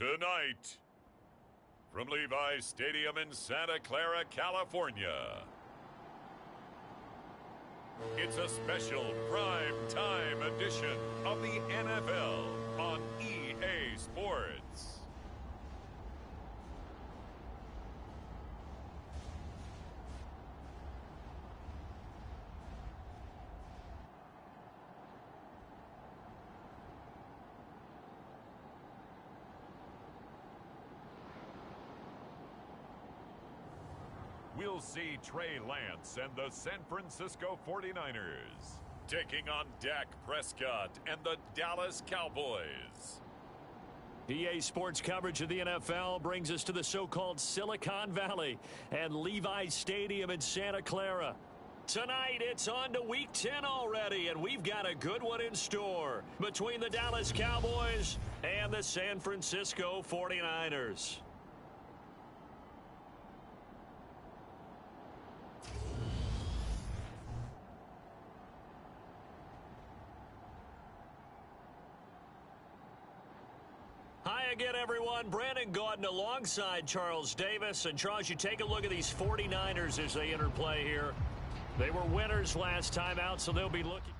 Tonight, from Levi's Stadium in Santa Clara, California, it's a special prime time edition of the NFL on EA Sports. We'll see Trey Lance and the San Francisco 49ers taking on Dak Prescott and the Dallas Cowboys. EA Sports coverage of the NFL brings us to the so-called Silicon Valley and Levi's Stadium in Santa Clara. Tonight, it's on to Week 10 already, and we've got a good one in store between the Dallas Cowboys and the San Francisco 49ers. Hi again, everyone. Brandon Gaudin alongside Charles Davis. And Charles, you take a look at these 49ers as they interplay here. They were winners last time out, so they'll be looking.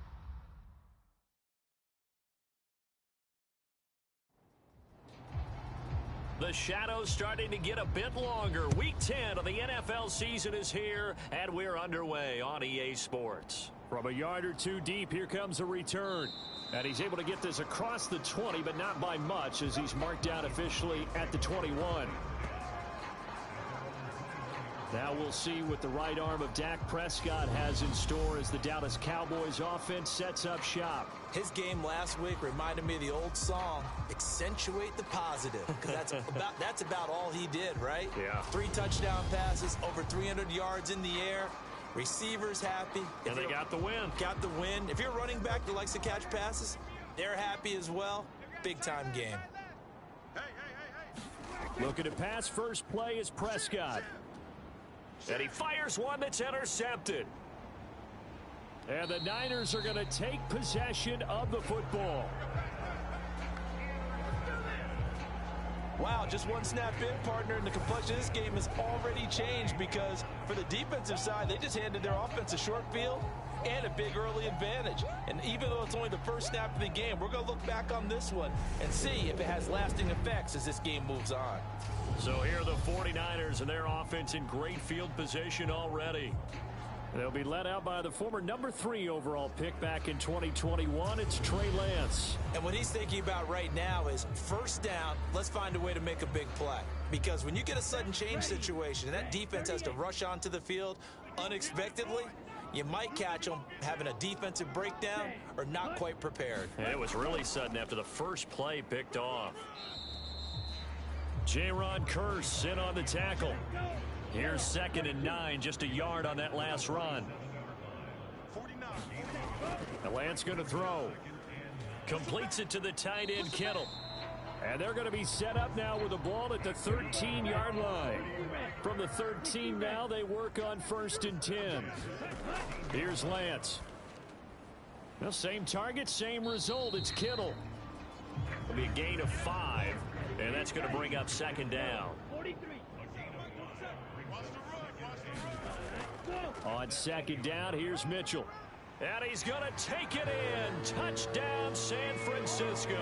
The shadows starting to get a bit longer. Week 10 of the NFL season is here, and we're underway on EA Sports. From a yard or two deep, here comes a return. And he's able to get this across the 20, but not by much, as he's marked out officially at the 21. Now we'll see what the right arm of Dak Prescott has in store as the Dallas Cowboys offense sets up shop. His game last week reminded me of the old song, accentuate the positive, because that's about all he did, right? Yeah. 3 touchdown passes, over 300 yards in the air. Receivers happy. And they got the win. Got the win. If you're a running back that likes to catch passes, they're happy as well. Big-time game. Looking to pass, first play is Prescott. And he fires one that's intercepted. And the Niners are going to take possession of the football. Wow, just one snap in, partner, and the complexion of this game has already changed because for the defensive side, they just handed their offense a short field and a big early advantage. And even though it's only the first snap of the game, we're going to look back on this one and see if it has lasting effects as this game moves on. So here are the 49ers and their offense in great field position already. They'll be led out by the former number 3 overall pick back in 2021. It's Trey Lance. And what he's thinking about right now is first down, let's find a way to make a big play. Because when you get a sudden change situation and that defense has to rush onto the field unexpectedly, you might catch them having a defensive breakdown or not quite prepared. And it was really sudden after the first play picked off. Jaron Kearse in on the tackle. Here's 2nd and 9, just a yard on that last run. And Lance going to throw. Completes it to the tight end, Kittle. And they're going to be set up now with the ball at the 13-yard line. From the 13 now, they work on 1st and 10. Here's Lance. Well, same target, same result. It's Kittle. It'll be a gain of 5, and that's going to bring up 2nd down. On 2nd down, here's Mitchell. And he's going to take it in. Touchdown, San Francisco.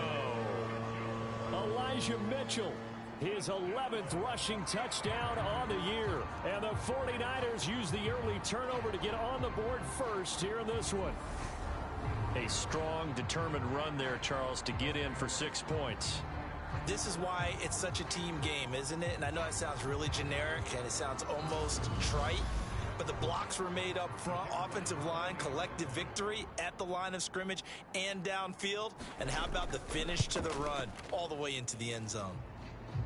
Elijah Mitchell, his 11th rushing touchdown on the year. And the 49ers use the early turnover to get on the board first here in this one. A strong, determined run there, Charles, to get in for 6 points. This is why it's such a team game, isn't it? And I know that sounds really generic and it sounds almost trite. But the blocks were made up front, offensive line, collective victory at the line of scrimmage and downfield. And how about the finish to the run all the way into the end zone?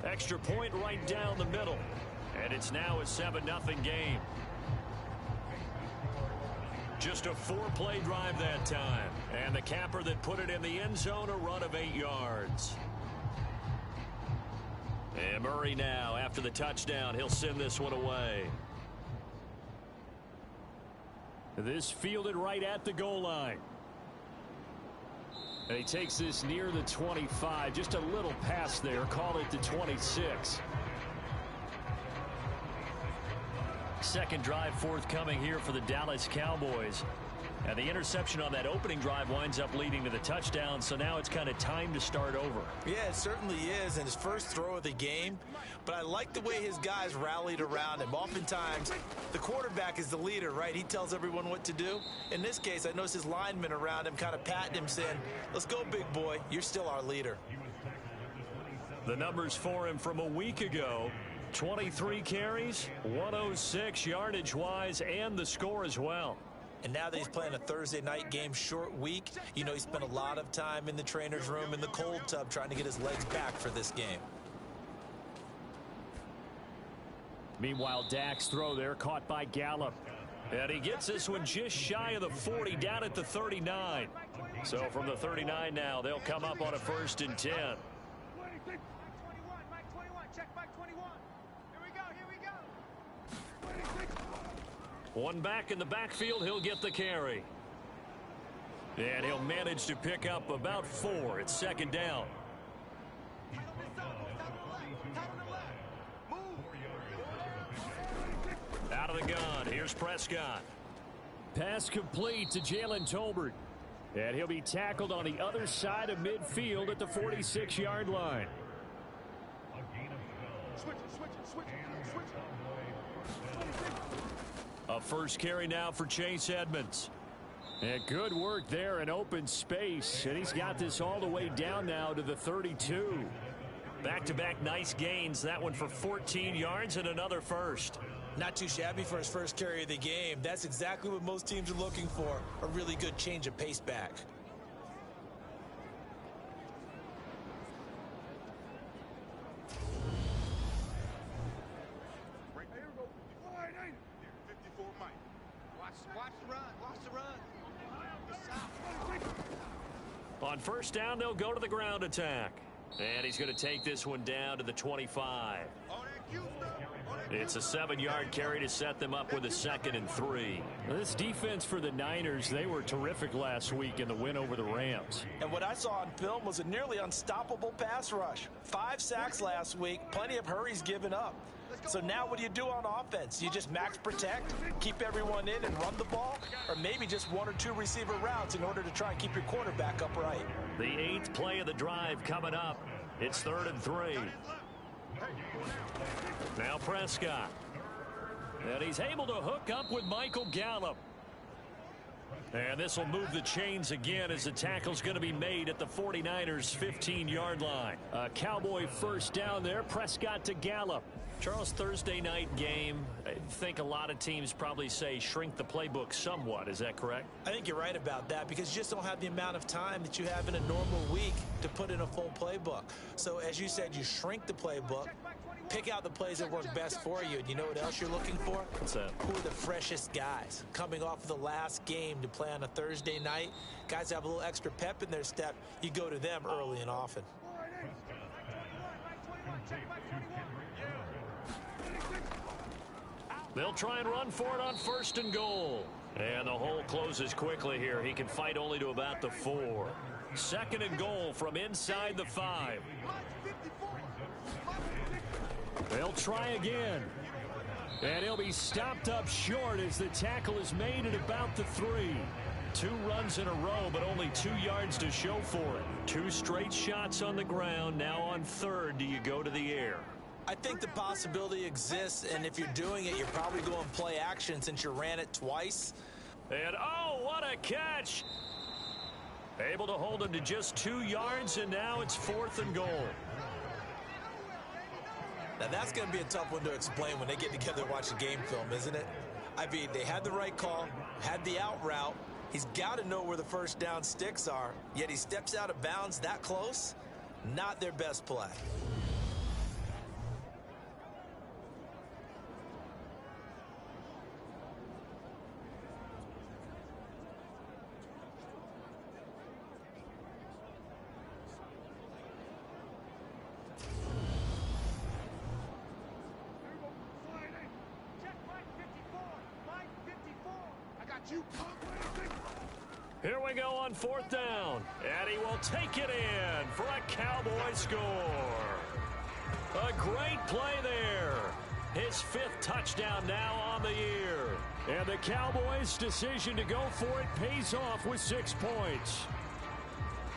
Extra point right down the middle. And it's now a 7-0 game. Just a 4-play drive that time. And the capper that put it in the end zone, a run of 8 yards. And Murray now, after the touchdown, he'll send this one away. This fielded right at the goal line. And he takes this near the 25. Just a little pass there. Call it the 26. Second drive forthcoming here for the Dallas Cowboys. And the interception on that opening drive winds up leading to the touchdown, so now it's kind of time to start over. Yeah, it certainly is, and his first throw of the game. But I like the way his guys rallied around him. Oftentimes, the quarterback is the leader, right? He tells everyone what to do. In this case, I noticed his linemen around him kind of patting him, saying, let's go, big boy. You're still our leader. The numbers for him from a week ago. 23 carries, 106 yardage-wise, and the score as well. And now that he's playing a Thursday night game, short week, you know he spent a lot of time in the trainer's room in the cold tub trying to get his legs back for this game. Meanwhile, Dak's throw there caught by Gallup. And he gets this one just shy of the 40, down at the 39. So from the 39 now, they'll come up on a 1st and 10. One back in the backfield, he'll get the carry. And he'll manage to pick up about 4. It's 2nd down. Out of the gun, here's Prescott. Pass complete to Jalen Tolbert. And he'll be tackled on the other side of midfield at the 46-yard line. A first carry now for Chase Edmonds. And good work there in open space. And he's got this all the way down now to the 32. Back-to-back nice gains. That one for 14 yards and another first. Not too shabby for his first carry of the game. That's exactly what most teams are looking for. A really good change of pace back. On first down, they'll go to the ground attack. And he's going to take this one down to the 25. It's a 7-yard carry to set them up with a 2nd and 3. This defense for the Niners, they were terrific last week in the win over the Rams. And what I saw on film was a nearly unstoppable pass rush. 5 sacks last week, plenty of hurries given up. So now what do you do on offense? You just max protect, keep everyone in and run the ball, or maybe just 1 or 2 receiver routes in order to try and keep your quarterback upright. The 8th play of the drive coming up. It's 3rd and 3. Now Prescott. And he's able to hook up with Michael Gallup. And this will move the chains again as the tackle's going to be made at the 49ers' 15-yard line. A Cowboy first down there. Prescott to Gallup. Charles, Thursday night game, I think a lot of teams probably say shrink the playbook somewhat. Is that correct? I think you're right about that because you just don't have the amount of time that you have in a normal week to put in a full playbook. So as you said, you shrink the playbook, pick out the plays that work best for you. And you know what else you're looking for? What's that? Who are the freshest guys coming off of the last game to play on a Thursday night? Guys have a little extra pep in their step. You go to them early and often. They'll try and run for it on 1st and goal. And the hole closes quickly here. He can fight only to about the 4. 2nd and goal from inside the 5. They'll try again. And he'll be stopped up short as the tackle is made at about the 3. 2 runs in a row, but only 2 yards to show for it. 2 straight shots on the ground. Now on 3rd, do you go to the air? I think the possibility exists, and if you're doing it, you're probably going play action since you ran it twice. And, oh, what a catch! Able to hold him to just 2 yards, and now it's 4th and goal. Now, that's going to be a tough one to explain when they get together and watch the game film, isn't it? I mean, they had the right call, had the out route. He's got to know where the first down sticks are, yet he steps out of bounds that close. Not their best play. Here we go on 4th down. And he will take it in for a Cowboy score. A great play there. His 5th touchdown now on the year. And the Cowboys' decision to go for it pays off with 6 points.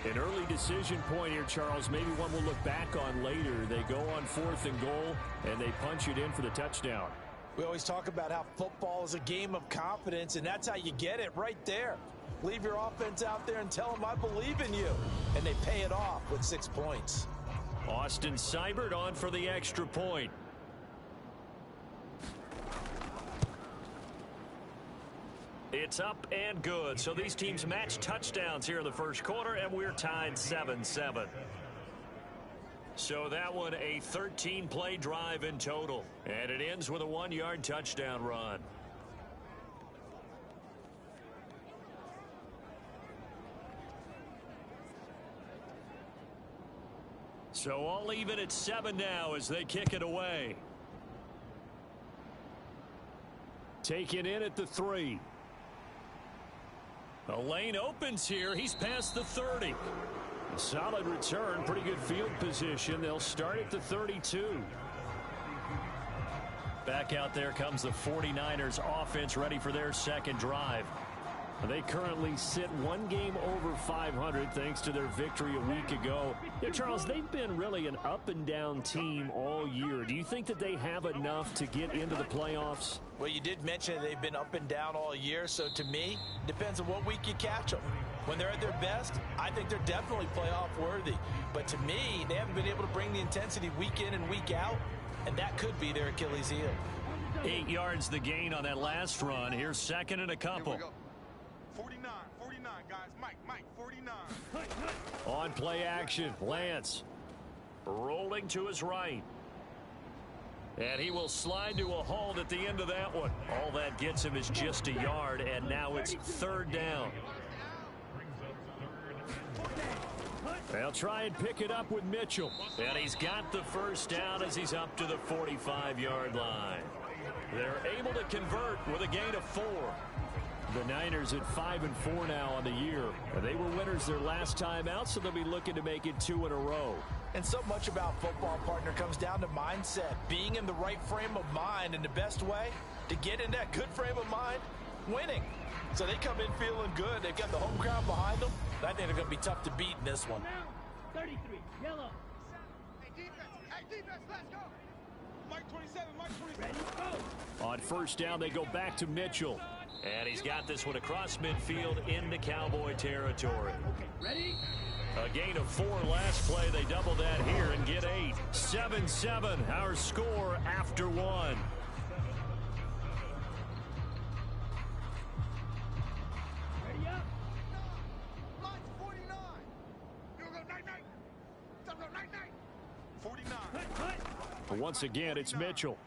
An early decision point here, Charles. Maybe one we'll look back on later. They go on 4th and goal, and they punch it in for the touchdown. We always talk about how football is a game of confidence, and that's how you get it right there. Leave your offense out there and tell them I believe in you. And they pay it off with 6 points. Austin Seibert on for the extra point. It's up and good. So these teams match touchdowns here in the first quarter, and we're tied 7-7. So that one a 13-play drive in total. And it ends with a 1-yard touchdown run. So all even at 7 now as they kick it away. Taken in at the 3. A lane opens here. He's past the 30. A solid return. Pretty good field position. They'll start at the 32. Back out there comes the 49ers offense ready for their second drive. They currently sit 1 game over 500 thanks to their victory a week ago. Yeah, Charles, they've been really an up-and-down team all year. Do you think that they have enough to get into the playoffs? Well, you did mention they've been up and down all year, so to me, it depends on what week you catch them. When they're at their best, I think they're definitely playoff worthy. But to me, they haven't been able to bring the intensity week in and week out, and that could be their Achilles heel. 8 yards the gain on that last run. Here's second and a couple. 49, guys. Mike, 49. On play action, Lance rolling to his right. And he will slide to a halt at the end of that one. All that gets him is just a yard, and now it's 3rd down. They'll try and pick it up with Mitchell. And he's got the first down as he's up to the 45-yard line. They're able to convert with a gain of 4. The Niners at 5-4 now on the year. They were winners their last time out, so they'll be looking to make it 2 in a row. And so much about football, partner, comes down to mindset. Being in the right frame of mind, and the best way to get in that good frame of mind, winning. So they come in feeling good. They've got the home crowd behind them. I think they're going to be tough to beat in this one. 33, yellow. Hey, defense, let's go. Mike 27. Ready, go. On first down, they go back to Mitchell. And he's got this one across midfield into Cowboy territory. Ready? A gain of 4 last play. They double that here and get 8. 7-7, our score after 1. Ready up. Mike 49. You go night. Time to go night. 49. Cut. Once again, it's Mitchell.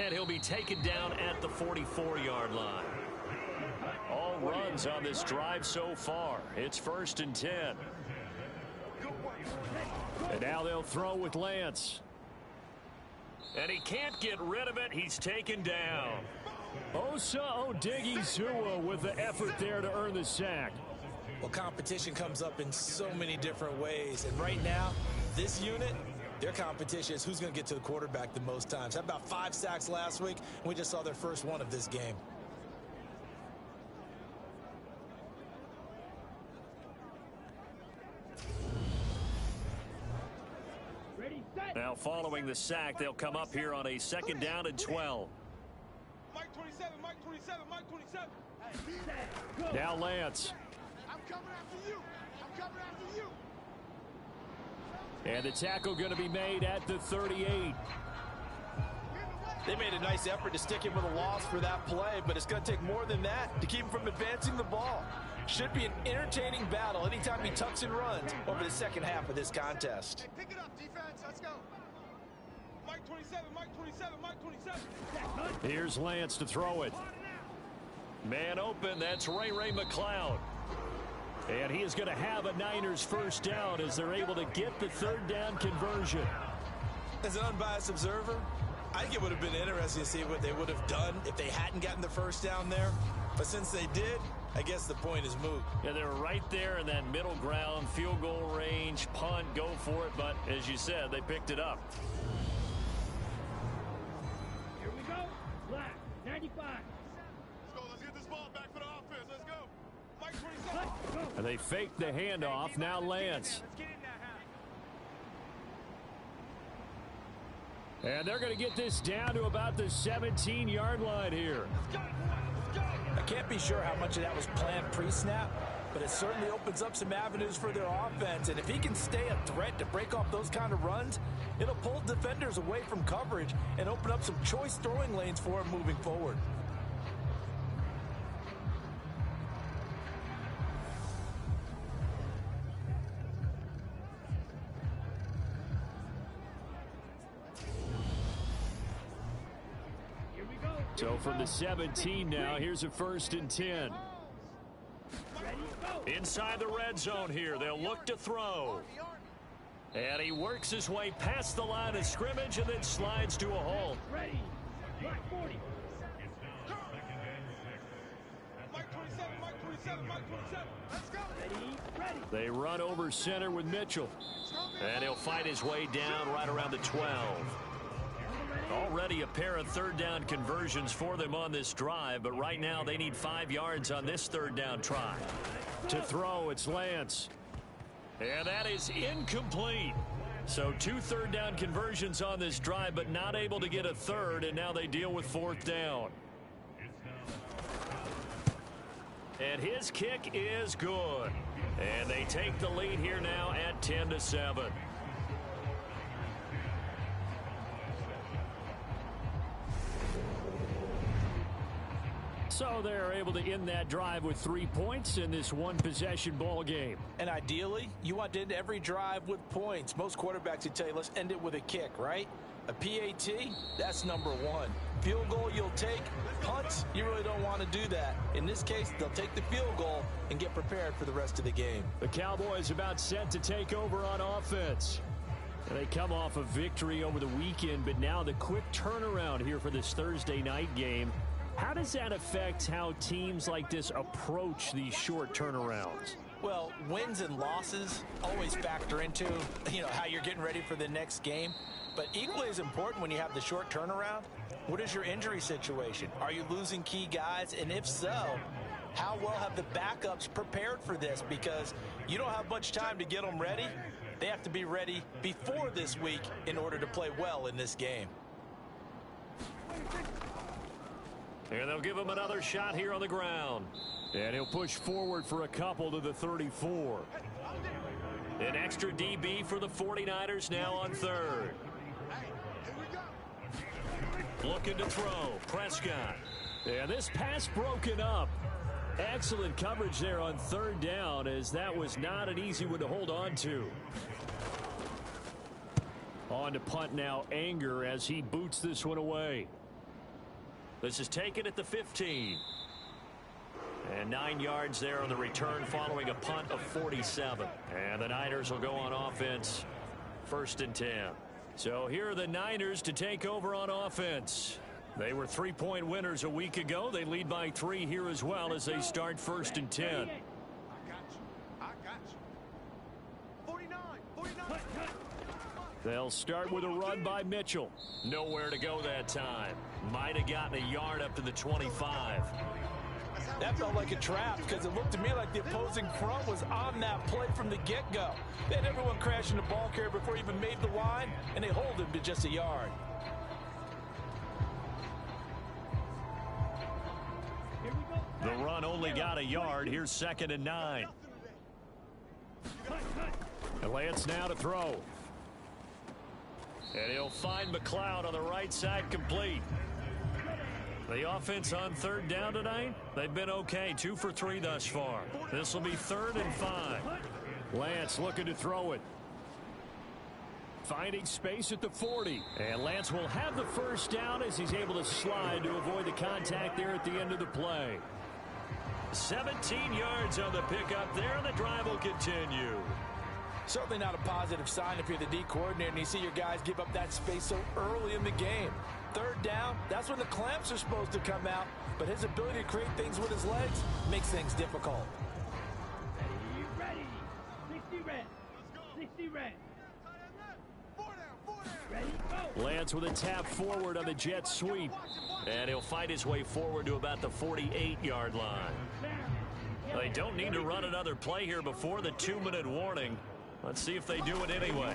And he'll be taken down at the 44-yard line. All runs on this drive so far. It's 1st and 10. And now they'll throw with Lance. And he can't get rid of it. He's taken down. Osa Odighizuwa with the effort there to earn the sack. Well, competition comes up in so many different ways. And right now, this unit, their competition is who's going to get to the quarterback the most times. Had about 5 sacks last week, and we just saw their first one of this game. Ready, set. Now following the sack, they'll come up here on a 2nd down and 12. Mike 27. Hey, set. Go. Now Lance. I'm coming after you. And the tackle going to be made at the 38. They made a nice effort to stick him with a loss for that play, but it's going to take more than that to keep him from advancing the ball. Should be an entertaining battle anytime he tucks and runs over the second half of this contest. Hey, pick it up, defense. Let's go. Mike 27. Here's Lance to throw it. Man open, that's Ray McLeod. And he is going to have a Niners first down as they're able to get the 3rd down conversion. As an unbiased observer, I think it would have been interesting to see what they would have done if they hadn't gotten the first down there. But since they did, I guess the point is moot. Yeah, they're right there in that middle ground, field goal range, punt, go for it. But as you said, they picked it up. Here we go. Black, 95. Let's go. Let's get this ball back for the offense. Let's go. Mike 27. Let's go. And they fake the handoff. Now Lance. Let's get in that house. And they're going to get this down to about the 17-yard line here. Let's go. Let's go. I can't be sure how much of that was planned pre-snap, but it certainly opens up some avenues for their offense. And if he can stay a threat to break off those kind of runs, it'll pull defenders away from coverage and open up some choice throwing lanes for him moving forward. Here we go. So from the 17 now, here's a 1st and 10. Ready, go. Inside the red zone here, they'll look to throw. And he works his way past the line of scrimmage and then slides to a halt. Ready. Black 40. Mike 27. Mike 27. Mike 27. Let's go. Ready. They run over center with Mitchell. And he'll fight his way down right around the 12. Already a pair of 3rd down conversions for them on this drive, but right now they need 5 yards on this 3rd down try. To throw, it's Lance. And that is incomplete. So 2 3rd down conversions on this drive, but not able to get a 3rd, and now they deal with 4th down. And his kick is good. And they take the lead here now at 10-7. So they're able to end that drive with 3 points in this one-possession ball game. And ideally, you want to end every drive with points. Most quarterbacks would tell you, let's end it with a kick, right? A PAT, that's number 1. Field goal you'll take. Punts, you really don't want to do that. In this case, they'll take the field goal and get prepared for the rest of the game. The Cowboys about set to take over on offense. And they come off a victory over the weekend, but now the quick turnaround here for this Thursday night game. How does that affect how teams like this approach these short turnarounds? Well, wins and losses always factor into, how you're getting ready for the next game. But equally as important when you have the short turnaround, what is your injury situation? Are you losing key guys? And if so, how well have the backups prepared for this? Because you don't have much time to get them ready. They have to be ready before this week in order to play well in this game. And they'll give him another shot here on the ground. And he'll push forward for a couple to the 34. An extra DB for the 49ers now on 3rd. Looking to throw. Prescott. And this pass broken up. Excellent coverage there on 3rd down, as that was not an easy one to hold on to. On to punt now, Anger, as he boots this one away. This is taken at the 15. And 9 yards there on the return following a punt of 47. And the Niners will go on offense, 1st and 10. So here are the Niners to take over on offense. They were 3-point winners a week ago. They lead by 3 here as well as they start 1st and 10. I got you. I got you. 49. 49. They'll start with a run by Mitchell. Nowhere to go that time. Might have gotten a yard up to the 25. That felt like a trap because it looked to me like the opposing front was on that play from the get-go. They had everyone crashing the ball carrier before he even made the line, and they hold him to just a yard. The run only got a yard. Here's 2nd and 9. And Lance now to throw. And he'll find McLeod on the right side, complete. The offense on 3rd down tonight, they've been okay. 2 for 3 thus far. This will be 3rd and 5. Lance looking to throw it. Finding space at the 40. And Lance will have the 1st down as he's able to slide to avoid the contact there at the end of the play. 17 yards on the pickup there, and the drive will continue. Certainly not a positive sign if you're the D coordinator and you see your guys give up that space so early in the game. Third down, that's when the clamps are supposed to come out, but his ability to create things with his legs makes things difficult. Ready. 60 red. 60 red. Ready, go. Lance with a tap forward on the jet sweep. And he'll fight his way forward to about the 48-yard line. They don't need to run another play here before the 2-minute warning. Let's see if they do it anyway.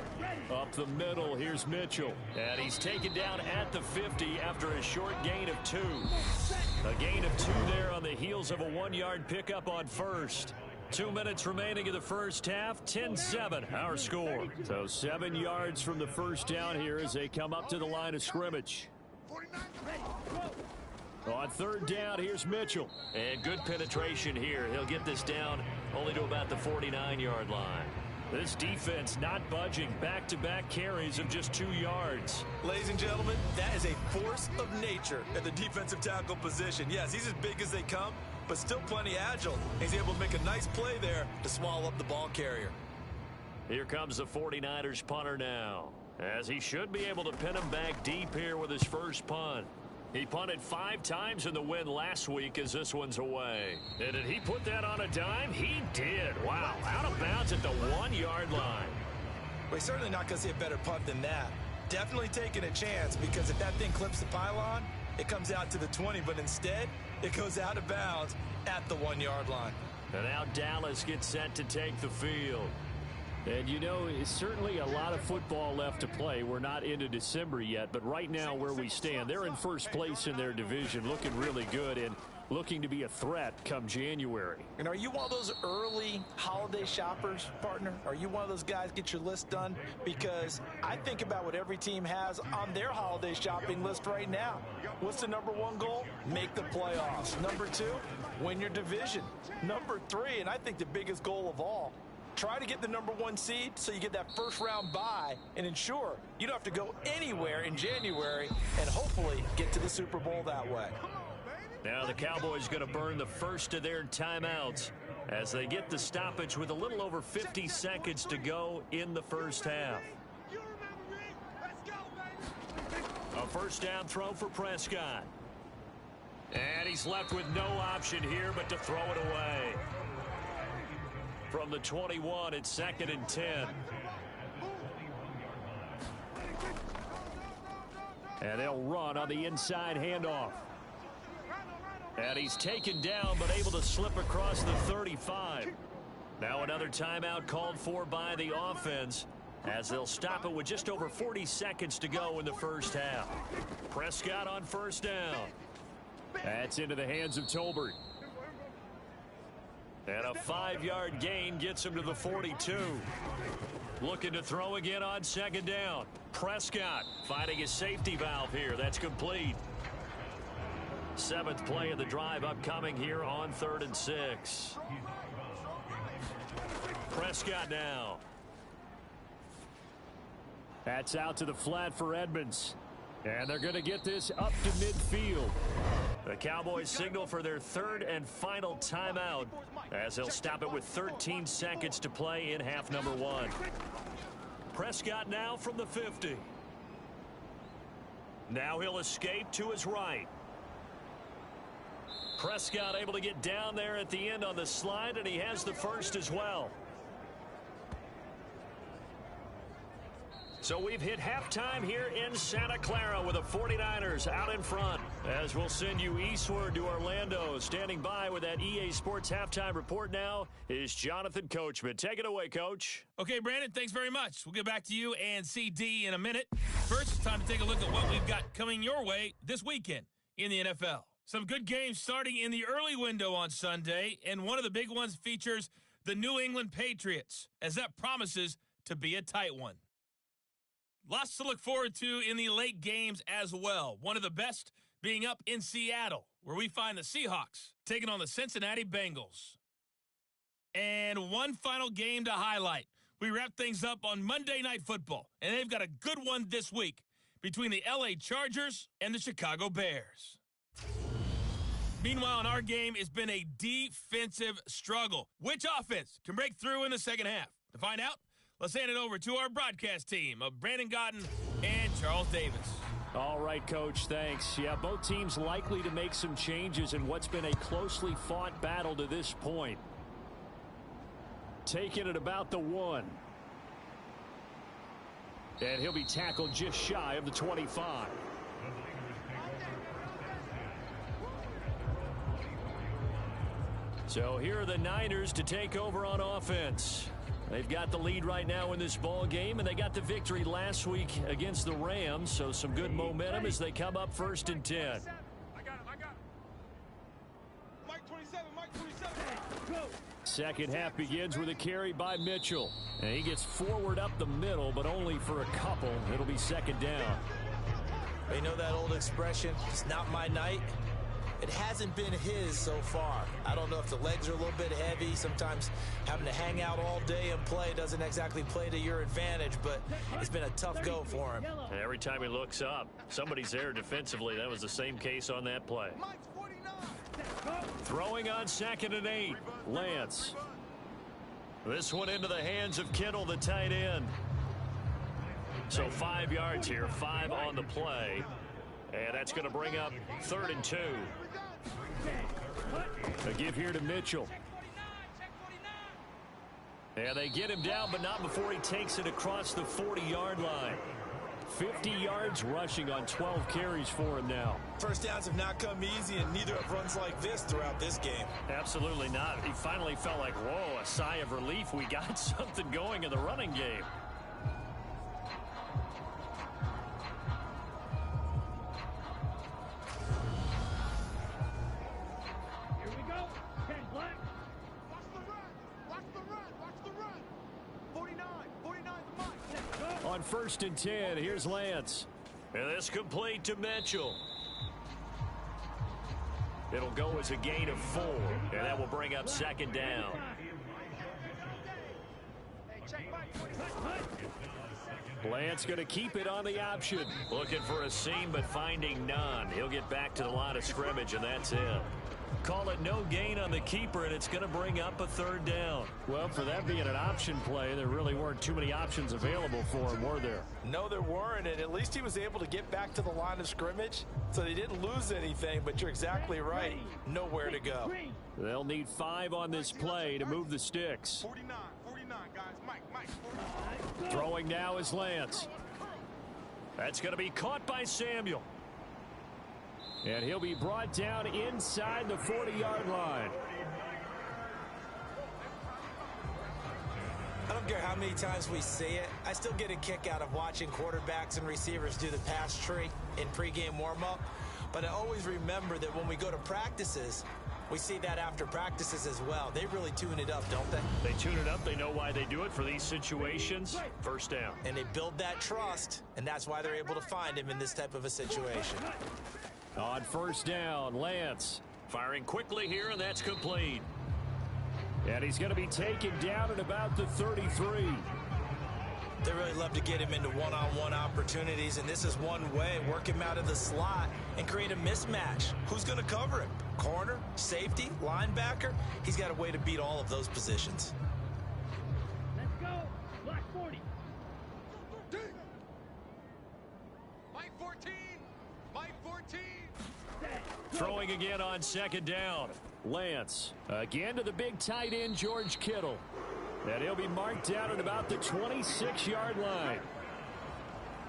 Up the middle, here's Mitchell. And he's taken down at the 50 after a short gain of 2. A gain of 2 there on the heels of a 1-yard pickup on first. 2 minutes remaining in the first half, 10-7 our score. So 7 yards from the first down here as they come up to the line of scrimmage. On third down, here's Mitchell. And good penetration here. He'll get this down only to about the 49-yard line. This defense not budging. Back-to-back carries of just 2 yards. Ladies and gentlemen, that is a force of nature at the defensive tackle position. Yes, he's as big as they come, but still plenty agile. He's able to make a nice play there to swallow up the ball carrier. Here comes the 49ers punter now, as he should be able to pin him back deep here with his first punt. He punted 5 times in the win last week as this one's away. And did he put that on a dime? He did. Wow, out of bounds at the 1-yard line. Well, he's certainly not going to see a better punt than that. Definitely taking a chance, because if that thing clips the pylon, it comes out to the 20, but instead it goes out of bounds at the 1-yard line. And now Dallas gets set to take the field. And, you know, it's certainly a lot of football left to play. We're not into December yet, but right now where we stand, they're in first place in their division, looking really good and looking to be a threat come January. And are you one of those early holiday shoppers, partner? Are you one of those guys get your list done? Because I think about what every team has on their holiday shopping list right now. What's the number 1 goal? Make the playoffs. Number 2, win your division. Number 3, and I think the biggest goal of all, try to get the number 1 seed so you get that first-round bye and ensure you don't have to go anywhere in January and hopefully get to the Super Bowl that way. Now the Cowboys going to burn the first of their timeouts as they get the stoppage with a little over 50 seconds to go in the first half. A first down throw for Prescott. And he's left with no option here but to throw it away. From the 21, it's 2nd and 10. And they'll run on the inside handoff. And he's taken down but able to slip across the 35. Now another timeout called for by the offense as they'll stop it with just over 40 seconds to go in the first half. Prescott on first down. That's into the hands of Tolbert. And a 5-yard gain gets him to the 42. Looking to throw again on second down. Prescott finding his safety valve here. That's complete. 7th play of the drive upcoming here on 3rd and 6. Prescott now. That's out to the flat for Edmonds. And they're going to get this up to midfield. The Cowboys signal for their 3rd and final timeout as they'll stop it with 13 seconds to play in half number 1. Prescott now from the 50. Now he'll escape to his right. Prescott able to get down there at the end on the slide, and he has the first as well. So we've hit halftime here in Santa Clara with the 49ers out in front. As we'll send you eastward to Orlando. Standing by with that EA Sports halftime report now is Jonathan Coachman. Take it away, Coach. Okay, Brandon, thanks very much. We'll get back to you and CD in a minute. First, it's time to take a look at what we've got coming your way this weekend in the NFL. Some good games starting in the early window on Sunday, and one of the big ones features the New England Patriots, as that promises to be a tight one. Lots to look forward to in the late games as well. One of the best being up in Seattle, where we find the Seahawks taking on the Cincinnati Bengals. And one final game to highlight. We wrap things up on Monday Night Football, and they've got a good one this week between the LA Chargers and the Chicago Bears. Meanwhile, in our game, it's been a defensive struggle. Which offense can break through in the second half? To find out, let's hand it over to our broadcast team of Brandon Gotten and Charles Davis. All right, Coach, thanks. Yeah, both teams likely to make some changes in what's been a closely fought battle to this point. Taking it about the 1. And he'll be tackled just shy of the 25. So here are the Niners to take over on offense. They've got the lead right now in this ball game, and they got the victory last week against the Rams, so some good momentum as they come up 1st and 10. I got him. Mike 27, Mike 27. Second half begins with a carry by Mitchell. And he gets forward up the middle, but only for a couple. It'll be 2nd down. You know that old expression, it's not my night? It hasn't been his so far. I don't know if the legs are a little bit heavy. Sometimes having to hang out all day and play doesn't exactly play to your advantage, but it's been a tough go for him. And every time he looks up, somebody's there defensively. That was the same case on that play. Mike's 49. Throwing on 2nd and 8. Lance. This one into the hands of Kittle, the tight end. So 5 yards here, 5 on the play. And that's going to bring up 3rd and 2. A give here to Mitchell. And they get him down, but not before he takes it across the 40-yard line. 50 yards rushing on 12 carries for him now. First downs have not come easy, and neither have runs like this throughout this game. Absolutely not. He finally felt like, whoa, a sigh of relief. We got something going in the running game. Here we go. 10 black. Watch the run. 49 Mike. On 1st and 10, here's Lance. And this complete to Mitchell. It'll go as a gain of 4, and that will bring up 2nd down. Lance going to keep it on the option. Looking for a seam, but finding none. He'll get back to the line of scrimmage, and that's it. Call it no gain on the keeper, and it's going to bring up a 3rd down. Well, for that being an option play, there really weren't too many options available for him, were there? No, there weren't, and at least he was able to get back to the line of scrimmage, so they didn't lose anything, but you're exactly right. Nowhere to go. They'll need 5 on this play to move the sticks. 49 guys. Mike 49. Throwing now is Lance. That's going to be caught by Samuel. And he'll be brought down inside the 40-yard line. I don't care how many times we see it. I still get a kick out of watching quarterbacks and receivers do the pass tree in pregame warm-up. But I always remember that when we go to practices, we see that after practices as well. They really tune it up, don't they? They tune it up. They know why they do it for these situations. 1st down. And they build that trust, and that's why they're able to find him in this type of a situation. On 1st down, Lance firing quickly here, and that's complete. And he's going to be taken down at about the 33. They really love to get him into one-on-one opportunities, and this is one way. Work him out of the slot and create a mismatch. Who's going to cover him? Corner, safety, linebacker? He's got a way to beat all of those positions. Let's go. Black 40. Mike 14. Mike 14. Throwing again on 2nd down. Lance again to the big tight end, George Kittle. And he'll be marked down at about the 26-yard line.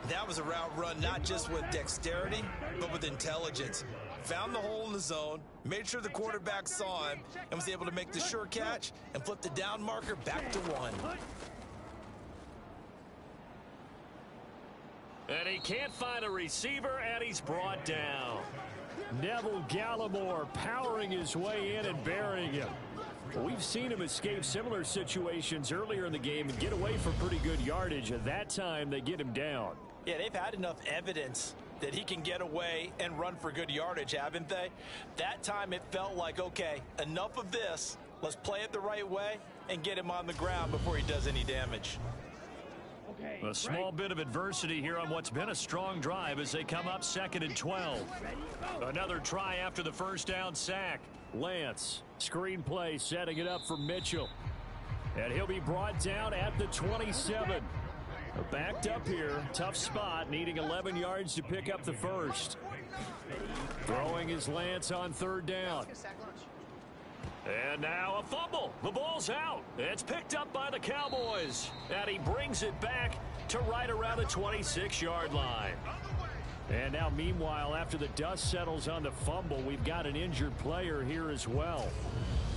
That was a route run not just with dexterity, but with intelligence. Found the hole in the zone, made sure the quarterback saw him, and was able to make the sure catch and flip the down marker back to 1. And he can't find a receiver, and he's brought down. Neville Gallimore powering his way in and burying him. We've seen him escape similar situations earlier in the game and get away for pretty good yardage. At that time, they get him down. Yeah, they've had enough evidence that he can get away and run for good yardage, haven't they? That time it felt like, okay, enough of this. Let's play it the right way and get him on the ground before he does any damage. Okay. A small bit of adversity here on what's been a strong drive as they come up 2nd and 12. Another try after the 1st down sack. Lance, screen play, setting it up for Mitchell. And he'll be brought down at the 27. Backed up here. Tough spot. Needing 11 yards to pick up the first. Throwing his Lance on third down. And now a fumble. The ball's out. It's picked up by the Cowboys. And he brings it back to right around the 26-yard line. And now, meanwhile, after the dust settles on the fumble, we've got an injured player here as well.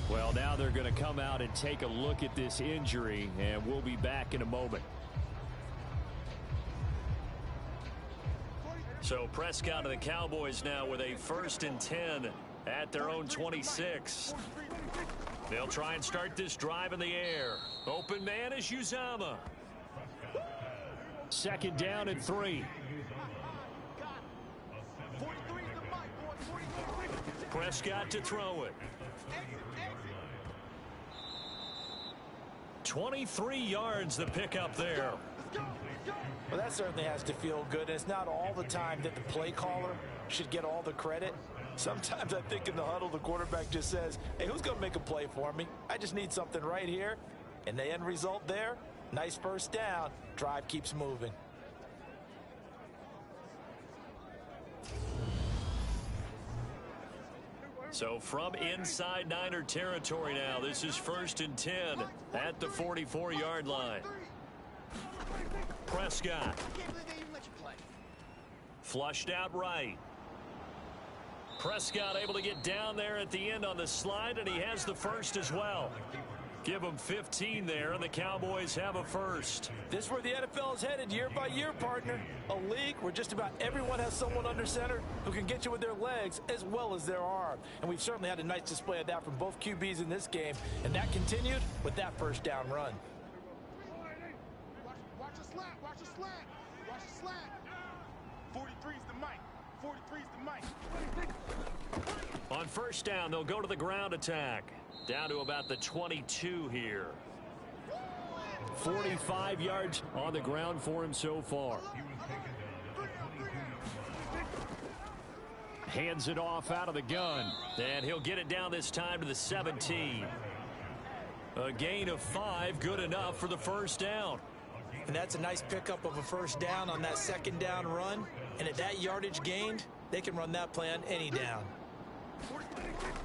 Well, now they're going to come out and take a look at this injury, and we'll be back in a moment. So Prescott and the Cowboys now with a 1st and 10 at their own 26. They'll try and start this drive in the air. Open man is Uzama. 2nd down and 3. Prescott to throw it. 23 yards the pickup there. Well, that certainly has to feel good. And it's not all the time that the play caller should get all the credit. Sometimes I think in the huddle, the quarterback just says, hey, who's going to make a play for me? I just need something right here. And the end result there, nice 1st down. Drive keeps moving. So from inside Niner territory now, this is 1st and 10 at the 44-yard line. Prescott. Flushed out right. Prescott able to get down there at the end on the slide, and he has the first as well. Give him 15 there, and the Cowboys have a first. This is where the NFL is headed year by year, partner. A league where just about everyone has someone under center who can get you with their legs as well as their arm. And we've certainly had a nice display of that from both QBs in this game. And that continued with that 1st down run. Watch the slant. Watch the slant. Watch the slant. 43's the mic. 43's the mic. On 1st down, they'll go to the ground attack. Down to about the 22 here. 45 yards on the ground for him so far. Hands it off out of the gun. And he'll get it down this time to the 17. A gain of 5, good enough for the 1st down. And that's a nice pickup of a 1st down on that 2nd down run. And at that yardage gained, they can run that play on any down.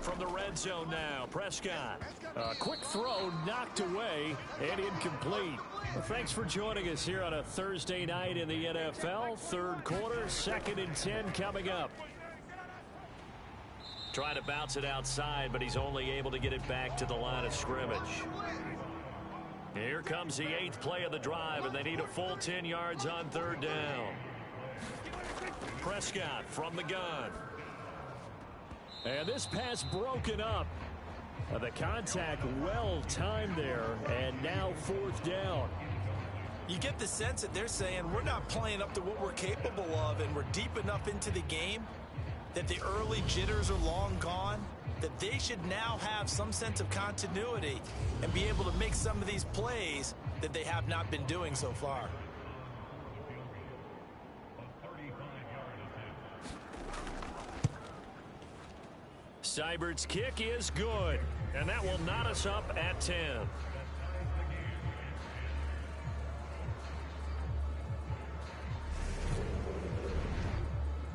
From the red zone now, Prescott. A quick throw knocked away and incomplete. Well, thanks for joining us here on a Thursday night in the NFL. 3rd quarter, 2nd and 10 coming up. Trying to bounce it outside, but he's only able to get it back to the line of scrimmage. Here comes the 8th play of the drive, and they need a full 10 yards on 3rd down. Prescott from the gun. And this pass broken up. The contact well timed there, and now 4th down. You get the sense that they're saying we're not playing up to what we're capable of, and we're deep enough into the game that the early jitters are long gone, that they should now have some sense of continuity and be able to make some of these plays that they have not been doing so far. Seibert's kick is good, and that will knot us up at 10.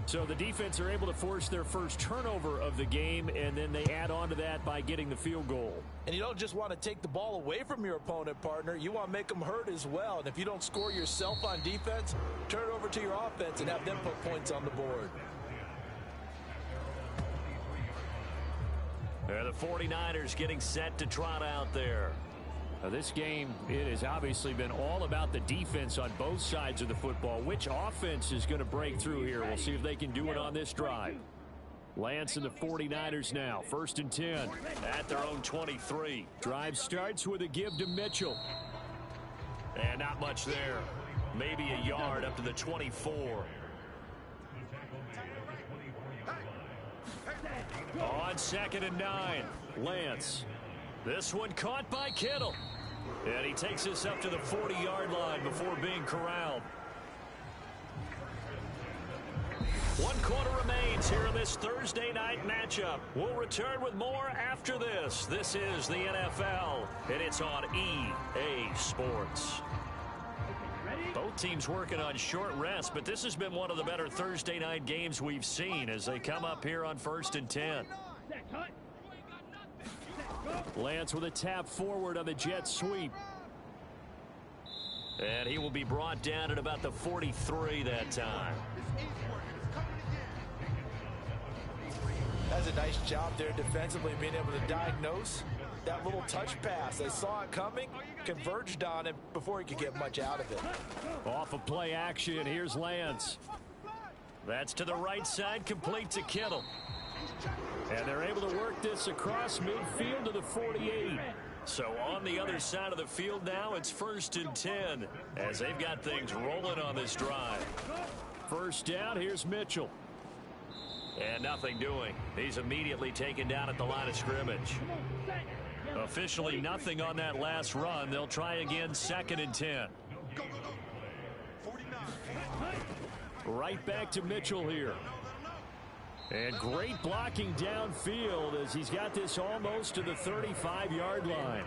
So the defense are able to force their first turnover of the game, and then they add on to that by getting the field goal. And you don't just want to take the ball away from your opponent, partner. You want to make them hurt as well. And if you don't score yourself on defense, turn it over to your offense and have them put points on the board. The 49ers getting set to trot out there. Now this game, it has obviously been all about the defense on both sides of the football. Which offense is going to break through here? We'll see if they can do it on this drive. Lance and the 49ers now. 1st and 10 at their own 23. Drive starts with a give to Mitchell. And not much there. Maybe a yard up to the 24. On 2nd and 9, Lance. This one caught by Kittle. And he takes us up to the 40-yard line before being corralled. 1 quarter remains here in this Thursday night matchup. We'll return with more after this. This is the NFL, and it's on EA Sports. Ready? Both teams working on short rest, but this has been one of the better Thursday night games we've seen as they come up here on 1st and 10. Set, cut. Set, go. Lance with a tap forward on the jet sweep. And he will be brought down at about the 43 that time. That's a nice job there defensively, being able to diagnose that little touch pass. They saw it coming, converged on him before he could get much out of it. Off of play action, here's Lance. That's to the right side, complete to Kittle. And they're able to work this across midfield to the 48. So on the other side of the field now, it's 1st and 10 as they've got things rolling on this drive. First down, here's Mitchell. And nothing doing. He's immediately taken down at the line of scrimmage. Officially nothing on that last run. They'll try again 2nd and 10. Right back to Mitchell here. And great blocking downfield as he's got this almost to the 35-yard line.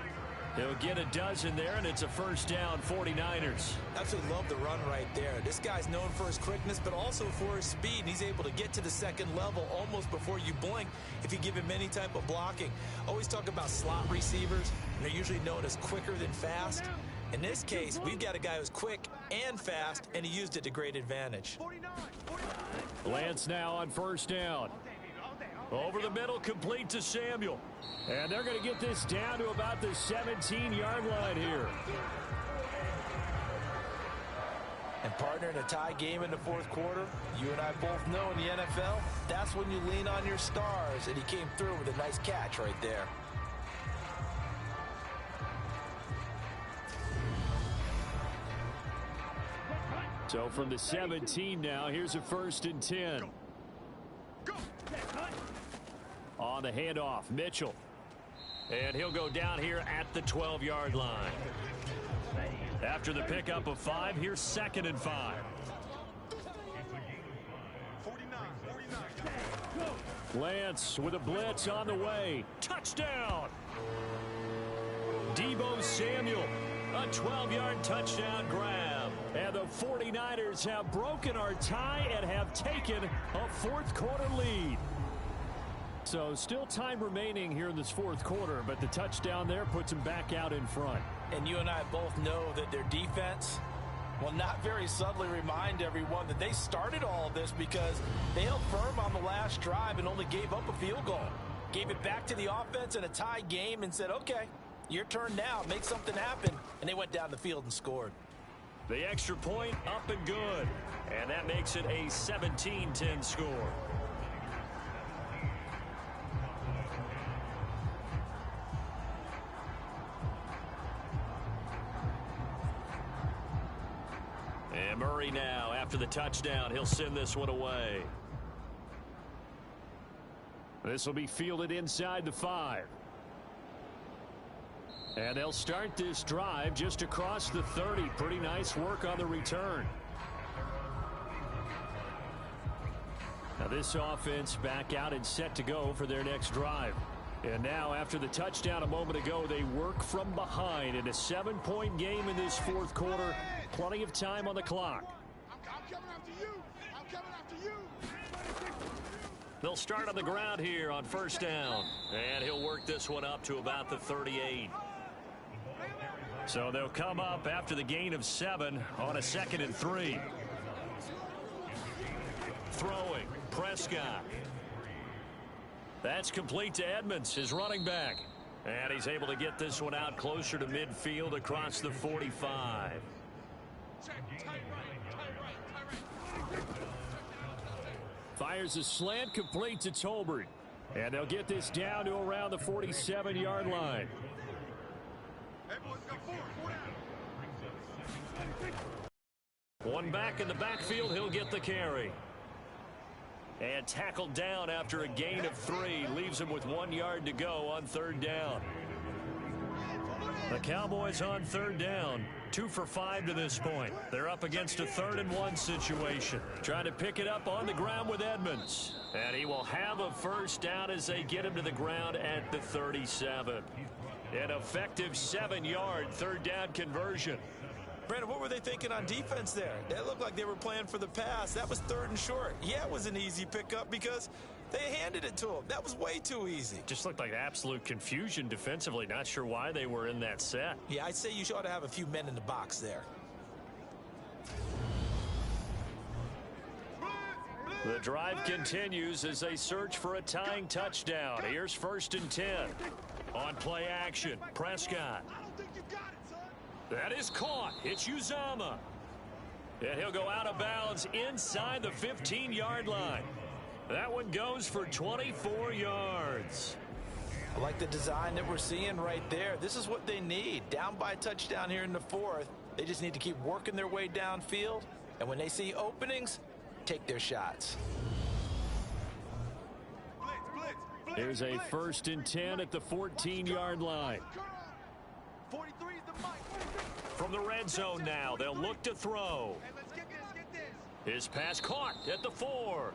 He'll get a dozen there, and it's a first down, 49ers. Absolutely love the run right there. This guy's known for his quickness, but also for his speed. And he's able to get to the second level almost before you blink if you give him any type of blocking. Always talk about slot receivers, and they're usually known as quicker than fast. In this case, we've got a guy who's quick and fast, and he used it to great advantage. Lance now on first down. Over the middle, complete to Samuel. And they're going to get this down to about the 17-yard line here. And partner, in a tie game in the fourth quarter, you and I both know in the NFL, that's when you lean on your stars, and he came through with a nice catch right there. So from the 17 now, here's a 1st and 10. On the handoff, Mitchell. And he'll go down here at the 12-yard line. After the pickup of 5, here's 2nd and 5. Lance with a blitz on the way. Touchdown! Deebo Samuel, a 12-yard touchdown grab. And the 49ers have broken our tie and have taken a fourth quarter lead. So still time remaining here in this fourth quarter, but the touchdown there puts them back out in front. And you and I both know that their defense will not very subtly remind everyone that they started all of this because they held firm on the last drive and only gave up a field goal. Gave it back to the offense in a tie game and said, okay, your turn now, make something happen. And they went down the field and scored. The extra point up and good. And that makes it a 17-10 score. And Murray now, after the touchdown, he'll send this one away. This will be fielded inside the 5. And they'll start this drive just across the 30. Pretty nice work on the return. Now this offense back out and set to go for their next drive. And now after the touchdown a moment ago, they work from behind in a 7-point game in this fourth quarter. Plenty of time on the clock. I'm coming after you. I'm coming after you. They'll start on the ground here on first down. And he'll work this one up to about the 38. So they'll come up after the gain of 7 on a 2nd and 3. Throwing, Prescott. That's complete to Edmonds, his running back. And he's able to get this one out closer to midfield across the 45. Fires a slant, complete to Tolbert. And they'll get this down to around the 47-yard line. One back in the backfield, he'll get the carry. And tackled down after a gain of 3. Leaves him with 1 yard to go on third down. The Cowboys on third down. 2 for 5 to this point. They're up against a 3rd and 1 situation. Trying to pick it up on the ground with Edmonds. And he will have a first down as they get him to the ground at the 37. An effective 7-yard third down conversion. Brandon, what were they thinking on defense there? They looked like they were playing for the pass. That was 3rd and short. Yeah, it was an easy pickup because they handed it to him. That was way too easy. Just looked like absolute confusion defensively. Not sure why they were in that set. Yeah, I'd say you ought to have a few men in the box there. The drive continues as they search for a tying touchdown. Here's 1st and 10. On play action, Prescott. That is caught. It's Uzama. And he'll go out of bounds inside the 15-yard line. That one goes for 24 yards. I like the design that we're seeing right there. This is what they need. Down by a touchdown here in the 4th. They just need to keep working their way downfield. And when they see openings, take their shots. Here's a 1st and 10 at the 14-yard line. From the red zone now, they'll look to throw. His pass caught at the 4.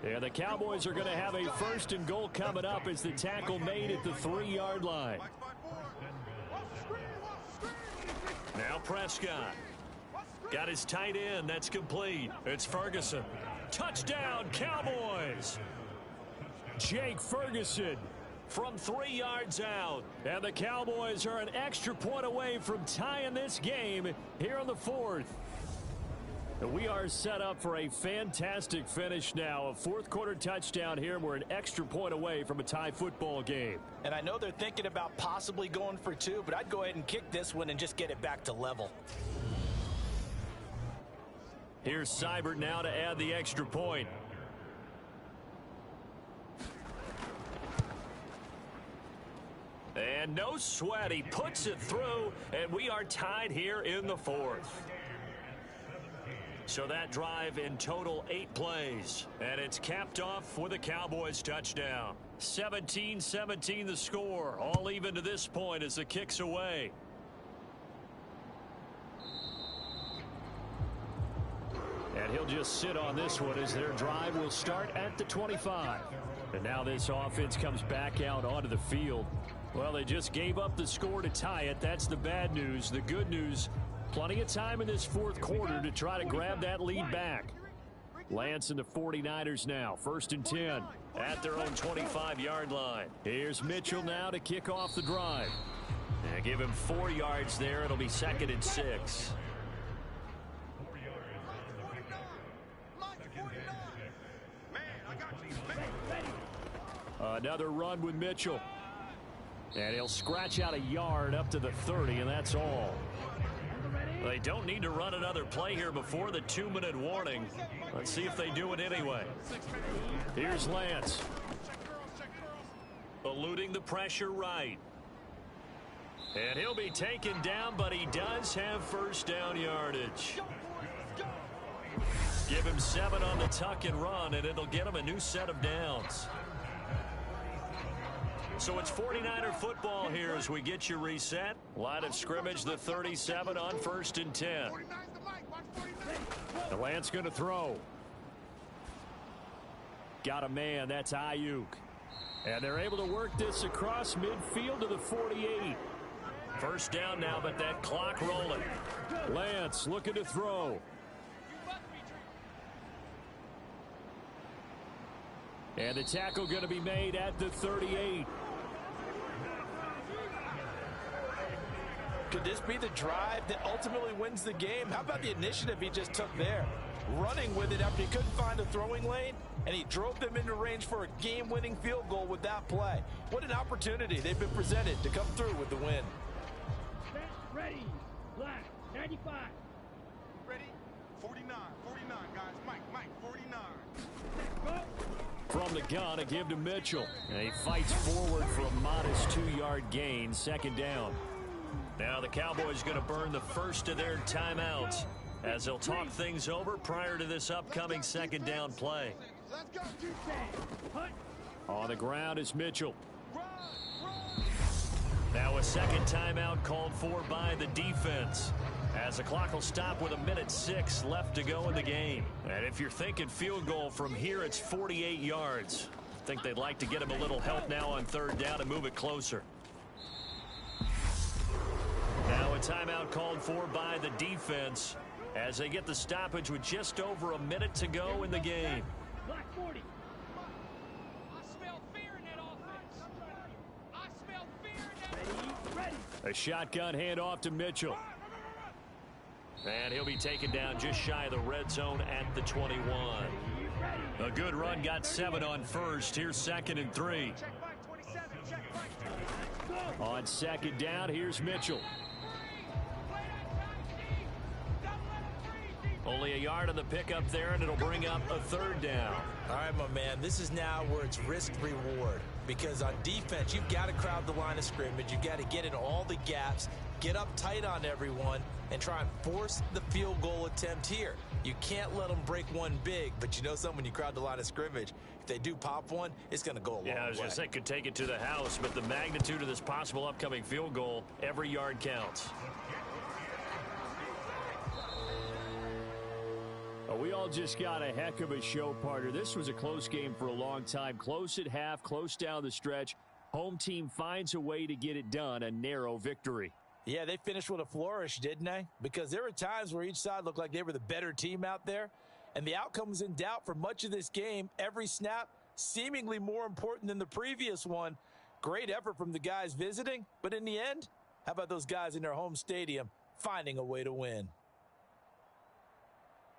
And the Cowboys are going to have a 1st and goal coming up as the tackle made at the 3-yard line. Now Prescott. Got his tight end. That's complete. It's Ferguson. Touchdown, Cowboys. Jake Ferguson from 3 yards out. And the Cowboys are an extra point away from tying this game here in the 4th. We are set up for a fantastic finish now. A 4th quarter touchdown here. We're an extra point away from a tie football game. And I know they're thinking about possibly going for 2, but I'd go ahead and kick this one and just get it back to level. Here's Seibert now to add the extra point. And no sweat. He puts it through, and we are tied here in the 4th. So that drive in total 8 plays. And it's capped off with a Cowboys touchdown. 17-17 the score. All even to this point as the kick's away. And he'll just sit on this one as their drive will start at the 25. And now this offense comes back out onto the field. Well, they just gave up the score to tie it. That's the bad news. The good news, plenty of time in this 4th quarter to try to grab that lead back. Lance and the 49ers now. 1st and 10 at their own 25-yard line. Here's Mitchell now to kick off the drive. And give him 4 yards there. It'll be 2nd and 6. Another run with Mitchell. And he'll scratch out a yard up to the 30, and that's all. They don't need to run another play here before the 2-minute warning. Let's see if they do it anyway. Here's Lance. Eluding the pressure right. And he'll be taken down, but he does have 1st down yardage. Give him 7 on the tuck and run, and it'll get him a new set of downs. So it's 49er football here as we get you reset. Line of scrimmage, the 37 on 1st and 10. The Lance going to throw. Got a man. That's Ayuk. And they're able to work this across midfield to the 48. 1st down now, but that clock rolling. Lance looking to throw. And the tackle going to be made at the 38. Could this be the drive that ultimately wins the game? How about the initiative he just took there? Running with it after he couldn't find a throwing lane, and he drove them into range for a game-winning field goal with that play. What an opportunity they've been presented to come through with the win. Ready, black, 95. Ready? 49, guys. Mike, 49. From the gun, a give to Mitchell. And he fights forward for a modest 2-yard gain, 2nd down. Now the Cowboys going to burn the first of their timeouts as they'll talk things over prior to this upcoming 2nd down play. On the ground is Mitchell. Now a 2nd timeout called for by the defense as the clock will stop with 1:06 left to go in the game. And if you're thinking field goal from here, it's 48 yards. I think they'd like to get him a little help now on 3rd down and move it closer. Now it's timeout called for by the defense as they get the stoppage with just over a minute to go in the game. Black 40. I smell fear in that offense. I smell fear in that. Ready. A shotgun handoff to Mitchell. And he'll be taken down just shy of the red zone at the 21. A good run, got 7 on first. Here's 2nd and 3. Check Mike 27. Check Mike. On 2nd down, here's Mitchell. Only a yard on the pickup there, and it'll bring up a 3rd down. All right, my man, this is now where it's risk-reward. Because on defense, you've got to crowd the line of scrimmage. You've got to get in all the gaps, get up tight on everyone, and try and force the field goal attempt here. You can't let them break one big, but you know something, when you crowd the line of scrimmage, if they do pop one, it's going to go a long way. Yeah, I was going to say, could take it to the house, but the magnitude of this possible upcoming field goal, every yard counts. We all just got a heck of a show, partner. This was a close game for a long time. Close at half, close down the stretch. Home team finds a way to get it done, a narrow victory. Yeah, they finished with a flourish, didn't they? Because there were times where each side looked like they were the better team out there, and the outcome was in doubt for much of this game. Every snap seemingly more important than the previous one. Great effort from the guys visiting, but in the end, how about those guys in their home stadium finding a way to win?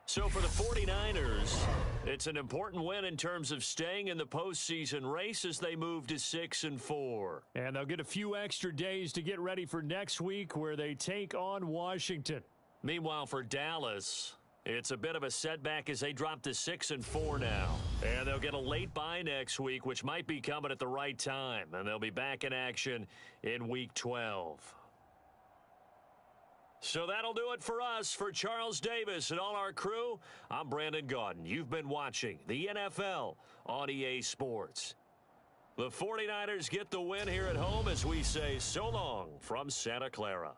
So for the 49ers, it's an important win in terms of staying in the postseason race as they move to 6-4. And they'll get a few extra days to get ready for next week where they take on Washington. Meanwhile, for Dallas, it's a bit of a setback as they drop to 6-4 now. And they'll get a late bye next week, which might be coming at the right time. And they'll be back in action in Week 12. So that'll do it for us. For Charles Davis and all our crew, I'm Brandon Gaudin. You've been watching the NFL on EA Sports. The 49ers get the win here at home as we say so long from Santa Clara.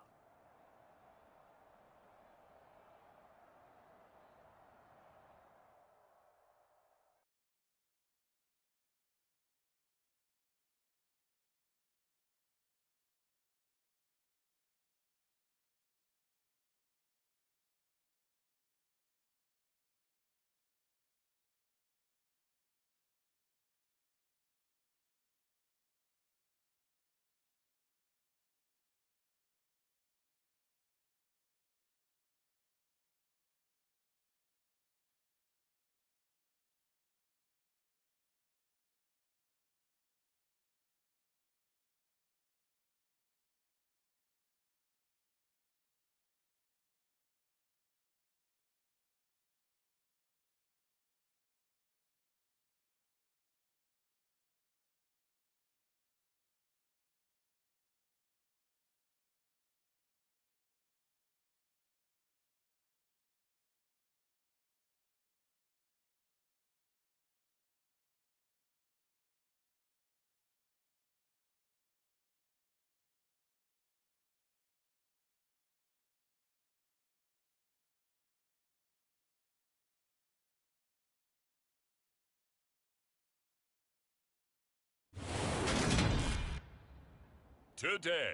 Today,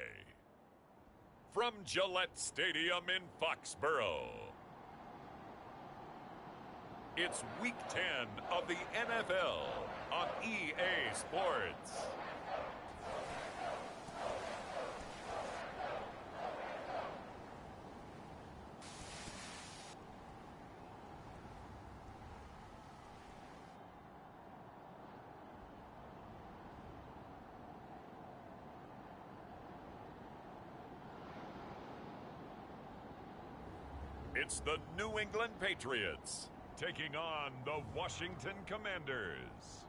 from Gillette Stadium in Foxborough, it's Week 10 of the NFL on EA Sports. It's the New England Patriots taking on the Washington Commanders.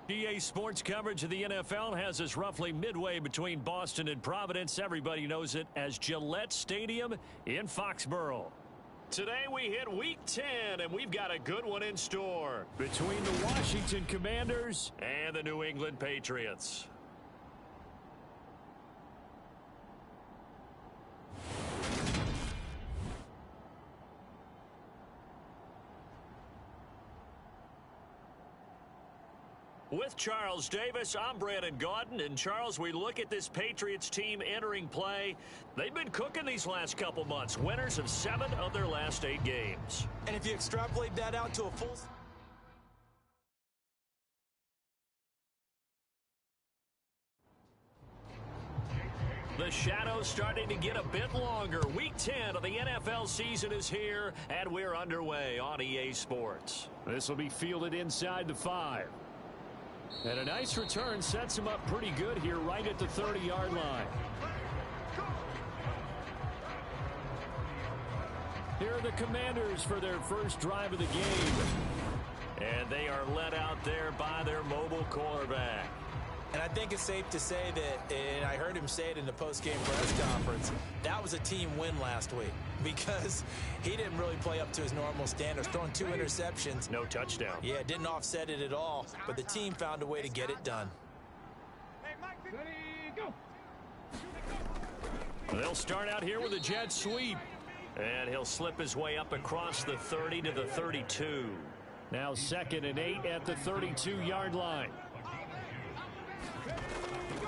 EA Sports coverage of the NFL has us roughly midway between Boston and Providence. Everybody knows it as Gillette Stadium in Foxborough. Today we hit Week 10, and we've got a good one in store between the Washington Commanders and the New England Patriots. With Charles Davis, I'm Brandon Gaudin. And, Charles, we look at this Patriots team entering play. They've been cooking these last couple months. Winners of 7 of their last 8 games. And if you extrapolate that out to a full... The shadow's starting to get a bit longer. Week 10 of the NFL season is here, and we're underway on EA Sports. This will be fielded inside the 5. And a nice return sets him up pretty good here right at the 30-yard line. Here are the Commanders for their first drive of the game. And they are led out there by their mobile quarterback. And I think it's safe to say that, and I heard him say it in the post-game press conference, that was a team win last week because he didn't really play up to his normal standards, throwing 2 interceptions. No touchdown. Yeah, didn't offset it at all, but the team found a way to get it done. They'll start out here with a jet sweep, and he'll slip his way up across the 30 to the 32. Now 2nd and 8 at the 32-yard line.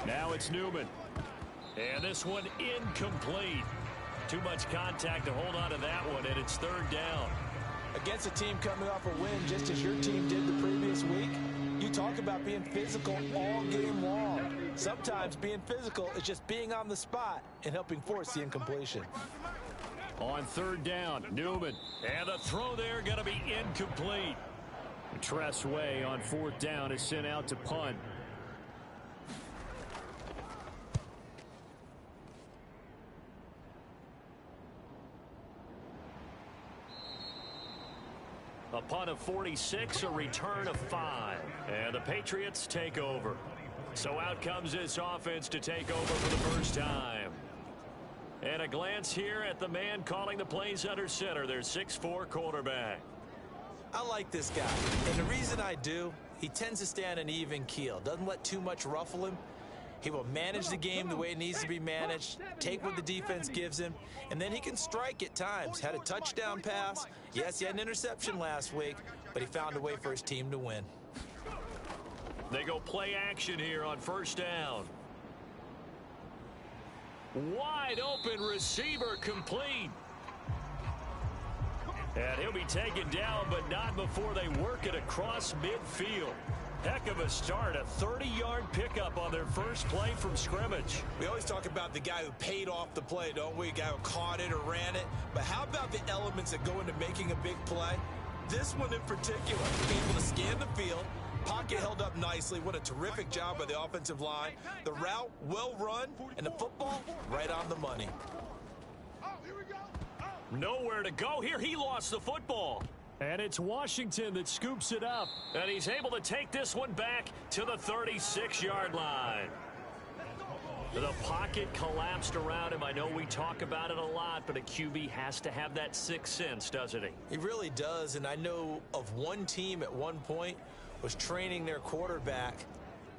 Now it's Newman. And this one incomplete. Too much contact to hold on to that one, and it's 3rd down. Against a team coming off a win just as your team did the previous week, you talk about being physical all game long. Sometimes being physical is just being on the spot and helping force the incompletion. On 3rd down, Newman. And the throw there going to be incomplete. Tress Way on 4th down is sent out to punt. A punt of 46, a return of 5. And the Patriots take over. So out comes this offense to take over for the first time. And a glance here at the man calling the plays under center, their 6'4" quarterback. I like this guy. And the reason I do, he tends to stay on an even keel. Doesn't let too much ruffle him. He will manage the game the way it needs to be managed, take what the defense gives him, and then he can strike at times. Had a touchdown pass. Yes, he had an interception last week, but he found a way for his team to win. They go play action here on 1st down. Wide open receiver complete. And he'll be taken down, but not before they work it across midfield. Heck of a start, a 30-yard pickup on their first play from scrimmage. We always talk about the guy who paid off the play, don't we? A guy who caught it or ran it. But how about the elements that go into making a big play? This one in particular, able to scan the field, pocket held up nicely. What a terrific job by the offensive line. The route well run, and the football right on the money. Nowhere to go here. He lost the football. And it's Washington that scoops it up. And he's able to take this one back to the 36-yard line. The pocket collapsed around him. I know we talk about it a lot, but a QB has to have that sixth sense, doesn't he? He really does. And I know of one team at one point was training their quarterback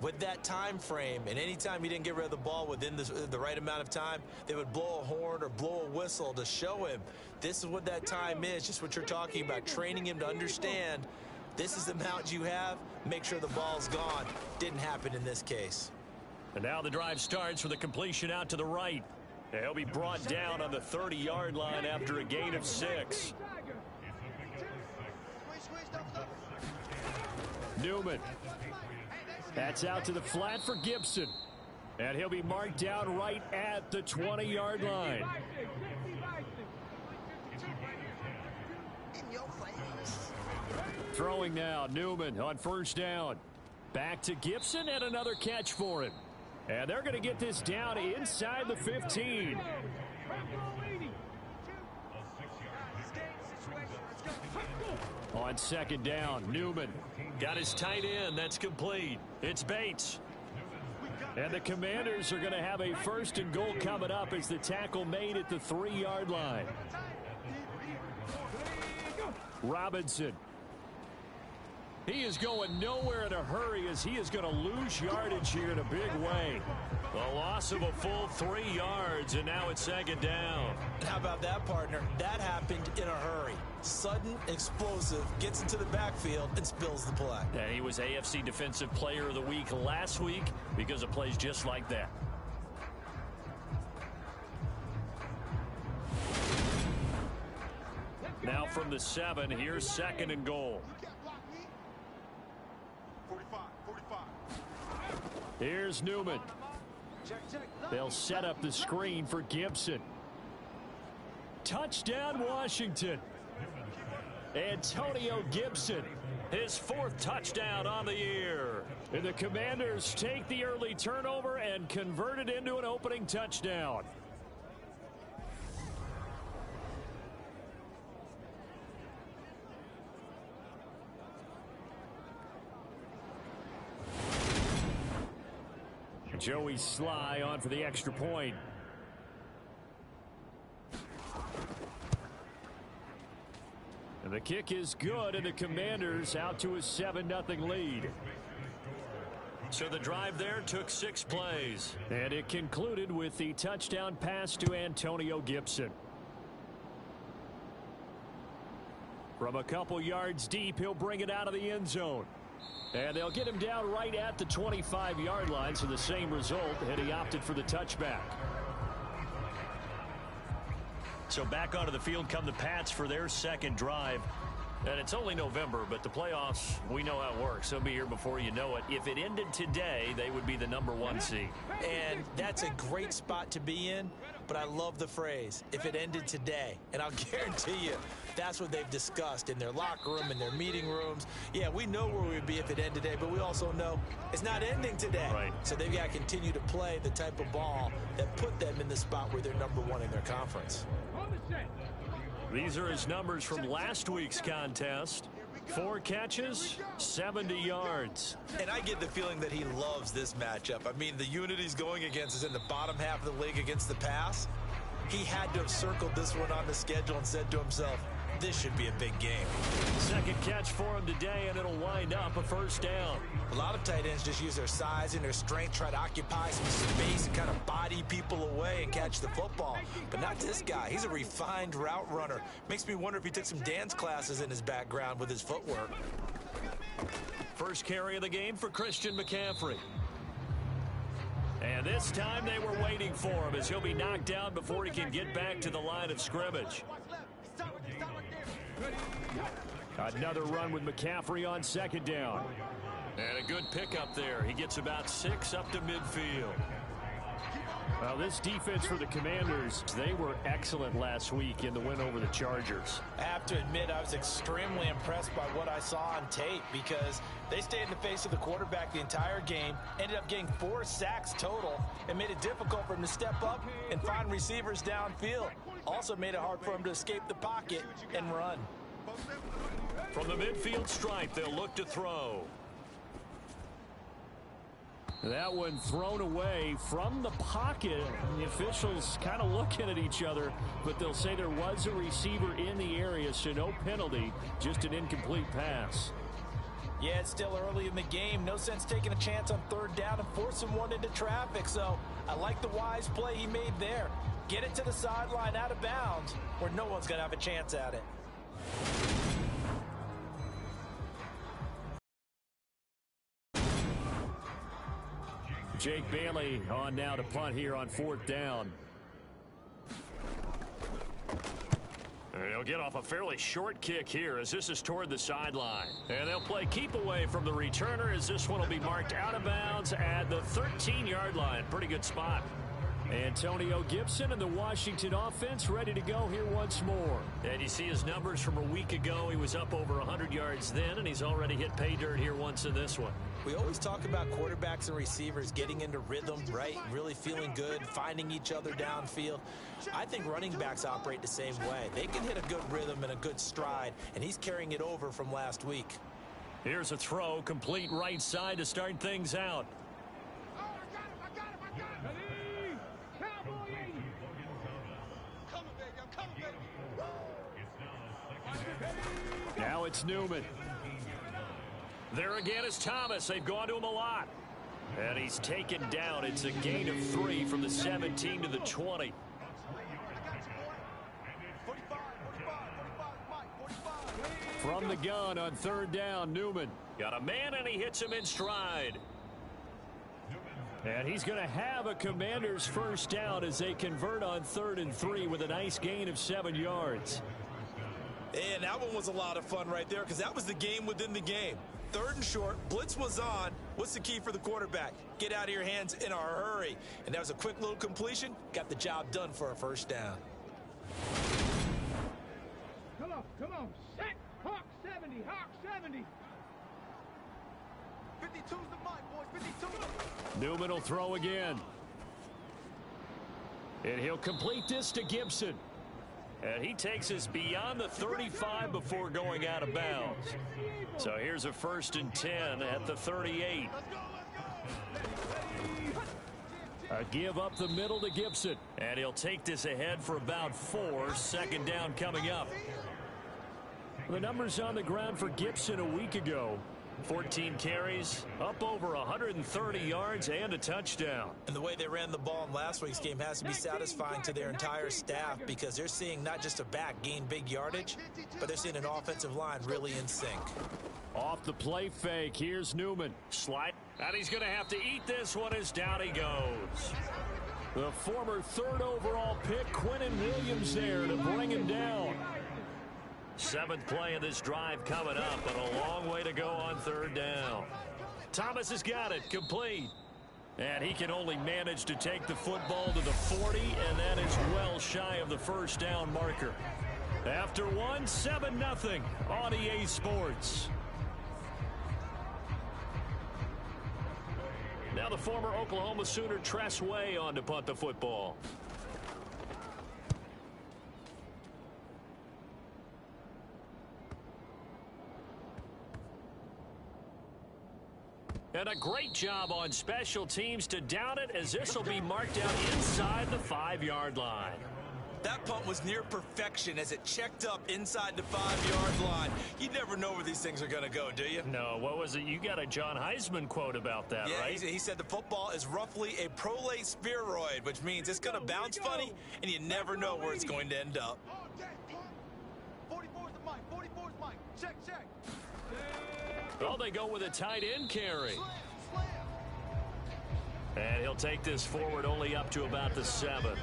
with that time frame, and anytime he didn't get rid of the ball within the right amount of time, they would blow a horn or blow a whistle to show him this is what that time is, just what you're talking about, training him to understand this is the amount you have, make sure the ball's gone. Didn't happen in this case. And now the drive starts with a completion out to the right. He'll be brought down on the 30-yard line after a gain of 6. Newman. That's out to the flat for Gibson. And he'll be marked down right at the 20-yard line. Throwing now, Newman on 1st down. Back to Gibson and another catch for him. And they're going to get this down inside the 15. On 2nd down, Newman got his tight end. That's complete. It's Bates. And the Commanders are going to have a 1st and goal coming up as the tackle made at the 3-yard line. Robinson. He is going nowhere in a hurry as he is going to lose yardage here in a big way. A loss of a full 3 yards, and now it's second down. How about that, partner? That happened in a hurry. Sudden, explosive, gets into the backfield, and spills the play. And he was AFC Defensive Player of the Week last week because of plays just like that. Now from the 7, here's second and goal. 45. Here's Newman. They'll set up the screen for Gibson. Touchdown, Washington. Antonio Gibson, his 4th touchdown on the year. And the Commanders take the early turnover and convert it into an opening touchdown. Joey Sly on for the extra point. And the kick is good, and the Commanders out to a 7-0 lead. So the drive there took 6 plays. And it concluded with the touchdown pass to Antonio Gibson. From a couple yards deep, he'll bring it out of the end zone. And they'll get him down right at the 25-yard line, so the same result, and he opted for the touchback. So back onto the field come the Pats for their second drive. And it's only November, but the playoffs, we know how it works. They'll be here before you know it. If it ended today, they would be the #1 seed. And that's a great spot to be in, but I love the phrase, if it ended today. And I'll guarantee you, that's what they've discussed in their locker room, in their meeting rooms. Yeah, we know where we would be if it ended today, but we also know it's not ending today. Right. So they've got to continue to play the type of ball that put them in the spot where they're #1 in their conference. These are his numbers from last week's contest. 4 catches, 70 yards. And I get the feeling that he loves this matchup. I mean, the unit he's going against is in the bottom half of the league against the pass. He had to have circled this one on the schedule and said to himself, this should be a big game. Second catch for him today, and it'll wind up a first down. A lot of tight ends just use their size and their strength, try to occupy some space and kind of body people away and catch the football. But not this guy. He's a refined route runner. Makes me wonder if he took some dance classes in his background with his footwork. First carry of the game for Christian McCaffrey. And this time they were waiting for him as he'll be knocked down before he can get back to the line of scrimmage. Another run with McCaffrey on second down. And a good pickup there. He gets about 6 up to midfield. Well, this defense for the Commanders, they were excellent last week in the win over the Chargers. I have to admit, I was extremely impressed by what I saw on tape because they stayed in the face of the quarterback the entire game, ended up getting 4 sacks total, and made it difficult for him to step up and find receivers downfield. Also made it hard for him to escape the pocket and run. From the midfield stripe, they'll look to throw. That one thrown away from the pocket. The officials kind of looking at each other, but they'll say there was a receiver in the area, so no penalty, just an incomplete pass. Yeah, it's still early in the game. No sense taking a chance on third down and forcing one into traffic. So I like the wise play he made there. Get it to the sideline out of bounds where no one's going to have a chance at it. Jake Bailey on now to punt here on 4th down. They'll get off a fairly short kick here as this is toward the sideline. And they'll play keep away from the returner as this one will be marked out of bounds at the 13-yard line. Pretty good spot. Antonio Gibson and the Washington offense ready to go here once more. And you see his numbers from a week ago. He was up over 100 yards then, and he's already hit pay dirt here once in this one. We always talk about quarterbacks and receivers getting into rhythm, right? Really feeling good, finding each other downfield. I think running backs operate the same way. They can hit a good rhythm and a good stride, and he's carrying it over from last week. Here's a throw, complete right side to start things out. Now it's Newman. There again is Thomas. They've gone to him a lot. And he's taken down. It's a gain of 3 from the 17 to the 20. From the gun on 3rd down, Newman. Got a man, and he hits him in stride. And he's going to have a Commanders first down as they convert on 3rd and 3 with a nice gain of 7 yards. And that one was a lot of fun right there because that was the game within the game. 3rd and short, blitz was on. What's the key for the quarterback? Get out of your hands in a hurry. And that was a quick little completion. Got the job done for a first down. Come on, set. Hawk 70, Hawk 70. 52's the mic, boys, 52. Newman will throw again. And he'll complete this to Gibson. And he takes us beyond the 35 before going out of bounds. So here's a 1st and 10 at the 38. A give up the middle to Gibson. And he'll take this ahead for about 4. 2nd down coming up. The numbers on the ground for Gibson a week ago. 14 carries, up over 130 yards, and a touchdown. And the way they ran the ball in last week's game has to be satisfying to their entire staff because they're seeing not just a back gain big yardage, but they're seeing an offensive line really in sync. Off the play fake, here's Newman. Slide, and he's going to have to eat this one as down he goes. The former 3rd overall pick, Quinnen Williams, there to bring him down. 7th play of this drive coming up, but a long way to go on 3rd down. Thomas has got it, complete. And he can only manage to take the football to the 40, and that is well shy of the first down marker. After 7-0 on EA Sports. Now the former Oklahoma Sooner Tress Way on to punt the football. And a great job on special teams to down it as this will be marked out inside the 5-yard line. That punt was near perfection as it checked up inside the 5-yard line. You never know where these things are going to go, do you? No, what was it? You got a John Heisman quote about that, yeah, right? He said the football is roughly a prolate spheroid, which means it's going to bounce funny, and you never know where it's going to end up. 44's the mic, 44's mic. Check. Oh, they go with a tight end carry. And he'll take this forward only up to about the 7.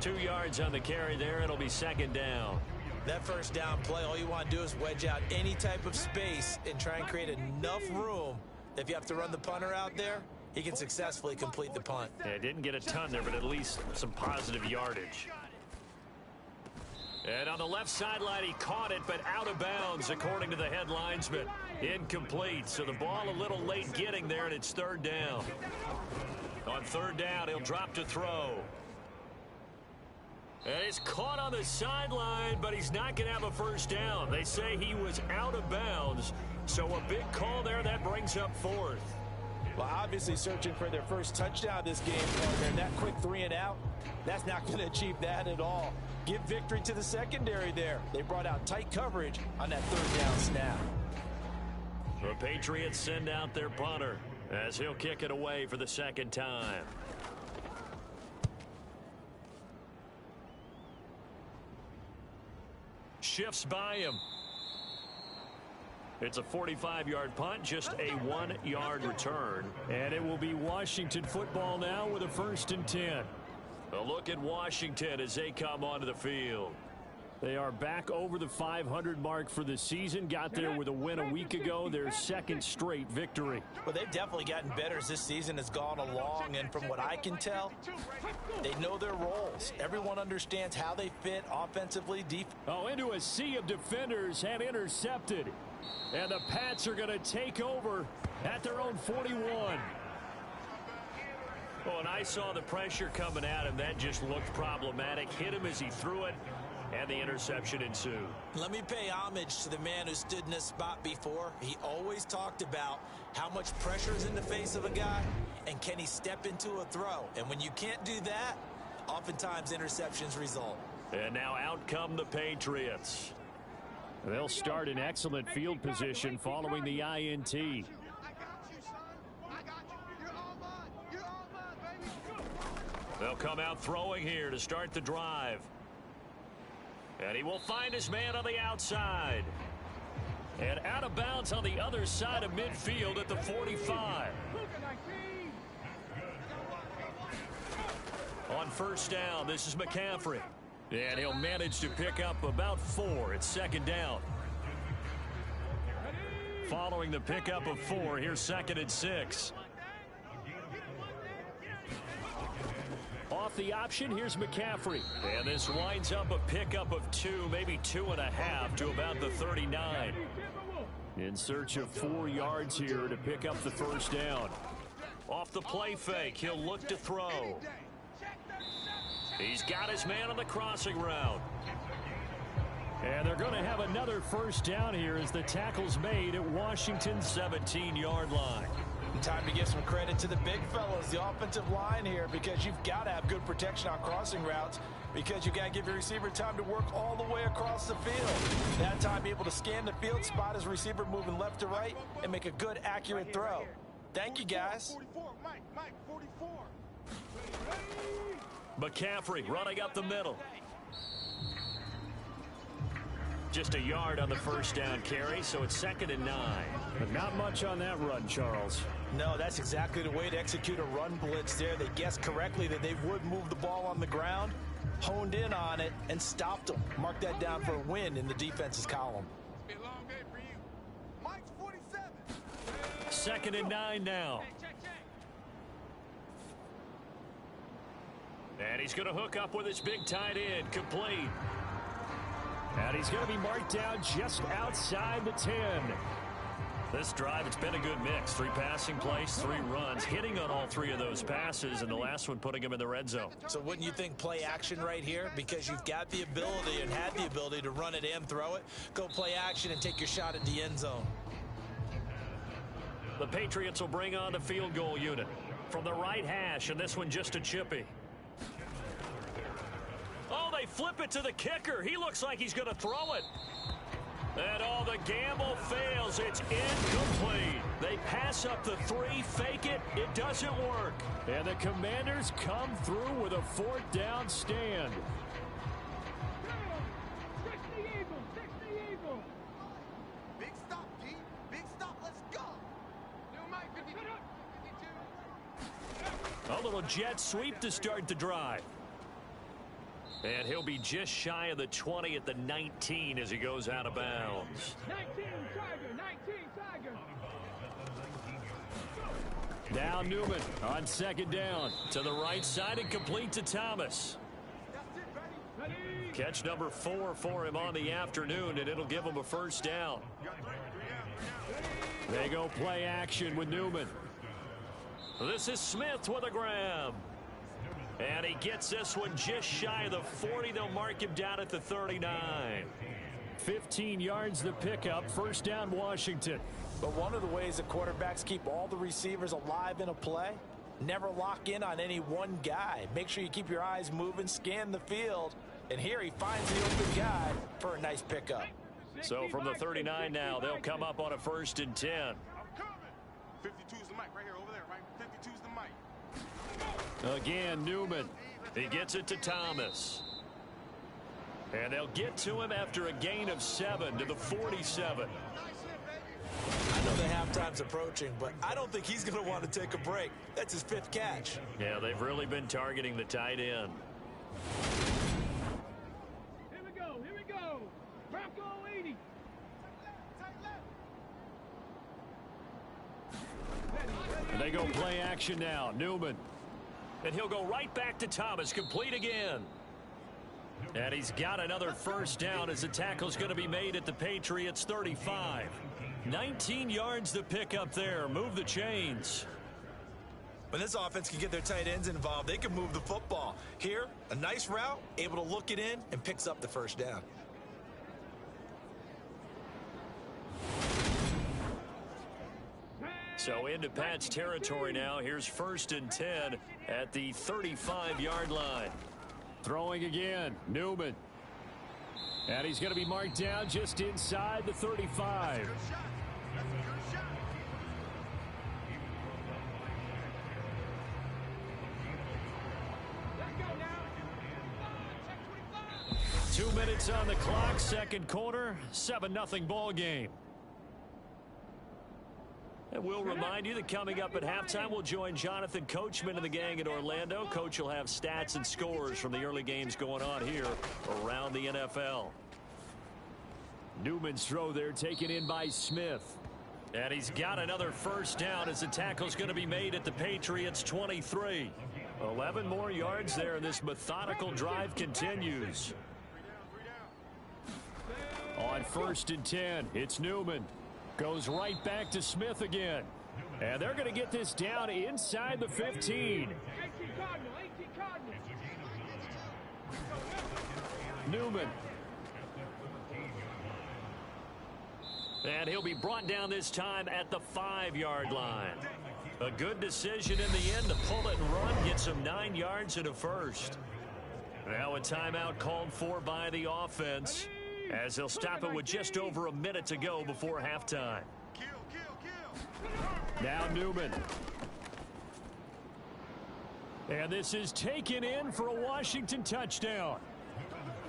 2 yards on the carry there. It'll be 2nd down. That first down play, all you want to do is wedge out any type of space and try and create enough room that if you have to run the punter out there, he can successfully complete the punt. Yeah, didn't get a ton there, but at least some positive yardage. And on the left sideline, he caught it, but out of bounds, according to the head linesman. Incomplete, so the ball a little late getting there, and it's 3rd down. On 3rd down, he'll drop to throw. And he's caught on the sideline, but he's not going to have a first down. They say he was out of bounds, so a big call there. That brings up 4th. Well, obviously searching for their first touchdown this game, partner, and that quick 3 and out, that's not going to achieve that at all. Give victory to the secondary there. They brought out tight coverage on that 3rd down snap. The Patriots send out their punter as he'll kick it away for the 2nd time. Shifts by him. It's a 45-yard punt, just a 1-yard return. And it will be Washington football now with a 1st and 10. A look at Washington as they come onto the field. They are back over the 500 mark for the season. Got there with a win a week ago, their 2nd straight victory. Well, they've definitely gotten better as this season has gone along, and from what I can tell, they know their roles. Everyone understands how they fit offensively, into a sea of defenders and intercepted. And the Pats are going to take over at their own 41. Oh, and I saw the pressure coming at him. That just looked problematic. Hit him as he threw it, and the interception ensued. Let me pay homage to the man who stood in this spot before. He always talked about how much pressure is in the face of a guy, and can he step into a throw. And when you can't do that, oftentimes interceptions result. And now out come the Patriots. They'll start in excellent field position following the INT. I got you, son. I got you. You're all mine. You're all mine, baby. They'll come out throwing here to start the drive. And he will find his man on the outside. And out of bounds on the other side of midfield at the 45. On first down, this is McCaffrey. And he'll manage to pick up about 4 at second down. Following the pickup of 4, here's 2nd and 6. Off the option, here's McCaffrey. And this winds up a pickup of 2, maybe 2.5 to about the 39. In search of 4 yards here to pick up the first down. Off the play fake, he'll look to throw. He's got his man on the crossing route. And they're going to have another first down here as the tackle's made at Washington's 17-yard line. Time to give some credit to the big fellas, the offensive line here, because you've got to have good protection on crossing routes, because you've got to give your receiver time to work all the way across the field. That time, be able to scan the field, spot his receiver moving left to right, and make a good, accurate throw. Thank you, guys. 44, Mike, 44. McCaffrey running up the middle. Just a yard on the first down carry, so it's 2nd and 9. But not much on that run, Charles. No, that's exactly the way to execute a run blitz there. They guessed correctly that they would move the ball on the ground, honed in on it, and stopped them. Mark that down for a win in the defense's column. Be a long day for you. Mike's 2nd 47. and 9 now. And he's going to hook up with his big tight end, complete. And he's going to be marked down just outside the 10. This drive, it's been a good mix. 3 passing plays, 3 runs, hitting on all 3 of those passes, and the last one putting him in the red zone. So wouldn't you think play action right here? Because you've got the ability and had the ability to run it and throw it. Go play action and take your shot at the end zone. The Patriots will bring on the field goal unit from the right hash, and this one just a chippy. Oh, they flip it to the kicker. He looks like he's going to throw it. And all the gamble fails. It's incomplete. They pass up the 3, fake it. It doesn't work. And the Commanders come through with a 4th down stand. Big stop, D. Big stop. Let's go. New Mike, 52. A little jet sweep to start the drive. And he'll be just shy of the 20 at the 19 as he goes out of bounds. 19 Tiger, 19 Tiger. Now Newman on 2nd down to the right side and complete to Thomas. Catch number 4 for him on the afternoon, and it'll give him a first down. They go play action with Newman. This is Smith with a grab. And he gets this one just shy of the 40. They'll mark him down at the 39. 15 yards the pickup. First down, Washington. But one of the ways that quarterbacks keep all the receivers alive in a play, never lock in on any one guy. Make sure you keep your eyes moving, scan the field. And here he finds the open guy for a nice pickup. So from the 39 now, they'll come up on a 1st and 10. I'm coming. 52's the mic right here, over there, right? 52's the mic. Again, Newman. He gets it to Thomas. And they'll get to him after a gain of 7 to the 47. I know the halftime's approaching, but I don't think he's going to want to take a break. That's his 5th catch. Yeah, they've really been targeting the tight end. Here we go. Bronco 80. And they go play action now. Newman. And he'll go right back to Thomas, complete again. And he's got another first down as the tackle's going to be made at the Patriots 35. 19 yards to pick up there. Move the chains. When this offense can get their tight ends involved, they can move the football. Here, a nice route, able to look it in, and picks up the first down. So into Pat's territory now. Here's 1st and 10 at the 35-yard line. Throwing again, Newman. And he's going to be marked down just inside the 35. Let's go now. 2 minutes on the clock, second quarter, 7-0 ball game. And we'll remind you that coming up at halftime, we'll join Jonathan Coachman and the gang in Orlando. Coach will have stats and scores from the early games going on here around the NFL. Newman's throw there taken in by Smith. And he's got another first down as the tackle's going to be made at the Patriots' 23. 11 more yards there, and this methodical drive continues. On 1st and 10, it's Newman. Goes right back to Smith again. And they're going to get this down inside the 15. 18 Cardinal, 18 Cardinal. Newman. And he'll be brought down this time at the 5-yard line. A good decision in the end to pull it and run, get some 9 yards and a first. Now a timeout called for by the offense, as they'll stop it with just over a minute to go before halftime. Now Newman. And this is taken in for a Washington touchdown.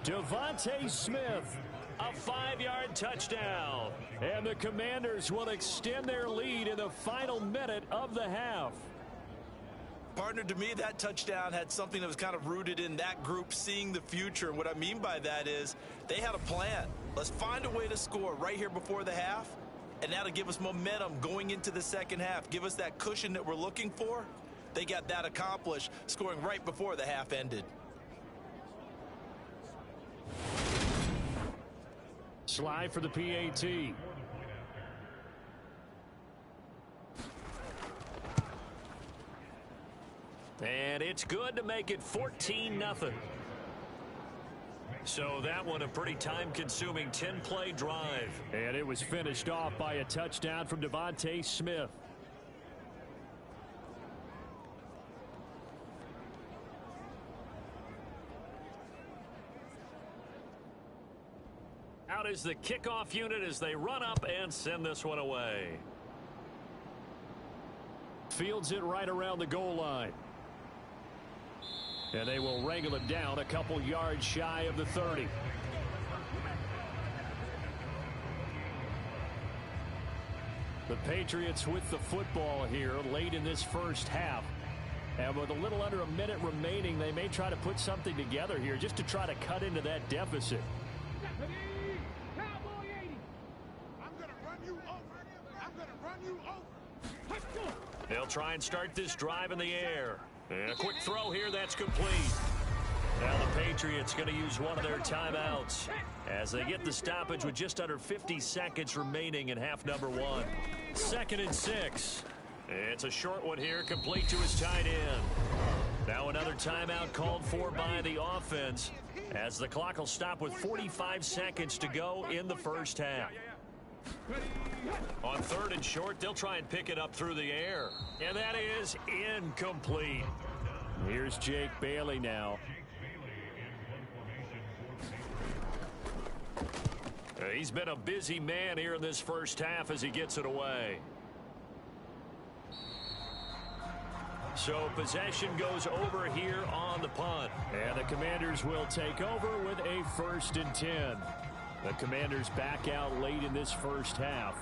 Devontae Smith, a 5-yard touchdown. And the Commanders will extend their lead in the final minute of the half. Partner, to me, that touchdown had something that was kind of rooted in that group seeing the future. And what I mean by that is they had a plan. Let's find a way to score right here before the half, and that'll give us momentum going into the second half. Give us that cushion that we're looking for. They got that accomplished, scoring right before the half ended. Slide for the PAT. And it's good to make it 14-0. So that one a pretty time-consuming 10-play drive. And it was finished off by a touchdown from Devontae Smith. Out is the kickoff unit as they run up and send this one away. Fields it right around the goal line. And they will wrangle him down a couple yards shy of the 30. The Patriots with the football here late in this first half. And with a little under a minute remaining, they may try to put something together here just to try to cut into that deficit. Cowboy 80. I'm going to run you over. I'm going to run you over. They'll try and start this drive in the air. And a quick throw here, that's complete. Now the Patriots going to use one of their timeouts as they get the stoppage with just under 50 seconds remaining in half number 1. 2nd and 6. It's a short one here, complete to his tight end. Now another timeout called for by the offense as the clock will stop with 45 seconds to go in the first half. On 3rd and short, they'll try and pick it up through the air. And that is incomplete. Here's Jake Bailey now. He's been a busy man here in this first half as he gets it away. So possession goes over here on the punt. And the Commanders will take over with a 1st and 10. The Commanders back out late in this first half.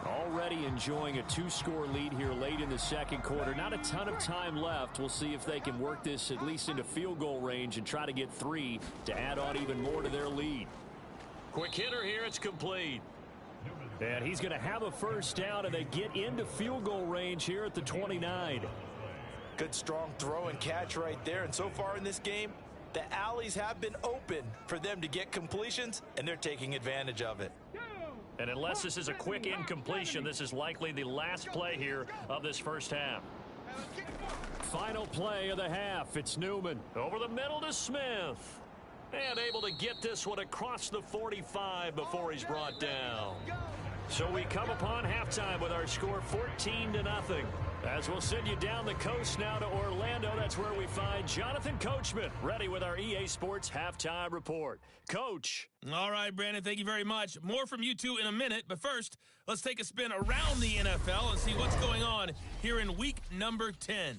Already enjoying a 2-score lead here late in the second quarter. Not a ton of time left. We'll see if they can work this at least into field goal range and try to get 3 to add on even more to their lead. Quick hitter here. It's complete. And he's going to have a first down, and they get into field goal range here at the 29. Good strong throw and catch right there. And so far in this game, the alleys have been open for them to get completions, and they're taking advantage of it. And unless this is a quick incompletion, this is likely the last play here of this first half. Final play of the half. It's Newman over the middle to Smith. And able to get this one across the 45 before he's brought down. So we come upon halftime with our score 14-0. As we'll send you down the coast now to Orlando, that's where we find Jonathan Coachman, ready with our EA Sports Halftime Report. Coach. All right, Brandon, thank you very much. More from you two in a minute, but first, let's take a spin around the NFL and see what's going on here in week number 10.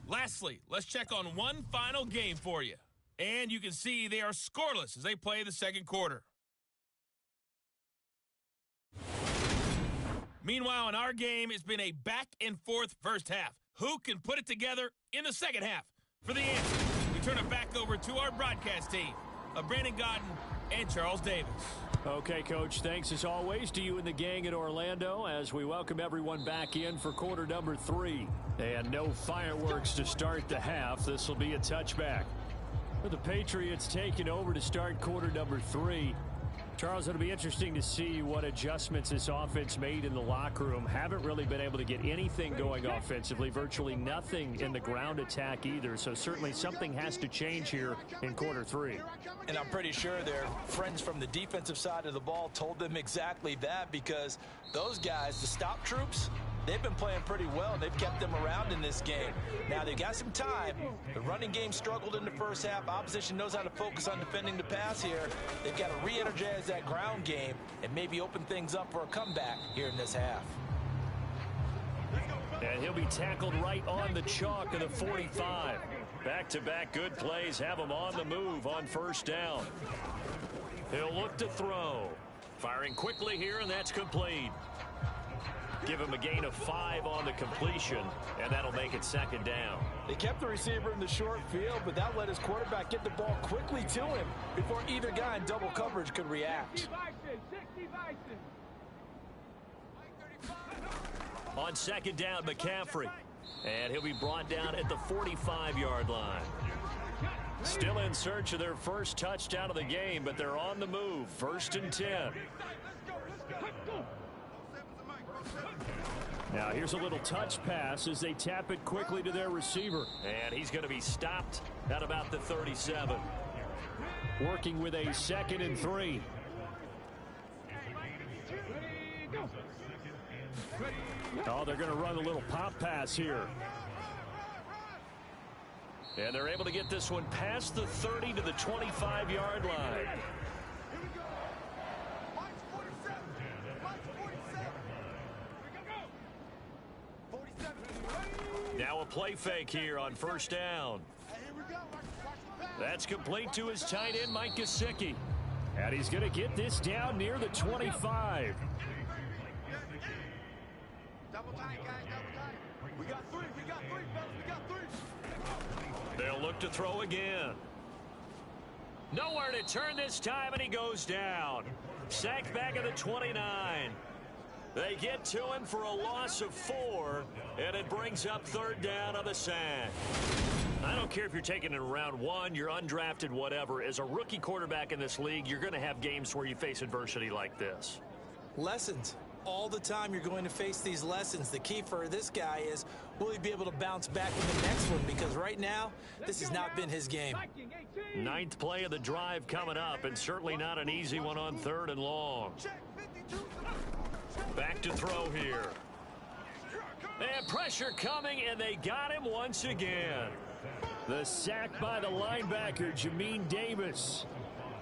Lastly, let's check on one final game for you. And you can see they are scoreless as they play the second quarter. Meanwhile, in our game, it's been a back-and-forth first half. Who can put it together in the second half? For the answer, we turn it back over to our broadcast team of Brandon Godden and Charles Davis. Okay, Coach, thanks as always to you and the gang in Orlando as we welcome everyone back in for quarter number 3. And no fireworks to start the half. This will be a touchback. For the Patriots taking over to start quarter number 3. Charles, it'll be interesting to see what adjustments this offense made in the locker room. Haven't really been able to get anything going offensively, virtually nothing in the ground attack either. So certainly something has to change here in quarter 3. And I'm pretty sure their friends from the defensive side of the ball told them exactly that, because those guys, the stop troops, they've been playing pretty well. They've kept them around in this game. Now, they've got some time. The running game struggled in the first half. Opposition knows how to focus on defending the pass here. They've got to re-energize that ground game and maybe open things up for a comeback here in this half. And he'll be tackled right on the chalk of the 45. Back-to-back good plays have him on the move on first down. He'll look to throw. Firing quickly here, and that's complete. Give him a gain of 5 on the completion, and that'll make it second down. They kept the receiver in the short field, but that let his quarterback get the ball quickly to him before either guy in double coverage could react. On second down, McCaffrey. And he'll be brought down at the 45-yard line. Still in search of their first touchdown of the game, but they're on the move. 1st and 10. Now here's a little touch pass as they tap it quickly to their receiver. And he's going to be stopped at about the 37. Working with a 2nd and 3. Oh, they're going to run a little pop pass here. And they're able to get this one past the 30 to the 25-yard line. Now a play fake here on first down. That's complete to his tight end, Mike Gesicki. And he's going to get this down near the 25. Double tight, guys, double tight. We got 3, fellas, we got 3. They'll look to throw again. Nowhere to turn this time, and he goes down. Sacked back at the 29. They get to him for a loss of 4, and it brings up 3rd down on the sack. I don't care if you're taking it in round 1, you're undrafted, whatever. As a rookie quarterback in this league, you're going to have games where you face adversity like this. Lessons. All the time you're going to face these lessons. The key for this guy is, will he be able to bounce back in the next one? Because right now, this has not been his game. 9th play of the drive coming up, and certainly not an easy one on 3rd and long. Back to throw here. And pressure coming, and they got him once again. The sack by the linebacker, Jamin Davis.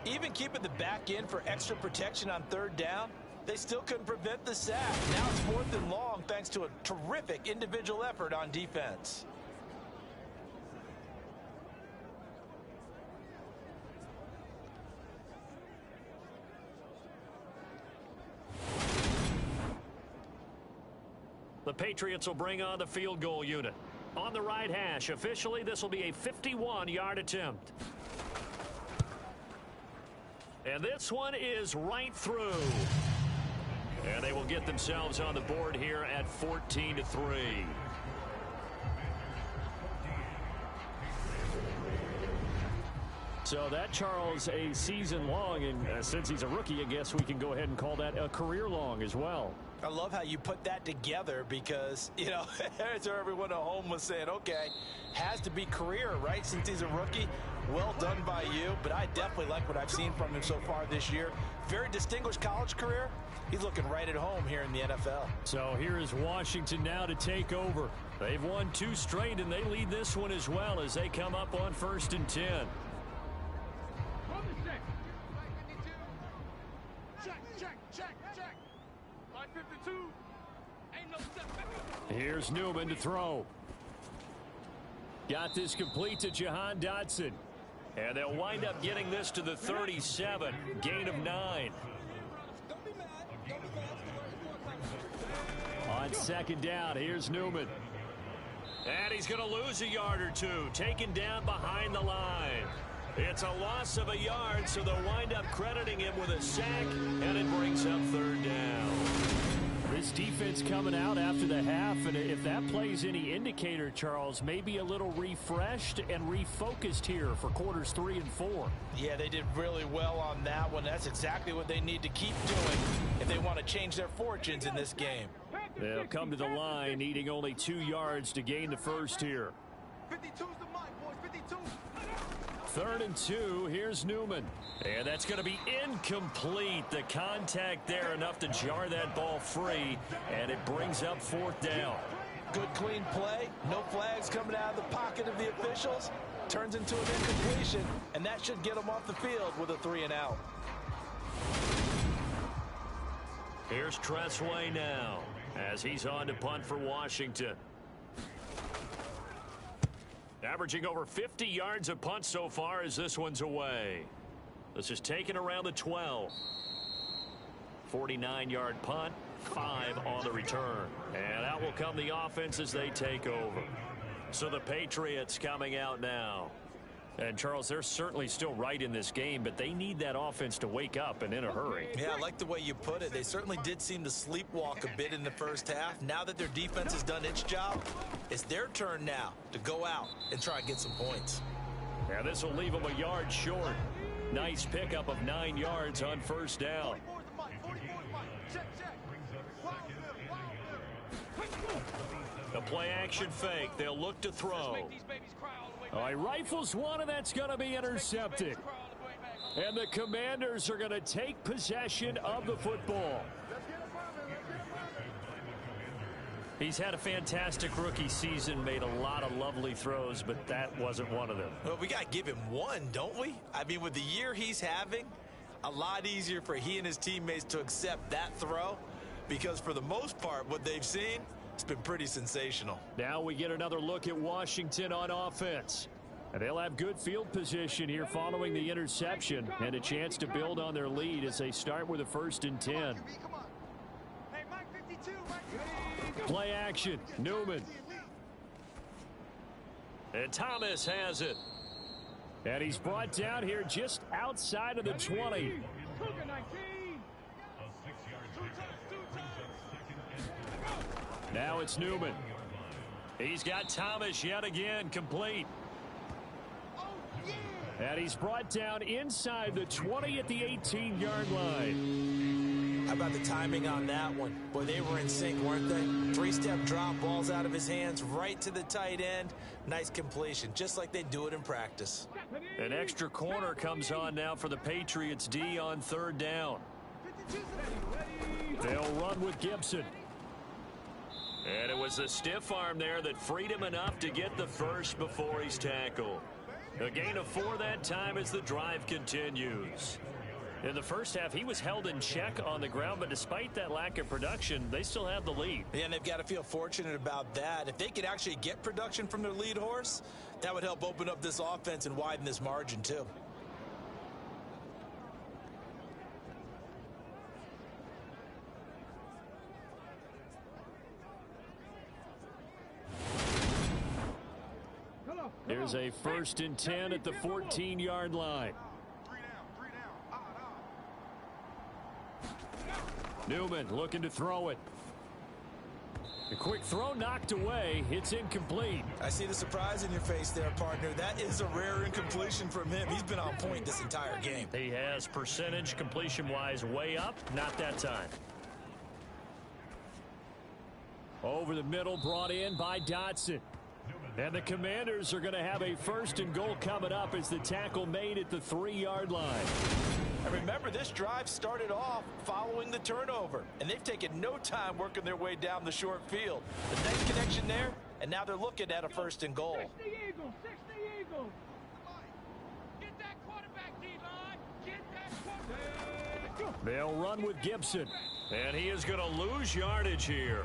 Even keeping the back end for extra protection on 3rd down, they still couldn't prevent the sack. Now it's 4th and long thanks to a terrific individual effort on defense. The Patriots will bring on the field goal unit. On the right hash, officially, this will be a 51-yard attempt. And this one is right through. And they will get themselves on the board here at 14-3. So that, Charles, a season long, and since he's a rookie, I guess we can go ahead and call that a career long as well. I love how you put that together because, you know, as everyone at home was saying, okay, has to be career, right, since he's a rookie. Well done by you, but I definitely like what I've seen from him so far this year. Very distinguished college career. He's looking right at home here in the NFL. So here is Washington now to take over. They've won 2 straight, and they lead this one as well as they come up on 1st and 10. Here's Newman to throw. Got this complete to Jahan Dotson. And they'll wind up getting this to the 37. Gain of 9. On 2nd down, here's Newman. And he's going to lose a yard or 2. Taken down behind the line. It's a loss of a yard, so they'll wind up crediting him with a sack, and it brings up 3rd down. This defense coming out after the half, and if that plays any indicator, Charles, maybe a little refreshed and refocused here for quarters 3 and 4. Yeah, they did really well on that one. That's exactly what they need to keep doing if they want to change their fortunes in this game. They'll come to the line, needing only 2 yards to gain the first here. 52's the mic, boys, 52. 3rd and 2, here's Newman. And that's going to be incomplete. The contact there enough to jar that ball free, and it brings up 4th down. Good clean play. No flags coming out of the pocket of the officials. Turns into an incompletion, and that should get them off the field with a 3 and out. Here's Tressway now as he's on to punt for Washington. Averaging over 50 yards a punt so far as this one's away. This is taken around the 12. 49-yard punt, 5 on the return. And out will come the offense as they take over. So the Patriots coming out now. And, Charles, they're certainly still right in this game, but they need that offense to wake up and in a hurry. Yeah, I like the way you put it. They certainly did seem to sleepwalk a bit in the first half. Now that their defense has done its job, it's their turn now to go out and try and get some points. Yeah, this will leave them a yard short. Nice pickup of 9 yards on 1st down. The play action fake. They'll look to throw. All right, rifles one, and that's going to be intercepted. And the Commanders are going to take possession of the football. He's had a fantastic rookie season, made a lot of lovely throws, but that wasn't one of them. Well, we got to give him one, don't we? I mean, with the year he's having, a lot easier for he and his teammates to accept that throw because for the most part, what they've seen, it's been pretty sensational. Now we get another look at Washington on offense. And they'll have good field position here following the interception and a chance to build on their lead as they start with a 1st and 10. Play action, Newman. And Thomas has it. And he's brought down here just outside of the 20. Now it's Newman. He's got Thomas yet again, complete. And he's brought down inside the 20 at the 18-yard line. How about the timing on that one? Boy, they were in sync, weren't they? 3-step drop, balls out of his hands, right to the tight end. Nice completion, just like they do it in practice. An extra corner comes on now for the Patriots D on 3rd down. They'll run with Gibson. And it was a stiff arm there that freed him enough to get the first before he's tackled. A gain of 4 that time as the drive continues. In the first half, he was held in check on the ground, but despite that lack of production, they still have the lead. Yeah, and they've got to feel fortunate about that. If they could actually get production from their lead horse, that would help open up this offense and widen this margin too. Here's a 1st and 10 at the 14-yard line. Newman looking to throw it. A quick throw knocked away. It's incomplete. I see the surprise in your face there, partner. That is a rare incompletion from him. He's been on point this entire game. He has percentage completion-wise way up. Not that time. Over the middle, brought in by Dotson. And the Commanders are going to have a 1st and goal coming up as the tackle made at the 3-yard line. And remember, this drive started off following the turnover, and they've taken no time working their way down the short field. The nice connection there, and now they're looking at a 1st and goal. 60 Eagles, 60 Eagles. Get that quarterback, D-line. Get that quarterback. They'll run with Gibson. And he is going to lose yardage here.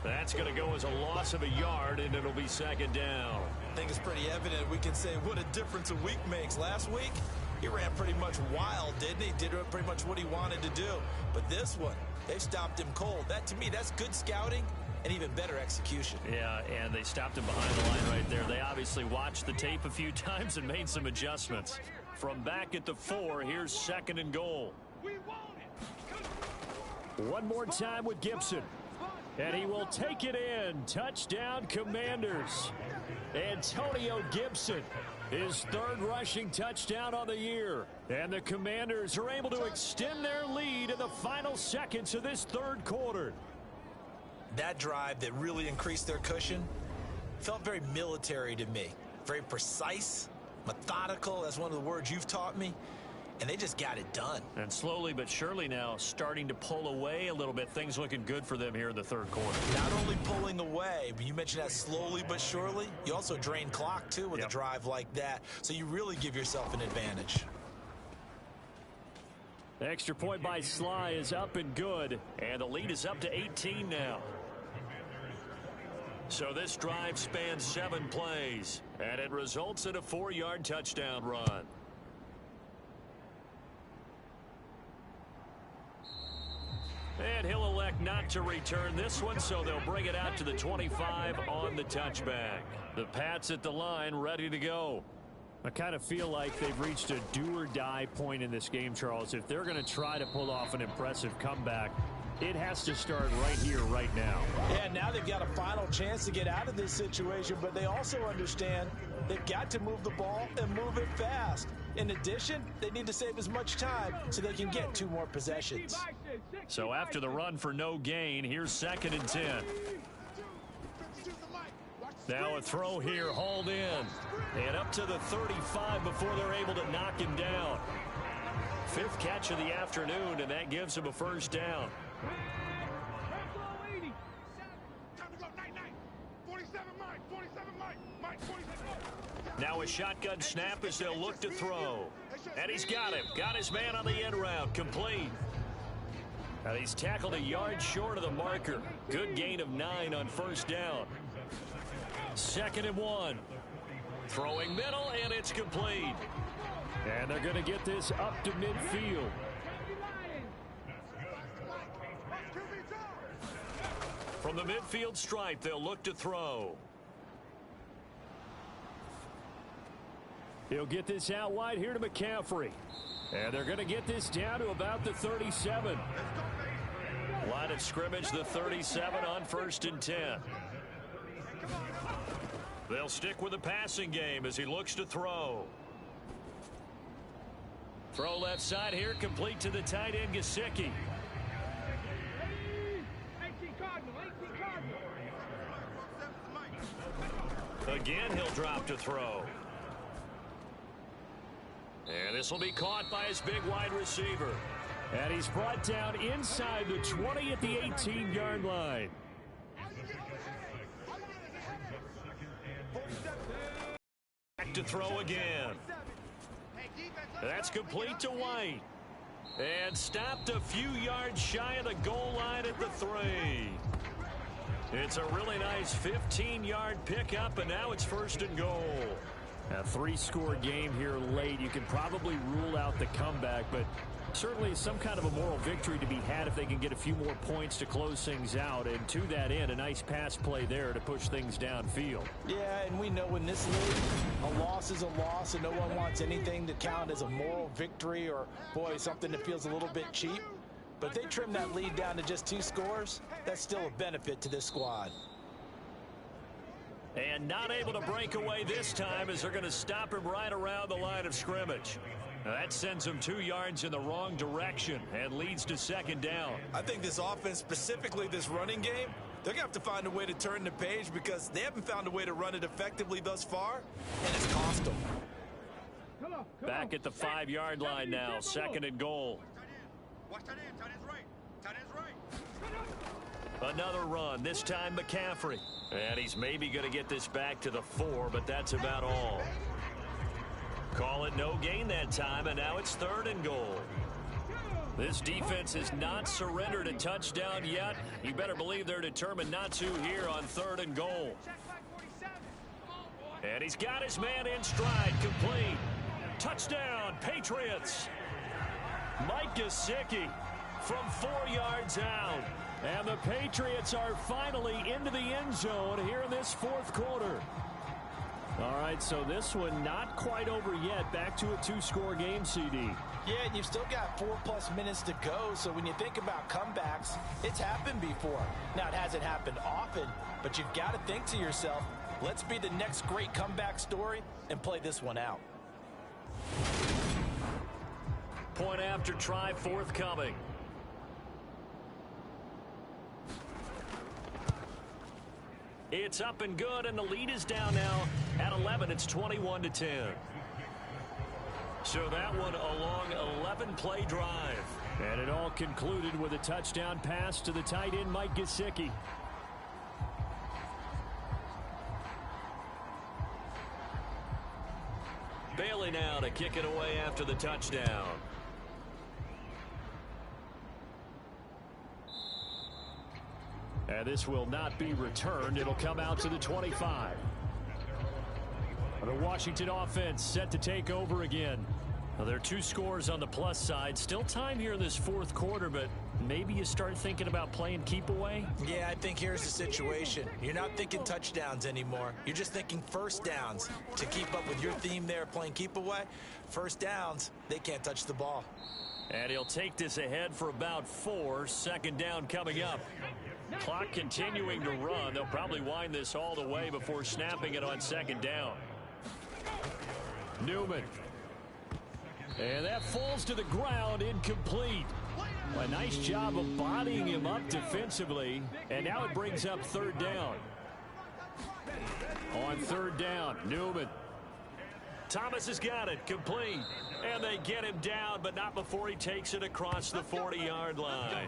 That's going to go as a loss of a yard, and it'll be 2nd down. I think it's pretty evident. We can say what a difference a week makes. Last week, he ran pretty much wild, didn't he? Did pretty much what he wanted to do. But this one, they stopped him cold. That, to me, that's good scouting and even better execution. Yeah, and they stopped him behind the line right there. They obviously watched the tape a few times and made some adjustments. From back at the 4, here's 2nd and goal. We want it. One more time with Gibson. And he will take it in. Touchdown, Commanders. Antonio Gibson, his 3rd rushing touchdown on the year. And the Commanders are able to extend their lead in the final seconds of this 3rd quarter. That drive that really increased their cushion felt very military to me. Very precise, methodical. That's one of the words you've taught me. And they just got it done. And slowly but surely now starting to pull away a little bit. Things looking good for them here in the 3rd quarter. Not only pulling away, but you mentioned that slowly but surely. You also drain clock, too, with a drive like that. So you really give yourself an advantage. The extra point by Sly is up and good. And the lead is up to 18 now. So this drive spans 7 plays. And it results in a 4-yard touchdown run. And he'll elect not to return this one, so they'll bring it out to the 25 on the touchback. The Pats at the line, ready to go. I kind of feel like they've reached a do-or-die point in this game, Charles. If they're going to try to pull off an impressive comeback, it has to start right here, right now. Yeah, now they've got a final chance to get out of this situation, but they also understand they've got to move the ball and move it fast. In addition, they need to save as much time so they can get 2 more possessions. So after the run for no gain, here's 2nd and 10. Now a throw here, hauled in. And up to the 35 before they're able to knock him down. 5th catch of the afternoon, and that gives him a 1st down. Now a shotgun snap as they'll look to throw. And he's got him. Got his man on the end route. Complete. And he's tackled a yard short of the marker. Good gain of 9 on 1st down. 2nd and 1. Throwing middle, and it's complete. And they're going to get this up to midfield. From the midfield stripe, they'll look to throw. He'll get this out wide here to McCaffrey. And they're going to get this down to about the 37. Line of scrimmage, the 37 on 1st and 10. They'll stick with the passing game as he looks to throw. Throw left side here, complete to the tight end, Gesicki. Again, he'll drop to throw. And this will be caught by his big wide receiver. And he's brought down inside the 20 at the 18-yard line. Back to throw again. That's complete to White. And stopped a few yards shy of the goal line at the 3. It's a really nice 15-yard pickup, and now it's 1st and goal. A 3-score game here late. You can probably rule out the comeback, but certainly some kind of a moral victory to be had if they can get a few more points to close things out. And to that end, a nice pass play there to push things downfield. Yeah, and we know in this league, a loss is a loss, and no one wants anything to count as a moral victory or, boy, something that feels a little bit cheap. But if they trim that lead down to just 2 scores, that's still a benefit to this squad. And not able to break away this time as they're going to stop him right around the line of scrimmage. Now that sends him 2 yards in the wrong direction and leads to 2nd down. I think this offense, specifically this running game, they're going to have to find a way to turn the page because they haven't found a way to run it effectively thus far, and it's cost them. Back at the 5-yard line now, 2nd and goal. Watch tight end. Tight end's right. Tight end's right. Another run, this time McCaffrey. And he's maybe going to get this back to the 4, but that's about all. Call it no gain that time, and now it's 3rd and goal. This defense has not surrendered a touchdown yet. You better believe they're determined not to here on 3rd and goal. And he's got his man in stride, complete. Touchdown, Patriots. Mike Gesicki from 4 yards out. And the Patriots are finally into the end zone here in this 4th quarter. All right, so this one not quite over yet. Back to a 2-score game, CD. Yeah, and you've still got 4+ minutes to go, so when you think about comebacks, it's happened before. Now, it hasn't happened often, but you've got to think to yourself, let's be the next great comeback story and play this one out. Point after try forthcoming. It's up and good, and the lead is down now at 11. It's 21-10. So that one a long 11-play drive. And it all concluded with a touchdown pass to the tight end, Mike Gesicki. Bailey now to kick it away after the touchdown. And this will not be returned. It'll come out to the 25. The Washington offense set to take over again. Well, there are 2 scores on the plus side. Still time here in this 4th quarter, but maybe you start thinking about playing keep away? Yeah, I think here's the situation. You're not thinking touchdowns anymore. You're just thinking first downs. To keep up with your theme there, playing keep away, first downs, they can't touch the ball. And he'll take this ahead for about 4. 2nd down coming up. Clock continuing to run. They'll probably wind this all the way before snapping it on 2nd down. Newman. And that falls to the ground, incomplete. A nice job of bodying him up defensively. And now it brings up 3rd down. On 3rd down, Newman. Thomas has got it, complete. And they get him down, but not before he takes it across the 40-yard line.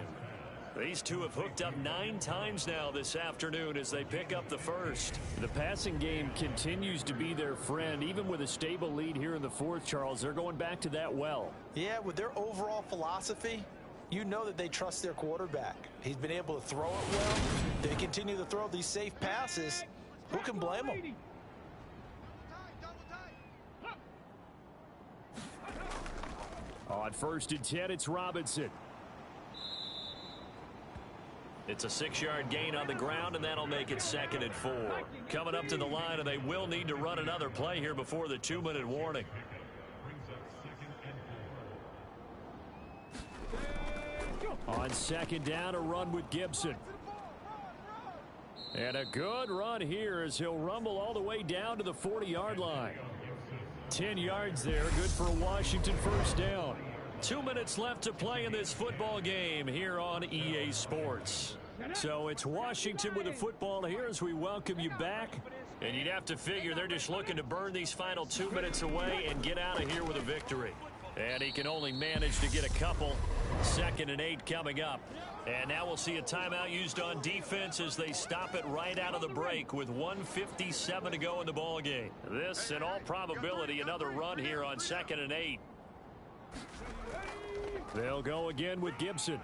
These two have hooked up 9 times now this afternoon as they pick up the first. The passing game continues to be their friend. Even with a stable lead here in the 4th, Charles, they're going back to that well. Yeah, with their overall philosophy, you know that they trust their quarterback. He's been able to throw it well. They continue to throw these safe passes. Who can blame them? On 1st and 10, it's Robinson. It's a 6-yard gain on the ground, and that'll make it 2nd and 4. Coming up to the line, and they will need to run another play here before the 2-minute warning. On 2nd down, a run with Gibson. And a good run here as he'll rumble all the way down to the 40-yard line. 10 yards there, good for a Washington 1st down. 2 minutes left to play in this football game here on EA Sports. So it's Washington with the football here as we welcome you back. And you'd have to figure they're just looking to burn these final 2 minutes away and get out of here with a victory. And he can only manage to get a couple. 2nd and 8 coming up. And now we'll see a timeout used on defense as they stop it right out of the break with 1:57 to go in the ball game. This, in all probability, another run here on 2nd and 8. They'll go again with Gibson.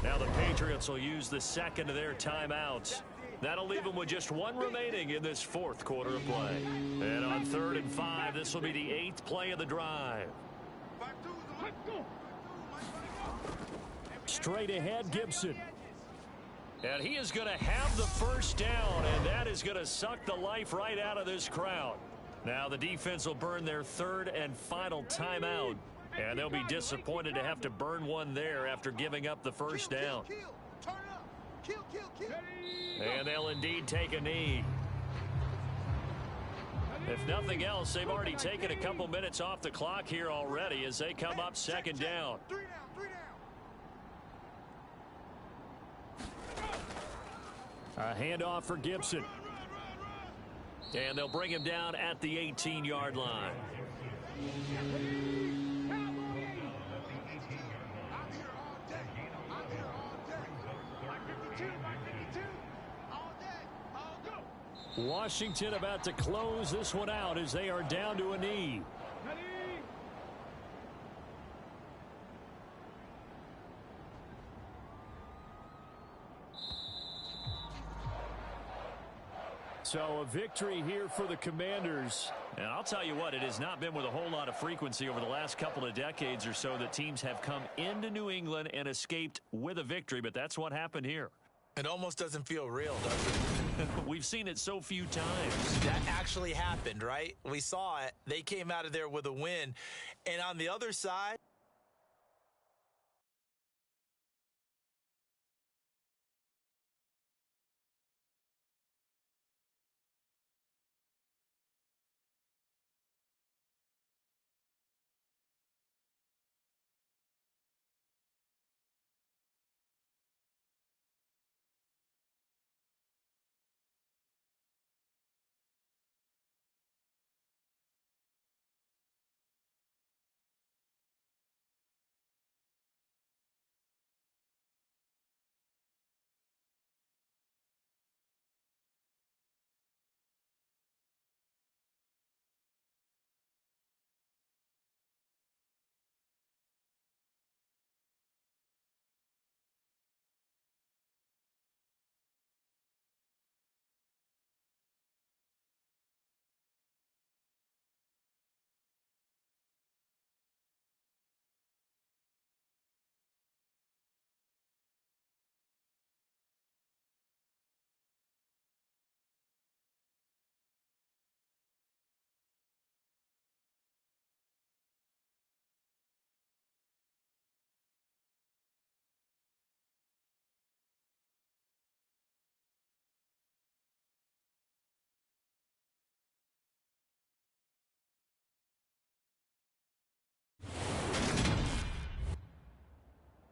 Now the Patriots will use the 2nd of their timeouts. That'll leave them with just 1 remaining in this 4th quarter of play. And on 3rd and 5, this will be the 8th play of the drive. Straight ahead, Gibson. And he is going to have the 1st down, and that is going to suck the life right out of this crowd. Now the defense will burn their 3rd and final timeout And they'll be disappointed to have to burn one there after giving up the first down. Turn it up. Kill. And they'll indeed take a knee. If nothing else, they've already taken a couple minutes off the clock here already as they come up second down. 3 down. A handoff for Gibson. And they'll bring him down at the 18-yard line. Washington about to close this one out as they are down to a knee. So a victory here for the Commanders. And I'll tell you what, it has not been with a whole lot of frequency over the last couple of decades or so that teams have come into New England and escaped with a victory, but that's what happened here. It almost doesn't feel real, does it? We've seen it so few times. That actually happened, right? We saw it. They came out of there with a win. And on the other side,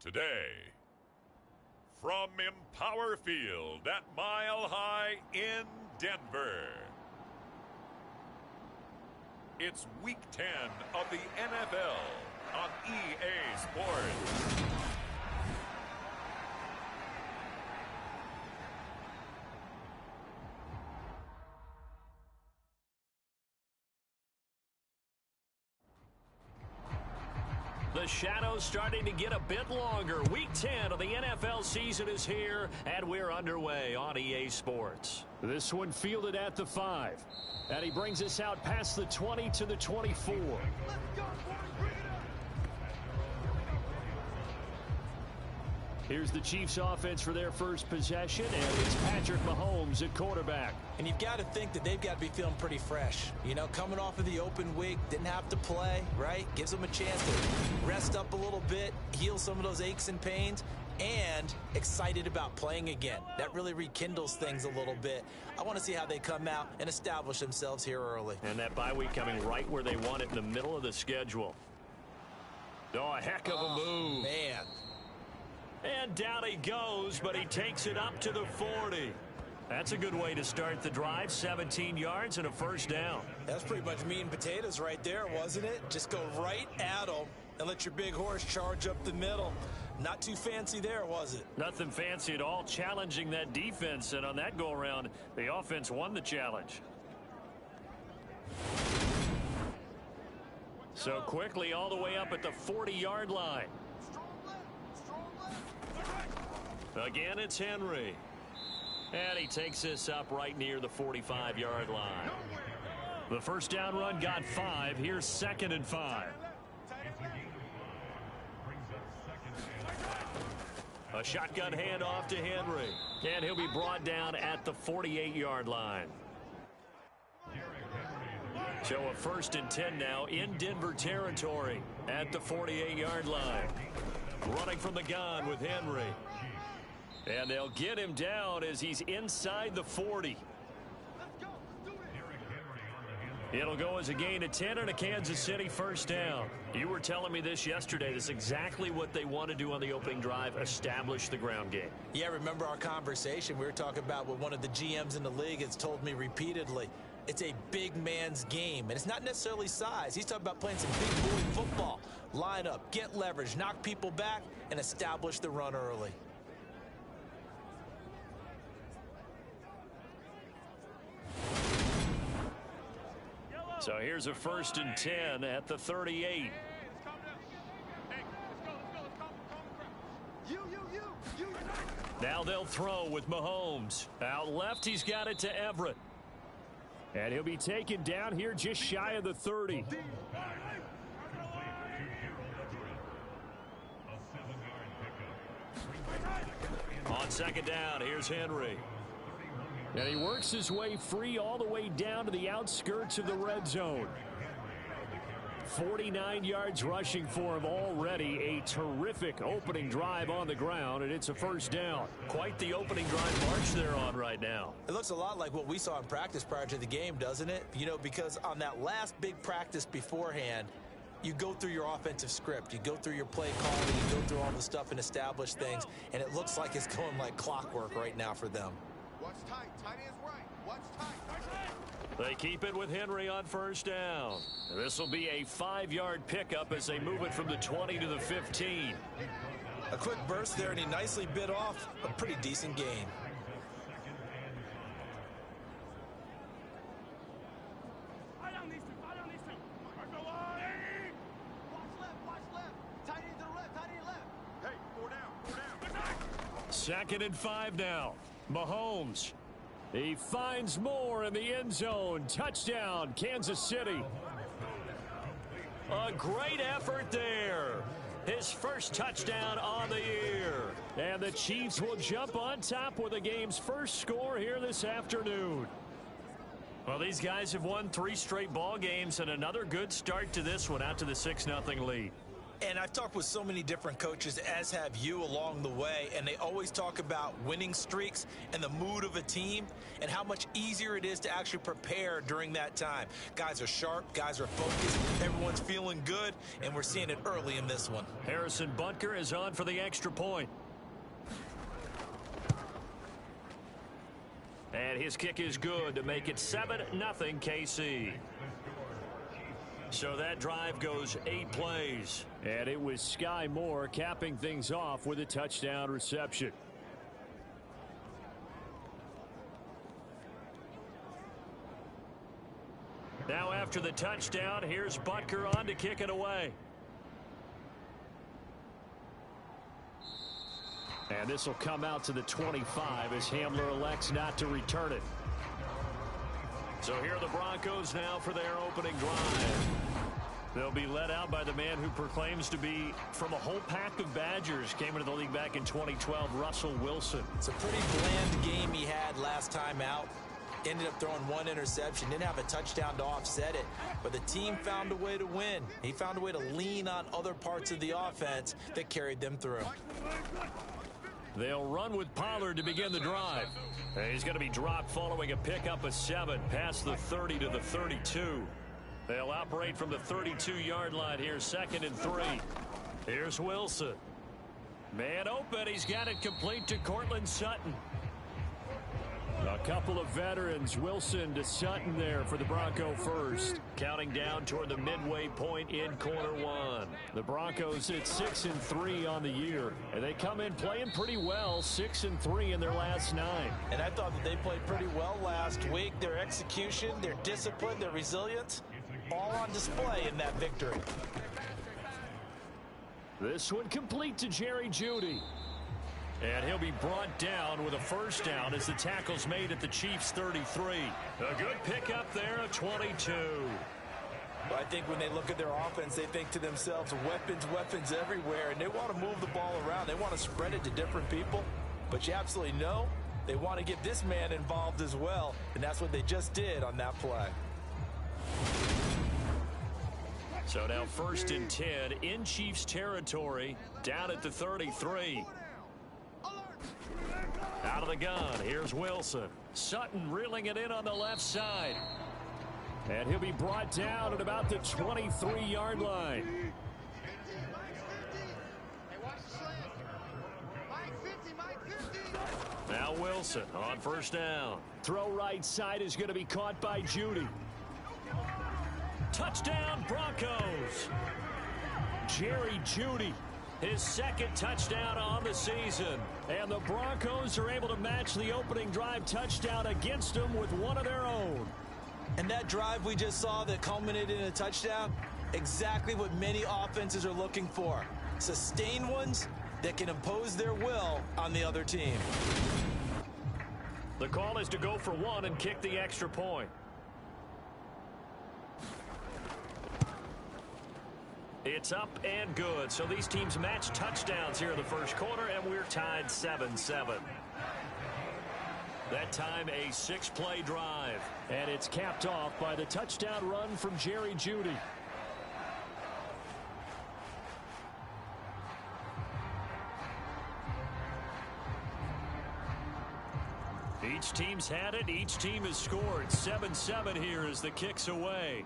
Today, from Empower Field at Mile High in Denver, it's Week 10 of the NFL on EA Sports. The shadows starting to get a bit longer. Week 10 of the NFL season is here, and we're underway on EA Sports. This one fielded at the 5. And he brings us out past the 20 to the 24. Let's go, boys. Bring it up. Here's the Chiefs offense for their first possession, and it's Patrick Mahomes at quarterback. and you've got to think that they've got to be feeling pretty fresh. You know, coming off of the open week, didn't have to play, right? Gives them a chance to rest up a little bit, heal some of those aches and pains, and excited about playing again. That really rekindles things a little bit. I want to see how they come out and establish themselves here early. And that bye week coming right where they want it, in the middle of the schedule. Oh, a heck of a move. Man. And down he goes, but he takes it up to the 40. That's a good way to start the drive. 17 yards and a first down. That's pretty much meat and potatoes right there, wasn't it? Just go right at them and let your big horse charge up the middle. Not too fancy there, was it? Nothing fancy at all, challenging that defense. And on that go-around, the offense won the challenge. So quickly all the way up at the 40-yard line. Again, it's Henry. And he takes this up right near the 45-yard line. The first down run got 5. Here's 2nd and 5. A shotgun handoff to Henry. And he'll be brought down at the 48-yard line. So a 1st and 10 now in Denver territory at the 48-yard line. Running from the gun with Henry. And they'll get him down as he's inside the 40. It'll go as a gain of 10 and a Kansas City 1st down. You were telling me this yesterday. This is exactly what they want to do on the opening drive, establish the ground game. Yeah, remember our conversation. We were talking about what one of the GMs in the league has told me repeatedly. It's a big man's game, and it's not necessarily size. He's talking about playing some big boy football. Line up, get leverage, knock people back, and establish the run early. So here's a 1st and 10 at the 38. Now they'll throw with Mahomes. Out left, he's got it to Everett. And he'll be taken down here just shy of the 30. On 2nd down, here's Henry. And he works his way free all the way down to the outskirts of the red zone. 49 yards rushing for him already. A terrific opening drive on the ground, and it's a 1st down. Quite the opening drive march they're on right now. It looks a lot like what we saw in practice prior to the game, doesn't it? You know, because on that last big practice beforehand, you go through your offensive script. You go through your play calling. You go through all the stuff and establish things, and it looks like it's going like clockwork right now for them. Watch tight. Tight end's right. Watch tight. They keep it with Henry on 1st down. This will be a 5-yard pickup as they move it from the 20 to the 15. A quick burst there, and he nicely bit off a pretty decent gain. Watch left. Tight end to the left. Tight end left. Hey, 4 down. 2nd and 5 now. Mahomes. He finds more in the end zone. Touchdown, Kansas City. A great effort there. His 1st touchdown on the year. And the Chiefs will jump on top with the game's 1st score here this afternoon. Well, these guys have won 3 straight ball games and another good start to this one out to the 6-0 lead. And I've talked with so many different coaches, as have you, along the way, and they always talk about winning streaks and the mood of a team and how much easier it is to actually prepare during that time. Guys are sharp, guys are focused, everyone's feeling good, and we're seeing it early in this one. Harrison Butker is on for the extra point. And his kick is good to make it 7-0 KC. So that drive goes 8 plays. And it was Sky Moore capping things off with a touchdown reception. Now after the touchdown, here's Butker on to kick it away. And this will come out to the 25 as Hamler elects not to return it. So here are the Broncos now for their opening drive. They'll be led out by the man who proclaims to be from a whole pack of Badgers. Came into the league back in 2012, Russell Wilson. It's a pretty bland game he had last time out. Ended up throwing 1 interception. Didn't have a touchdown to offset it. But the team found a way to win. He found a way to lean on other parts of the offense that carried them through. They'll run with Pollard to begin the drive. He's going to be dropped following a pickup of 7 past the 30 to the 32. They'll operate from the 32-yard line here, 2nd and 3. Here's Wilson. Man open. He's got it complete to Cortland Sutton. A couple of veterans, Wilson to Sutton there for the Bronco first. Counting down toward the midway point in quarter 1. The Broncos at 6-3 on the year. And they come in playing pretty well, 6-3 in their last 9. And I thought that they played pretty well last week. Their execution, their discipline, their resilience, all on display in that victory. This one complete to Jerry Jeudy. And he'll be brought down with a 1st down as the tackle's made at the Chiefs' 33. A good pickup there of 22. Well, I think when they look at their offense, they think to themselves, weapons everywhere, and they want to move the ball around. They want to spread it to different people. But you absolutely know they want to get this man involved as well, and that's what they just did on that play. So now 1st and 10 in Chiefs territory, down at the 33. Out of the gun, here's Wilson. Sutton reeling it in on the left side. And he'll be brought down at about the 23-yard line. Now Wilson on 1st down. Throw right side is going to be caught by Judy. Touchdown Broncos. Jerry Judy, his 2nd touchdown on the season. And the Broncos are able to match the opening drive touchdown against them with one of their own. And that drive we just saw that culminated in a touchdown, exactly what many offenses are looking for. Sustained ones that can impose their will on the other team. The call is to go for 1 and kick the extra point. It's up and good. So these teams match touchdowns here in the 1st quarter, and we're tied 7-7. That time a 6-play drive. And it's capped off by the touchdown run from Jerry Judy. Each team's had it. Each team has scored. 7-7 here as the kick's away.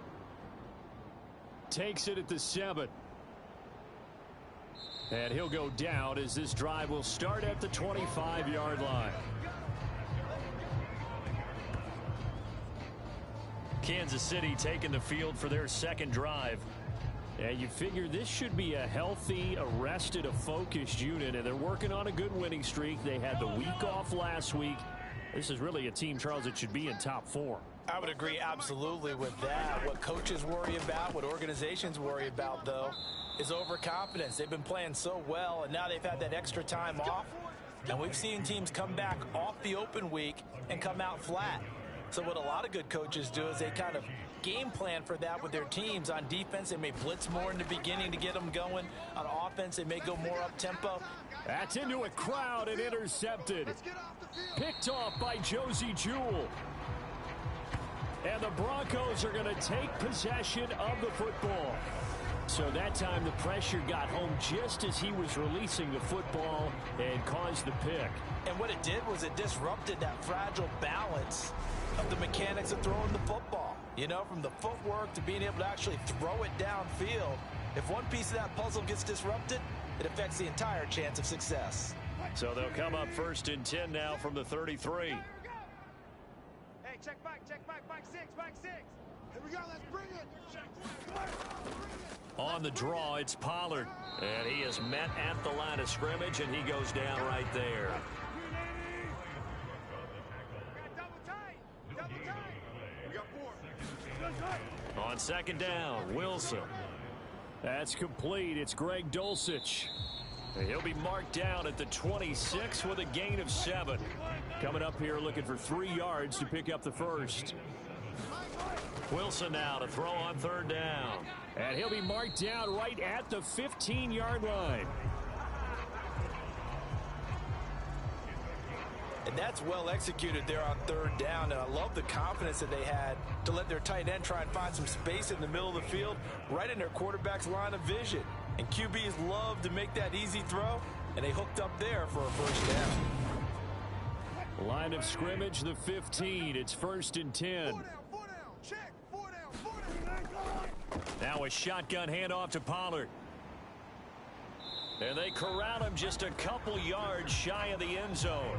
Takes it at the 7. And he'll go down as this drive will start at the 25-yard line. Kansas City taking the field for their 2nd drive. And you figure this should be a healthy, arrested, a focused unit, and they're working on a good winning streak. They had the week off last week. This is really a team, Charles, that should be in top 4. I would agree absolutely with that. What coaches worry about, what organizations worry about, though, is overconfidence. They've been playing so well, and now they've had that extra time off. And we've seen teams come back off the open week and come out flat. So what a lot of good coaches do is they kind of game plan for that with their teams. On defense, they may blitz more in the beginning to get them going. On offense, they may go more up-tempo. That's into a crowd and intercepted. Picked off by Josie Jewell. And the Broncos are going to take possession of the football. So that time the pressure got home just as he was releasing the football and caused the pick. And what it did was it disrupted that fragile balance of the mechanics of throwing the football. You know, from the footwork to being able to actually throw it downfield. If one piece of that puzzle gets disrupted, it affects the entire chance of success. So they'll come up 1st and 10 now from the 33. Hey, check back 6. Here we go, let's bring it. On the draw, it's Pollard. And he is met at the line of scrimmage, and he goes down right there. Double tight. We got 4. On 2nd down, Wilson. That's complete. It's Greg Dulcich. He'll be marked down at the 26 with a gain of 7. Coming up here looking for 3 yards to pick up the 1st. Wilson now to throw on 3rd down. And he'll be marked down right at the 15-yard line. And that's well executed there on 3rd down. And I love the confidence that they had to let their tight end try and find some space in the middle of the field, right in their quarterback's line of vision. And QBs love to make that easy throw, and they hooked up there for a 1st down. Line of scrimmage, the 15. It's 1st and 10. 4 down. Check. 4 down. Now a shotgun handoff to Pollard. And they corral him just a couple yards shy of the end zone.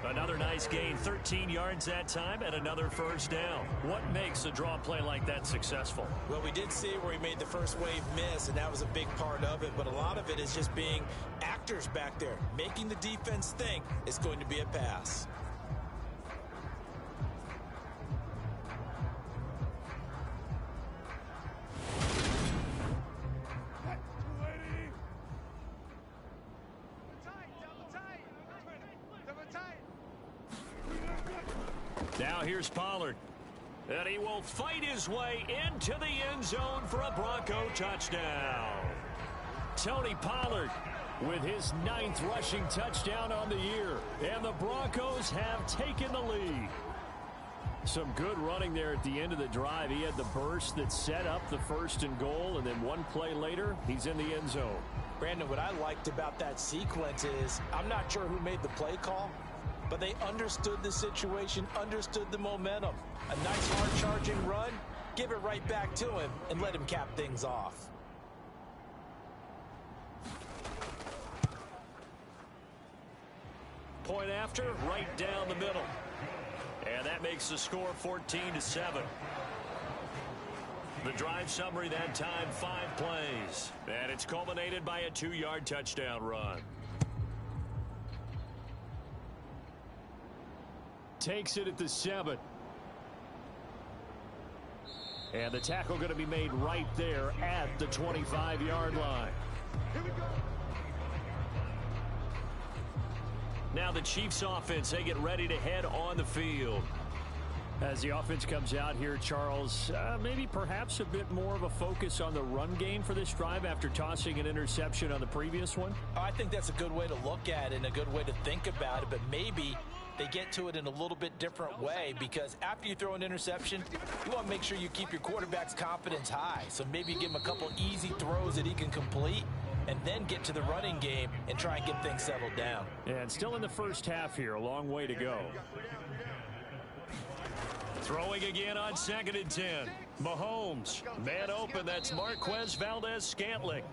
Another nice gain, 13 yards that time, and another 1st down. What makes a draw play like that successful? Well, we did see where he made the first wave miss, and that was a big part of it. But a lot of it is just being actors back there, making the defense think it's going to be a pass. Now here's Pollard. And he will fight his way into the end zone for a Bronco touchdown. Tony Pollard with his 9th rushing touchdown on the year. And the Broncos have taken the lead. Some good running there at the end of the drive. He had the burst that set up the 1st and goal, and then one play later, he's in the end zone. Brandon, what I liked about that sequence is I'm not sure who made the play call, but they understood the situation, understood the momentum. A nice hard-charging run, give it right back to him, and let him cap things off. Point after, right down the middle. And that makes the score 14-7. The drive summary that time, 5 plays. And it's culminated by a 2-yard touchdown run. Takes it at the 7. And the tackle going to be made right there at the 25-yard line. Here we go. Now the Chiefs offense, they get ready to head on the field. As the offense comes out here, Charles, maybe perhaps a bit more of a focus on the run game for this drive after tossing an interception on the previous one? I think that's a good way to look at it and a good way to think about it, but maybe they get to it in a little bit different way, because after you throw an interception, you want to make sure you keep your quarterback's confidence high. So maybe you give him a couple easy throws that he can complete, and then get to the running game and try and get things settled down. And still in the first half here, a long way to go. Throwing again on 2nd and 10. Mahomes, man open, that's Marquez Valdez-Scantling.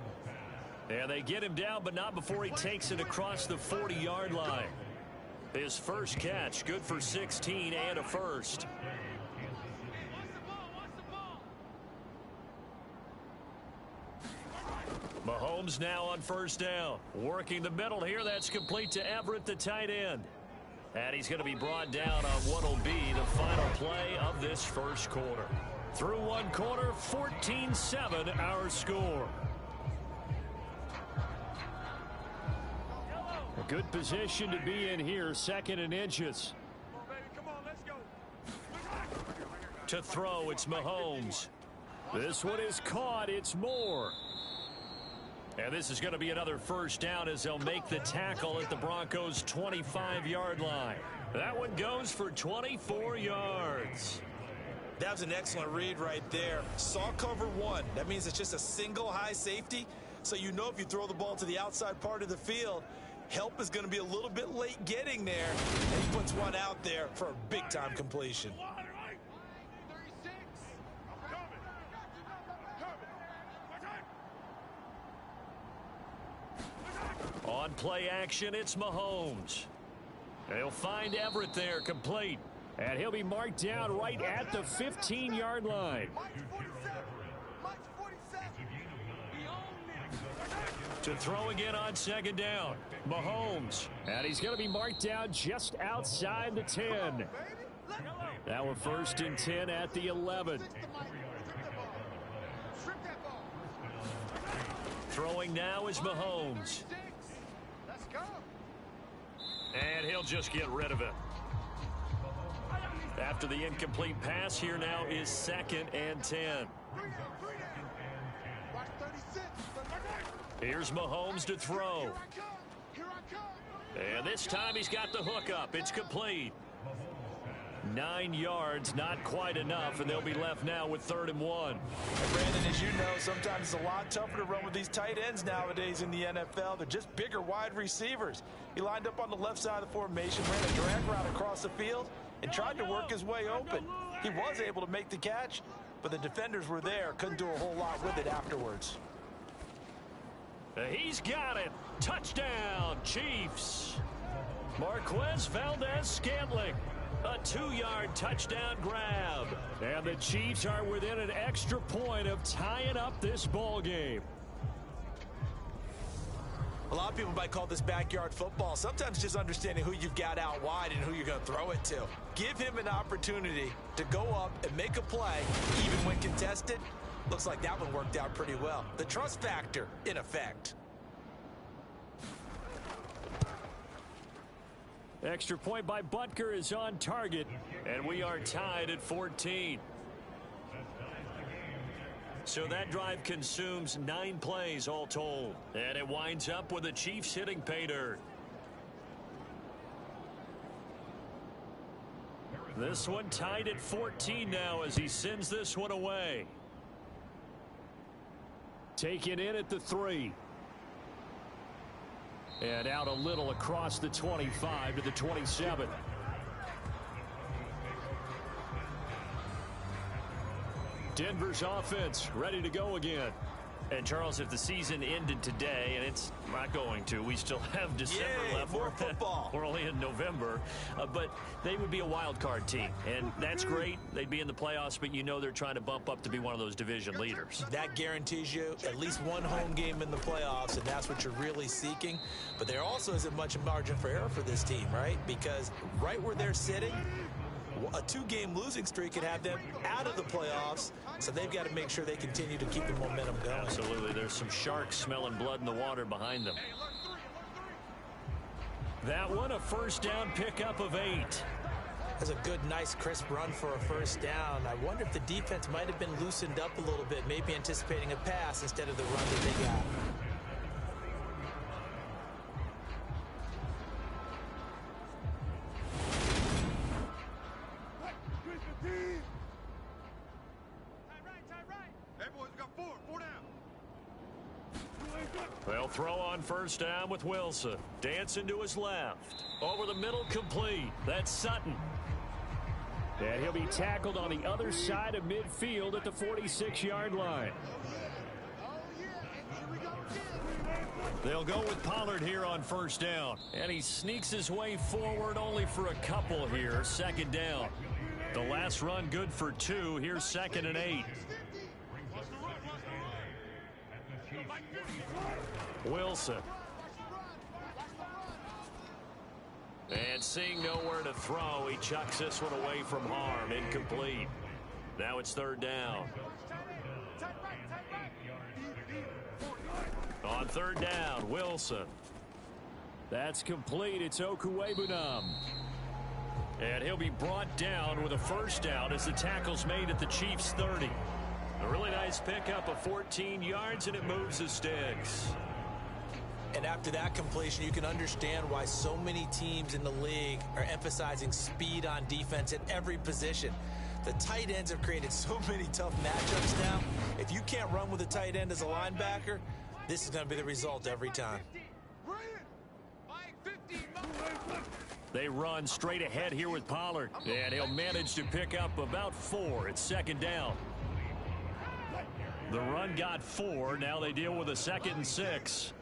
And they get him down, but not before he takes it across the 40-yard line. His first catch, good for 16 and a first. Mahomes now on 1st down. Working the middle here. That's complete to Everett, the tight end. And he's going to be brought down on what will be the final play of this first quarter. Through one quarter, 14-7 our score. A good position to be in here, 2nd and inches. To throw, it's Mahomes. This one is caught, it's Moore. And this is going to be another first down as they'll make the tackle at the Broncos' 25-yard line. That one goes for 24 yards. That was an excellent read right there. Saw cover 1. That means it's just a single high safety. So you know if you throw the ball to the outside part of the field, help is going to be a little bit late getting there. And he puts one out there for a big-time completion. On play action, it's Mahomes. They'll find Everett there, complete. And he'll be marked down right at the 15-yard line. To throw again on 2nd down. Mahomes. And he's going to be marked down just outside the 10. That one 1st and 10 at the 11. Throwing now is Mahomes. And he'll just get rid of it. After the incomplete pass, here now is 2nd and 10. Here's Mahomes to throw. And this time he's got the hook up. It's complete. 9 yards, not quite enough, and they'll be left now with 3rd and 1. And Brandon, as you know, sometimes it's a lot tougher to run with these tight ends nowadays in the NFL. They're just bigger wide receivers. He lined up on the left side of the formation, ran a drag route across the field, and tried to work his way open. He was able to make the catch, but the defenders were there. Couldn't do a whole lot with it afterwards. He's got it. Touchdown, Chiefs. Marquez Valdez-Scantling. A 2-yard touchdown grab. And the Chiefs are within an extra point of tying up this ball game. A lot of people might call this backyard football. Sometimes just understanding who you've got out wide and who you're going to throw it to. Give him an opportunity to go up and make a play, even when contested. Looks like that one worked out pretty well. The trust factor in effect. Extra point by Butker is on target, and we are tied at 14. So that drive consumes 9 plays all told, and it winds up with the Chiefs hitting pay dirt. This one tied at 14 now as he sends this one away. Taken in at the 3. And out a little across the 25 to the 27. Denver's offense ready to go again. And, Charles, if the season ended today, and it's not going to, we still have December left. More football. We're only in November. But they would be a wild card team, and that's great. They'd be in the playoffs, but you know they're trying to bump up to be one of those division leaders. That guarantees you at least one home game in the playoffs, and that's what you're really seeking. But there also isn't much margin for error for this team, right? Because right where they're sitting, a 2-game losing streak could have them out of the playoffs, so they've got to make sure they continue to keep the momentum going. Absolutely. There's some sharks smelling blood in the water behind them. That one, a first down pickup of 8. That's a good, nice, crisp run for a first down. I wonder if the defense might have been loosened up a little bit, maybe anticipating a pass instead of the run that they got. They'll throw on first down with Wilson. Dancing to his left. Over the middle, complete. That's Sutton. And he'll be tackled on the other side of midfield at the 46-yard line. They'll go with Pollard here on first down. And he sneaks his way forward only for a couple here. Second down. The last run good for 2. Here's 2nd and 8. Wilson. And seeing nowhere to throw, he chucks this one away from harm. Incomplete. Now it's 3rd down. On 3rd down, Wilson. That's complete. It's Okuwebunam. And he'll be brought down with a first down as the tackle's made at the Chiefs' 30. A really nice pickup of 14 yards, and it moves the sticks. And after that completion, you can understand why so many teams in the league are emphasizing speed on defense at every position. The tight ends have created so many tough matchups now. If you can't run with a tight end as a linebacker, this is going to be the result every time. They run straight ahead here with Pollard. And he'll manage to pick up about 4. It's 2nd down. The run got 4. Now they deal with a 2nd and 6.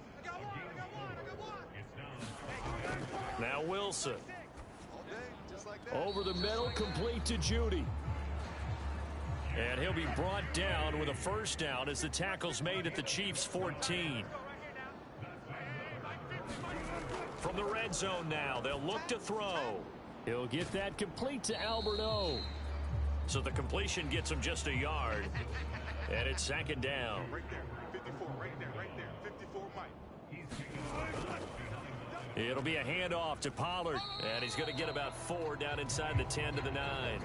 Now Wilson. Over the middle, complete to Judy. And he'll be brought down with a first down as the tackle's made at the Chiefs' 14. From the red zone now, they'll look to throw. He'll get that complete to Alberto. So the completion gets him just a yard. And it's 2nd down. Right there. 54, right there. 54, Mike. It'll be a handoff to Pollard. And he's going to get about 4 down inside the 10 to the 9.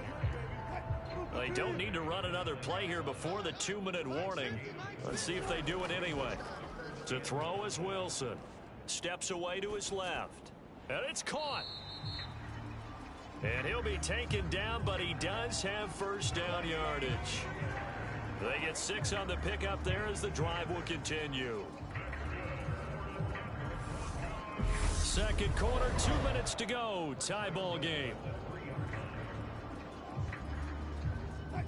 They don't need to run another play here before the 2-minute warning. Let's see if they do it anyway. To throw is Wilson. Steps away to his left. And it's caught. And he'll be taken down, but he does have first down yardage. They get 6 on the pickup there as the drive will continue. Second quarter, 2 minutes to go. Tie ball game.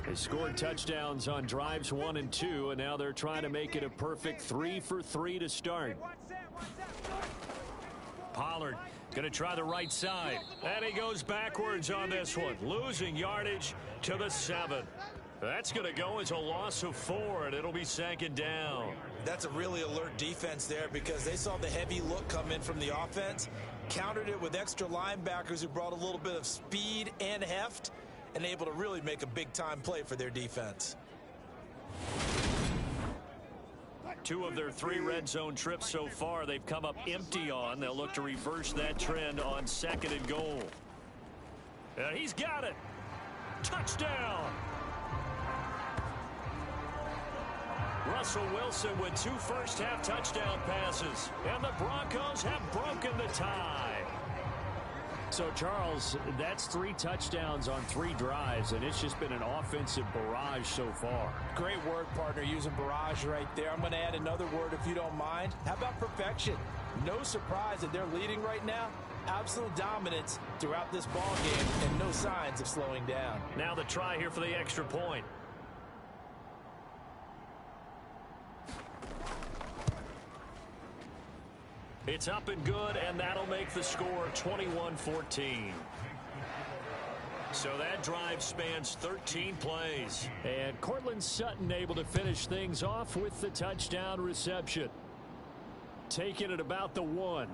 They scored touchdowns on drives 1 and 2, and now they're trying to make it a perfect 3 for 3 to start. Pollard going to try the right side. And he goes backwards on this one, losing yardage to the 7. That's going to go as a loss of 4, and it'll be 2nd down. That's a really alert defense there because they saw the heavy look come in from the offense, countered it with extra linebackers who brought a little bit of speed and heft, and able to really make a big-time play for their defense. 2 of their 3 red zone trips so far they've come up empty on. They'll look to reverse that trend on 2nd and goal. And he's got it. Touchdown. Russell Wilson with 2 first-half touchdown passes. And the Broncos have broken the tie. So, Charles, that's 3 touchdowns on 3 drives, and it's just been an offensive barrage so far. Great word, partner, using barrage right there. I'm going to add another word if you don't mind. How about perfection? No surprise that they're leading right now. Absolute dominance throughout this ball game and no signs of slowing down. Now the try here for the extra point. It's up and good, and that'll make the score 21-14. So that drive spans 13 plays. And Cortland Sutton able to finish things off with the touchdown reception. Taking it about the 1.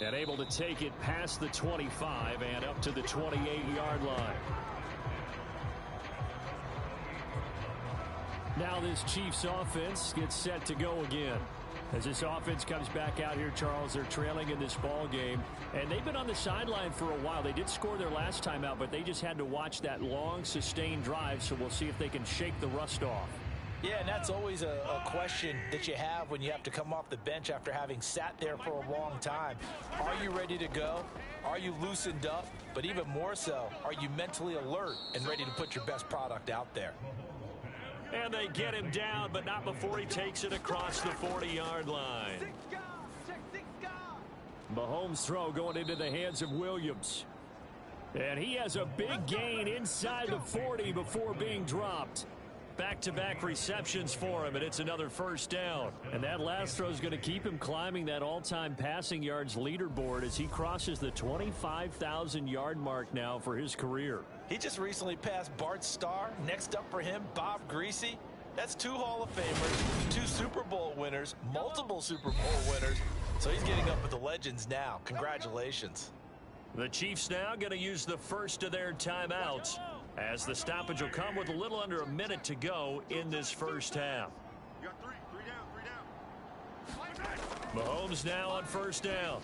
And able to take it past the 25 and up to the 28-yard line. Now this Chiefs offense gets set to go again. As this offense comes back out here, Charles, they're trailing in this ball game. And they've been on the sideline for a while. They did score their last time out, but they just had to watch that long, sustained drive. So we'll see if they can shake the rust off. Yeah, and that's always a question that you have when you have to come off the bench after having sat there for a long time. Are you ready to go? Are you loosened up? But even more so, are you mentally alert and ready to put your best product out there? And they get him down, but not before he takes it across the 40-yard line. Mahomes' throw going into the hands of Williams. And he has a big gain inside the 40 before being dropped. Back-to-back receptions for him, and it's another first down. And that last throw is going to keep him climbing that all-time passing yards leaderboard as he crosses the 25,000-yard mark now for his career. He just recently passed Bart Starr. Next up for him, Bob Greasy. That's 2 Hall of Famers, 2 Super Bowl winners, multiple Super Bowl winners. So he's getting up with the legends now. Congratulations. The Chiefs now going to use the first of their timeouts, as the stoppage will come with a little under a minute to go in this first half. You got 3 down. Mahomes now on first down.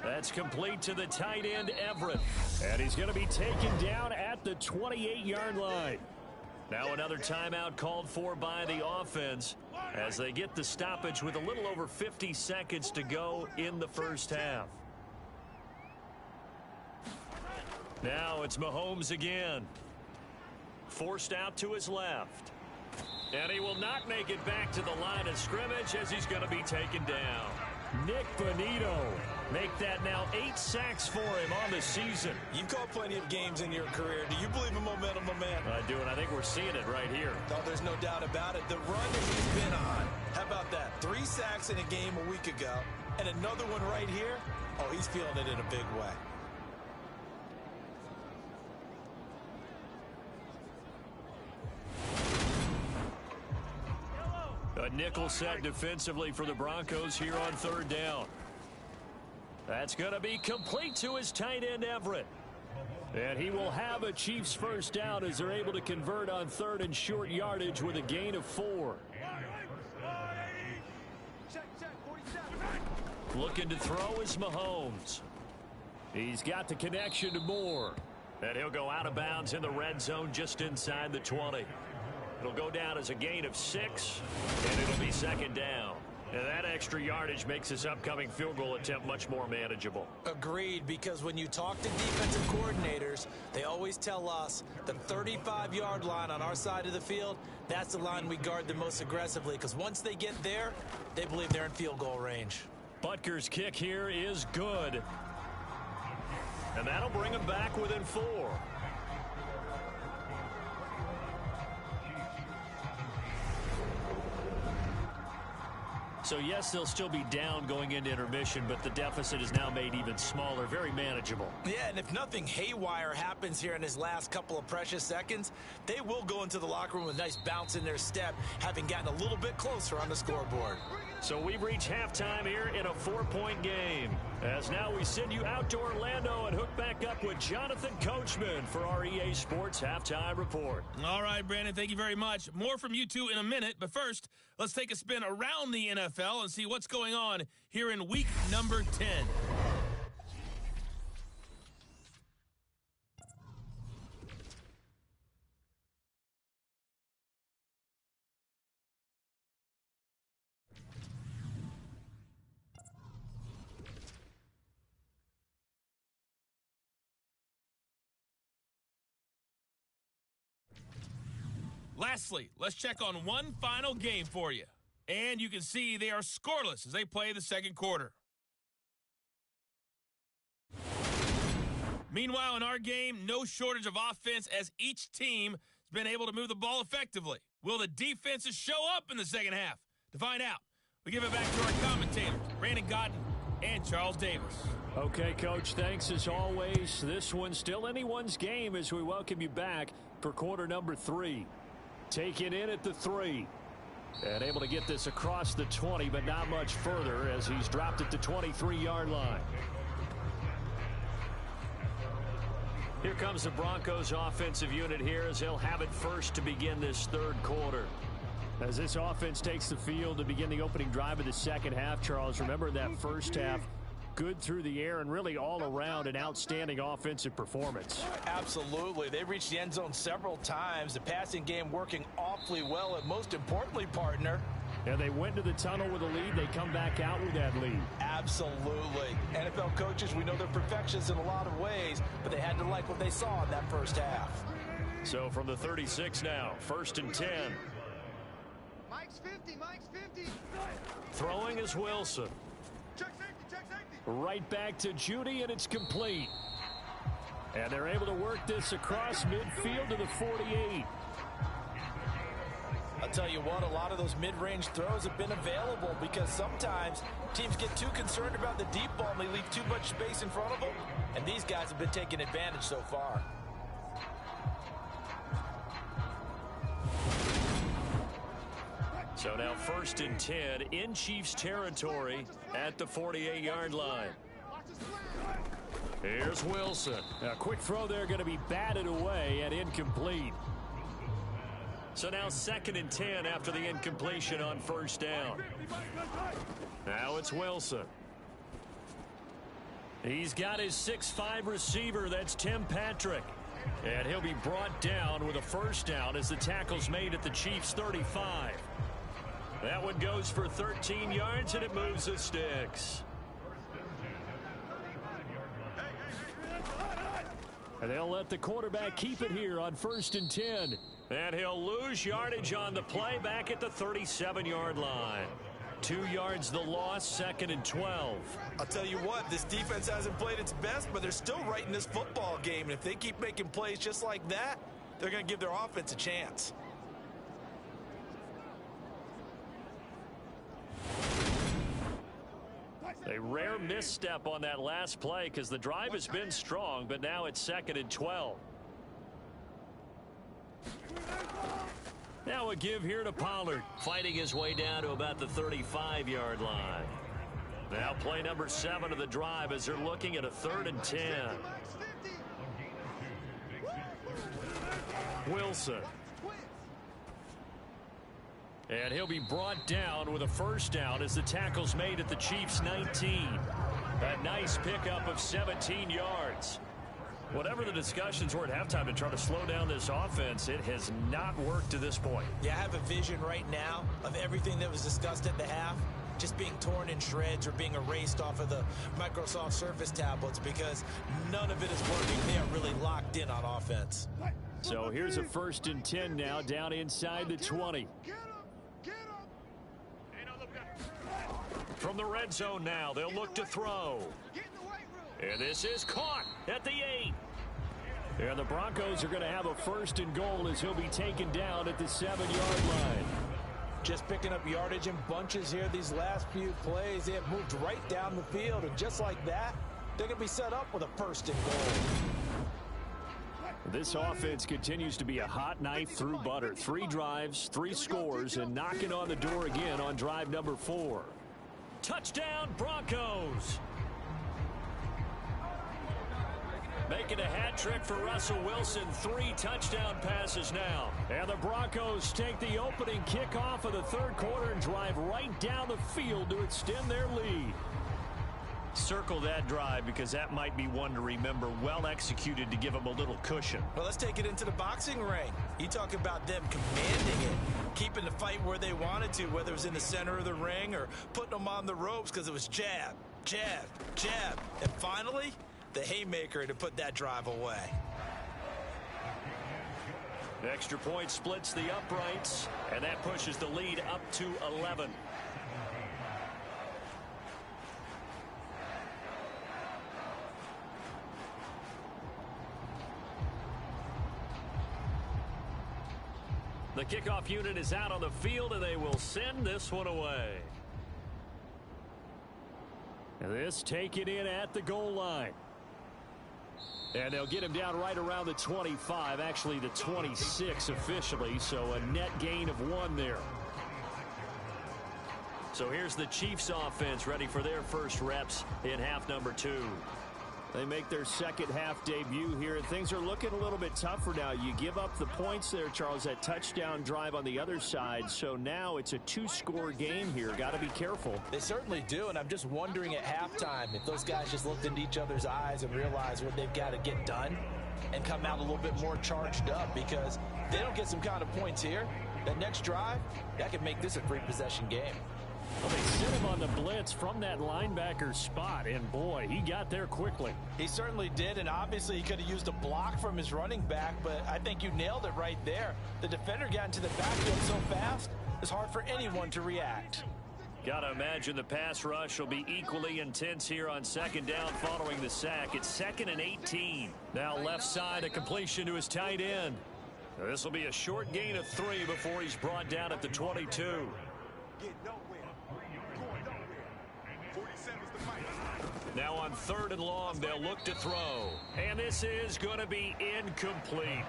That's complete to the tight end, Everett. And he's going to be taken down at the 28-yard line. Now another timeout called for by the offense as they get the stoppage with a little over 50 seconds to go in the first half. Now it's Mahomes again. Forced out to his left. And he will not make it back to the line of scrimmage as he's going to be taken down. Nick Bonito. Make that now 8 sacks for him on the season. You've called plenty of games in your career. Do you believe in momentum, my man? I do, and I think we're seeing it right here. Oh, there's no doubt about it. The run that he's been on. How about that? 3 sacks in a game a week ago, and another one right here. Oh, he's feeling it in a big way. A nickel set defensively for the Broncos here on third down. That's going to be complete to his tight end, Everett. And he will have a Chiefs first down as they're able to convert on third and short yardage with a gain of 4. Looking to throw is Mahomes. He's got the connection to Moore. And he'll go out of bounds in the red zone just inside the 20. It'll go down as a gain of 6, and it'll be second down. And that extra yardage makes this upcoming field goal attempt much more manageable. Agreed, because when you talk to defensive coordinators, they always tell us the 35-yard line on our side of the field, that's the line we guard the most aggressively, because once they get there, they believe they're in field goal range. Butker's kick here is good. And that'll bring him back within 4. So, yes, they'll still be down going into intermission, but the deficit is now made even smaller, very manageable. Yeah, and if nothing haywire happens here in his last couple of precious seconds, they will go into the locker room with a nice bounce in their step, having gotten a little bit closer on the scoreboard. So we've reached halftime here in a 4-point game. As now we send you out to Orlando and hook back up with Jonathan Coachman for our EA Sports Halftime Report. All right, Brandon, thank you very much. More from you two in a minute, but first, let's take a spin around the NFL and see what's going on here in week number 10. Lastly, let's check on one final game for you. And you can see they are scoreless as they play the second quarter. Meanwhile, in our game, no shortage of offense as each team has been able to move the ball effectively. Will the defenses show up in the second half? To find out, we give it back to our commentators, Brandon Godden and Charles Davis. Okay, Coach, thanks as always. This one's still anyone's game as we welcome you back for quarter number 3. Taken in at the 3. And able to get this across the 20, but not much further as he's dropped it to 23-yard line. Here comes the Broncos offensive unit here as they'll have it first to begin this third quarter. As this offense takes the field to begin the opening drive of the second half, Charles, remember that first half, good through the air and really all around an outstanding offensive performance. Absolutely. They reached the end zone several times. The passing game working awfully well, and most importantly, partner, and they went to the tunnel with a lead. They come back out with that lead. Absolutely. NFL coaches, we know they're perfectionists in a lot of ways, but they had to like what they saw in that first half. So from the 36 now, 1st and 10. Mike's 50, Mike's 50. Throwing is Wilson. Check safety, check safety. Right back to Judy, and it's complete. And they're able to work this across midfield to the 48. I'll tell you what, a lot of those mid-range throws have been available because sometimes teams get too concerned about the deep ball and they leave too much space in front of them, and these guys have been taking advantage so far. So now 1st and 10 in Chiefs territory at the 48-yard line. Here's Wilson. A quick throw there going to be batted away and incomplete. So now 2nd and 10 after the incompletion on 1st down. Now it's Wilson. He's got his 6'5" receiver. That's Tim Patrick. And he'll be brought down with a 1st down as the tackle's made at the Chiefs' 35. That one goes for 13 yards, and it moves the sticks. And they'll let the quarterback keep it here on 1st and 10. And he'll lose yardage on the play back at the 37-yard line. 2 yards the loss, 2nd and 12. I'll tell you what, this defense hasn't played its best, but they're still right in this football game. And if they keep making plays just like that, they're going to give their offense a chance. A rare misstep on that last play because the drive has been strong, but now it's 2nd and 12. Now a give here to Pollard. Fighting his way down to about the 35-yard line. Now play number 7 of the drive as they're looking at a 3rd and 10. Wilson. And he'll be brought down with a 1st down as the tackle's made at the Chiefs' 19. A nice pickup of 17 yards. Whatever the discussions were at halftime to try to slow down this offense, it has not worked to this point. Yeah, I have a vision right now of everything that was discussed at the half just being torn in shreds or being erased off of the Microsoft Surface tablets because none of it is working. They are really locked in on offense. So here's a 1st and 10 now down inside the 20. From the red zone now, they'll look to throw. And this is caught at the 8. And the Broncos are going to have a 1st and goal as he'll be taken down at the 7-yard line. Just picking up yardage in bunches here these last few plays. They have moved right down the field, and just like that, they're going to be set up with a 1st and goal. This offense continues to be a hot knife through butter. 3 drives, 3 scores, and knocking on the door again on drive number 4. Touchdown, Broncos. Making a hat trick for Russell Wilson. 3 touchdown passes now. And the Broncos take the opening kickoff of the third quarter and drive right down the field to extend their lead. Circle that drive because that might be one to remember. Well executed to give them a little cushion. Well, let's take it into the boxing ring. You talk about them commanding it, keeping the fight where they wanted to, whether it was in the center of the ring or putting them on the ropes because it was jab, jab, jab. And finally, the haymaker to put that drive away. Extra point splits the uprights, and that pushes the lead up to 11. The kickoff unit is out on the field, and they will send this one away. This taken in at the goal line. And they'll get him down right around the 25, actually the 26 officially, so a net gain of 1 there. So here's the Chiefs offense ready for their first reps in half number 2. They make their second half debut here, and things are looking a little bit tougher now. You give up the points there, Charles, that touchdown drive on the other side, so now it's a 2-score game here. Got to be careful. They certainly do, and I'm just wondering at halftime if those guys just looked into each other's eyes and realized what they've got to get done and come out a little bit more charged up, because if they don't get some kind of points here, that next drive, that could make this a 3-possession game. Well, they sent him on the blitz from that linebacker spot, and boy, he got there quickly. He certainly did, and obviously he could have used a block from his running back, but I think you nailed it right there. The defender got into the backfield so fast, it's hard for anyone to react. Gotta imagine the pass rush will be equally intense here on second down following the sack. It's 2nd and 18. Now left side, a completion to his tight end. This will be a short gain of 3 before he's brought down at the 22. Now on 3rd and long, they'll look to throw. And this is going to be incomplete.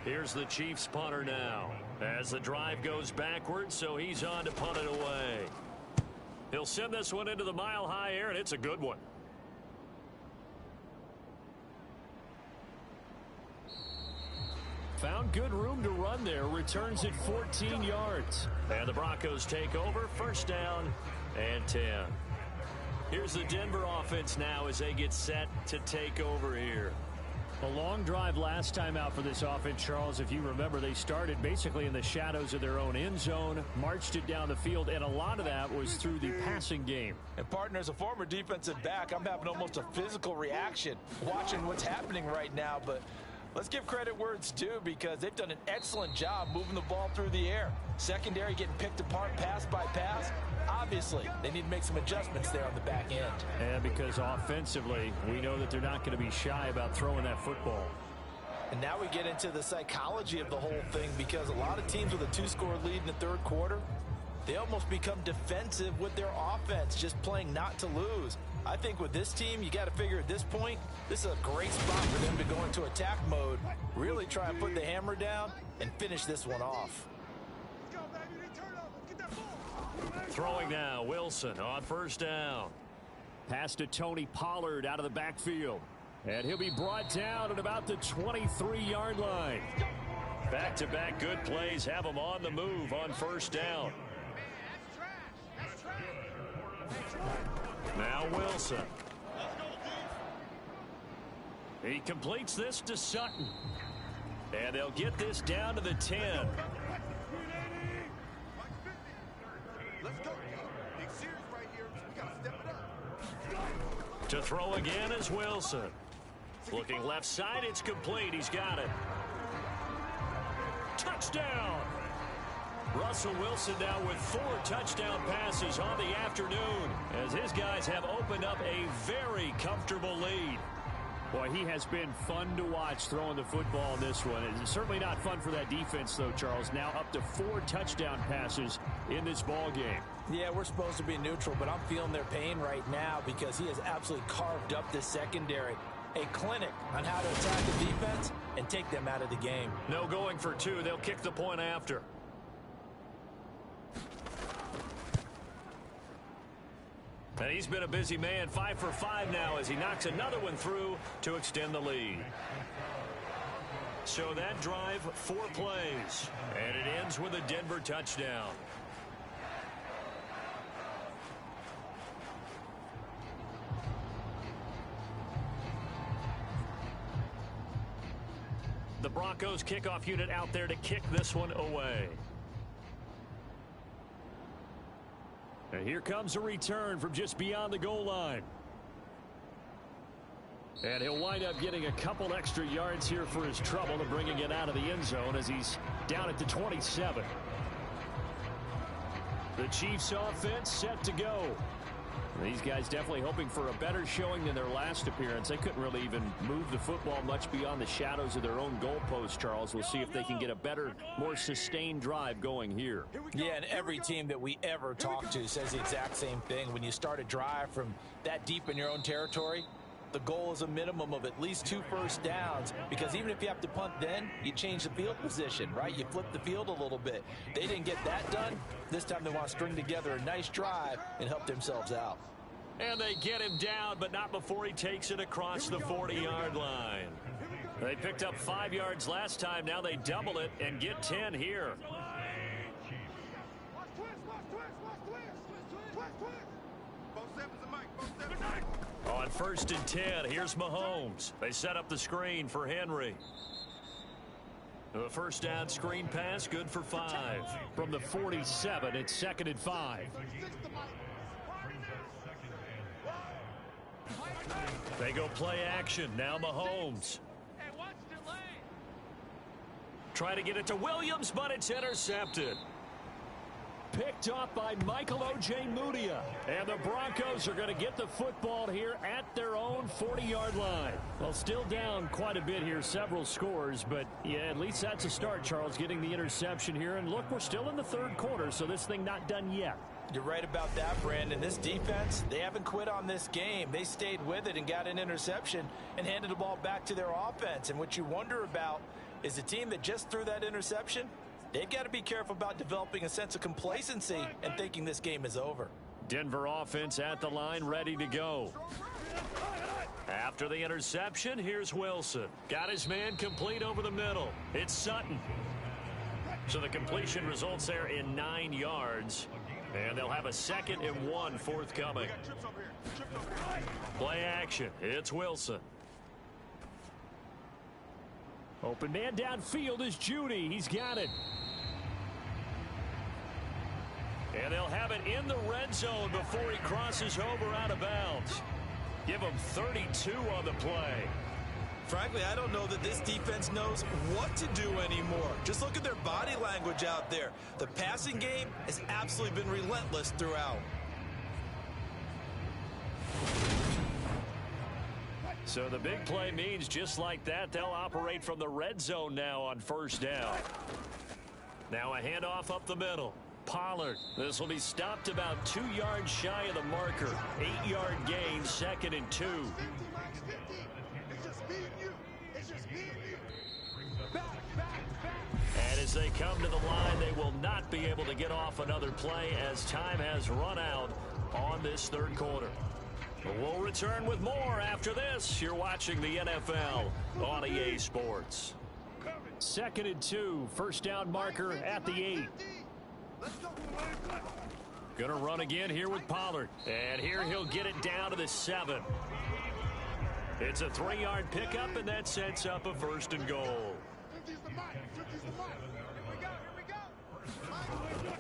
Here's the Chiefs punter now as the drive goes backwards, so he's on to punt it away. He'll send this one into the mile-high air, and it's a good one. Found good room to run there. Returns it 14 yards. And the Broncos take over. 1st down and 10. Here's the Denver offense now as they get set to take over here. A long drive last time out for this offense, Charles. If you remember, they started basically in the shadows of their own end zone, marched it down the field, and a lot of that was through the passing game. And partner, as a former defensive back, I'm having almost a physical reaction watching what's happening right now, but let's give credit where it's due, because they've done an excellent job moving the ball through the air. Secondary getting picked apart pass by pass. Obviously, they need to make some adjustments there on the back end. And because offensively, we know that they're not going to be shy about throwing that football. And now we get into the psychology of the whole thing, because a lot of teams with a 2-score lead in the 3rd quarter, they almost become defensive with their offense, just playing not to lose. I think with this team, you got to figure at this point, this is a great spot for them to go into attack mode, really try and put the hammer down and finish this one off. Throwing now, Wilson on 1st down. Pass to Tony Pollard out of the backfield. And he'll be brought down at about the 23-yard line. Back-to-back good plays have him on the move on 1st down. Now Wilson. He completes this to Sutton. And they'll get this down to the 10. To throw again is Wilson. Looking left side, it's complete. He's got it. Touchdown! Russell Wilson now with 4 touchdown passes on the afternoon, as his guys have opened up a very comfortable lead. Boy, he has been fun to watch throwing the football in this one. It's certainly not fun for that defense, though, Charles. Now up to 4 touchdown passes in this ball game. Yeah, we're supposed to be neutral, but I'm feeling their pain right now, because he has absolutely carved up this secondary. A clinic on how to attack the defense and take them out of the game. No going for 2. They'll kick the point after. And he's been a busy man, 5 for 5 now as he knocks another one through to extend the lead. So that drive, 4 plays, and it ends with a Denver touchdown. The Broncos kickoff unit out there to kick this one away. And here comes a return from just beyond the goal line. And he'll wind up getting a couple extra yards here for his trouble and bringing it out of the end zone as he's down at the 27. The Chiefs offense set to go. These guys definitely hoping for a better showing than their last appearance. They couldn't really even move the football much beyond the shadows of their own goalpost, Charles. We'll see if they can get a better, more sustained drive going here. Yeah, and every team that we ever talk to says the exact same thing. When you start a drive from that deep in your own territory, the goal is a minimum of at least 2 first downs, because even if you have to punt then, you change the field position, right? You flip the field a little bit. They didn't get that done. This time they want to string together a nice drive and help themselves out. And they get him down, but not before he takes it across the 40-yard line. They picked up 5 yards last time. Now they double it and get 10 here. On 1st and 10, here's Mahomes. They set up the screen for Henry. The first down screen pass, good for 5. From the 47, it's 2nd and 5. They go play action. Now Mahomes. Try to get it to Williams, but it's intercepted. Picked off by Michael O.J. Mudia. And the Broncos are going to get the football here at their own 40-yard line. Well, still down quite a bit here, several scores, but yeah, at least that's a start, Charles, getting the interception here. And look, we're still in the 3rd quarter, so this thing not done yet. You're right about that, Brandon. This defense, they haven't quit on this game. They stayed with it and got an interception and handed the ball back to their offense. And what you wonder about is the team that just threw that interception, they've got to be careful about developing a sense of complacency and thinking this game is over. Denver offense at the line, ready to go. After the interception, here's Wilson. Got his man complete over the middle. It's Sutton. So the completion results there in 9 yards. And they'll have a 2nd and 1 forthcoming. Play action. It's Wilson. Open man downfield is Judy. He's got it. And they'll have it in the red zone before he crosses over out of bounds. Give him 32 on the play. Frankly, I don't know that this defense knows what to do anymore. Just look at their body language out there. The passing game has absolutely been relentless throughout. So the big play means just like that, they'll operate from the red zone now on 1st down. Now a handoff up the middle. Pollard. This will be stopped about 2 yards shy of the marker. 8-yard gain, 2nd and 2. And as they come to the line, they will not be able to get off another play as time has run out on this 3rd quarter. We'll return with more after this. You're watching the NFL on EA Sports. 2nd and 2, 1st down marker at the 8. Gonna run again here with Pollard. And here he'll get it down to the 7. It's a 3-yard pickup, and that sets up a 1st and goal.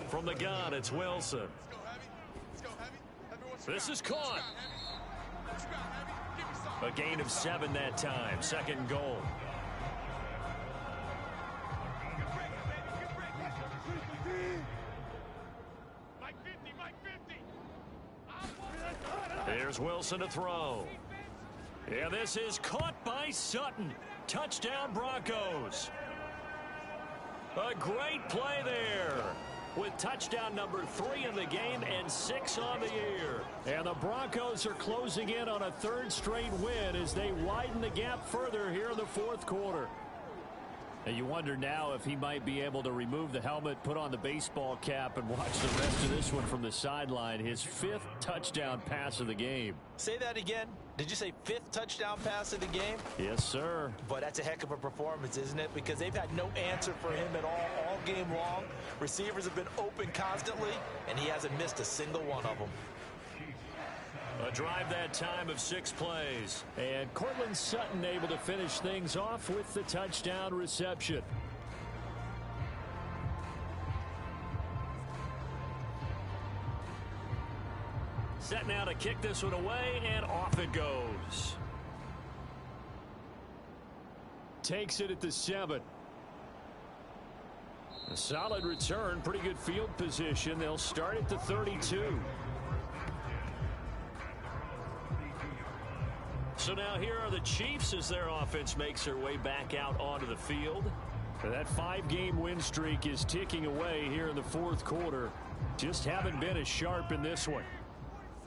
From the gun, it's Wilson. This is caught. A gain of 7 that time. 2nd and goal. Here's Wilson to throw. Yeah, this is caught by Sutton. Touchdown Broncos. A great play there, with touchdown number 3 in the game and 6 on the year. And the Broncos are closing in on a 3rd straight win as they widen the gap further here in the 4th quarter. And you wonder now if he might be able to remove the helmet, put on the baseball cap, and watch the rest of this one from the sideline. His 5th touchdown pass of the game. Say that again. Did you say 5th touchdown pass of the game? Yes, sir. But that's a heck of a performance, isn't it? Because they've had no answer for him at all game long. Receivers have been open constantly, and he hasn't missed a single one of them. A drive that time of 6 plays. And Cortland Sutton able to finish things off with the touchdown reception. Set now to kick this one away, and off it goes. takes it at the 7. A solid return, pretty good field position. They'll start at the 32. So now here are the Chiefs as their offense makes their way back out onto the field. That 5-game win streak is ticking away here in the fourth quarter. Just haven't been as sharp in this one.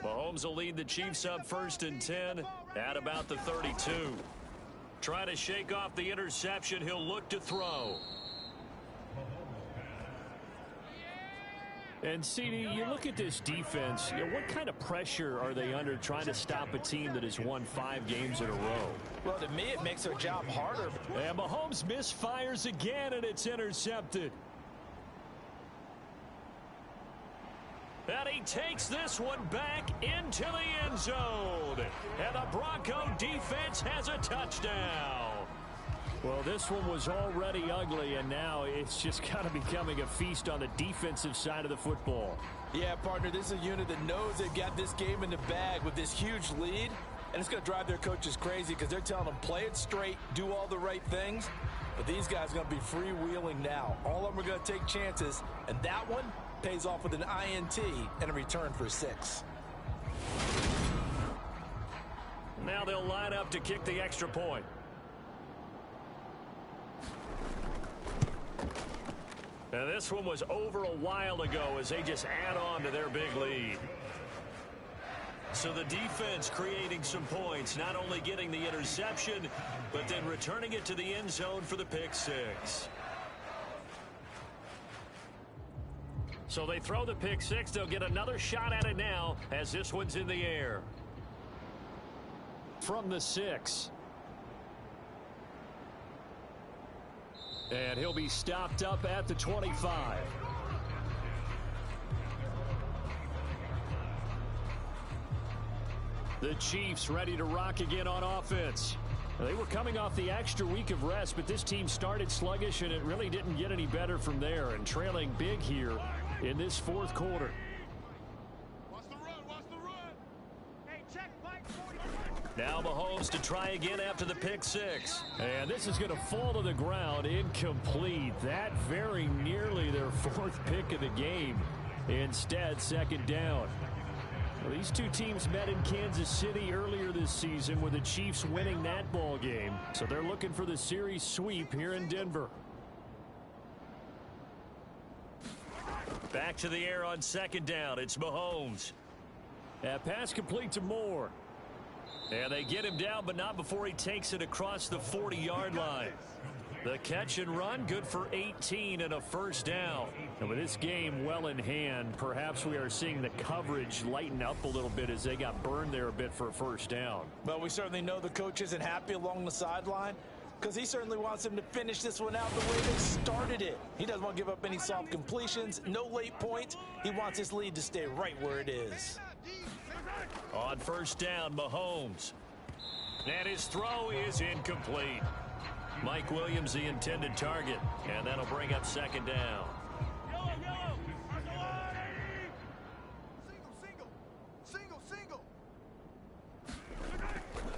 Mahomes will lead the Chiefs up 1st and 10 at about the 32. Trying to shake off the interception. He'll look to throw. And, CD, you look at this defense, what kind of pressure are they under trying to stop a team that has won 5 games in a row? Well, to me, it makes their job harder. And Mahomes misfires again, and it's intercepted. And he takes this one back into the end zone. And the Bronco defense has a touchdown. Well, this one was already ugly, and now it's just kind of becoming a feast on the defensive side of the football. Yeah, partner, this is a unit that knows they've got this game in the bag with this huge lead, and it's going to drive their coaches crazy because they're telling them play it straight, do all the right things, but these guys are going to be freewheeling now. All of them are going to take chances, and that one pays off with an INT and a return for 6. Now they'll line up to kick the extra point. And this one was over a while ago as they just add on to their big lead. So the defense creating some points, not only getting the interception, but then returning it to the end zone for the pick 6. So they throw the pick 6. They'll get another shot at it now as this one's in the air. From the 6. And he'll be stopped up at the 25. The Chiefs ready to rock again on offense. They were coming off the extra week of rest, but this team started sluggish, and it really didn't get any better from there, and trailing big here in this fourth quarter. Now Mahomes to try again after the pick 6. And this is going to fall to the ground, incomplete. That very nearly their 4th pick of the game. Instead, 2nd down. Well, these two teams met in Kansas City earlier this season with the Chiefs winning that ball game. So they're looking for the series sweep here in Denver. Back to the air on 2nd down. It's Mahomes. That pass complete to Moore. And they get him down, but not before he takes it across the 40-yard line. The catch and run, good for 18 and a 1st down. And with this game well in hand, perhaps we are seeing the coverage lighten up a little bit as they got burned there a bit for a 1st down. Well, we certainly know the coach isn't happy along the sideline because he certainly wants them to finish this one out the way they started it. He doesn't want to give up any soft completions, no late points. He wants his lead to stay right where it is. On 1st down, Mahomes. And his throw is incomplete. Mike Williams, the intended target. And that'll bring up 2nd down.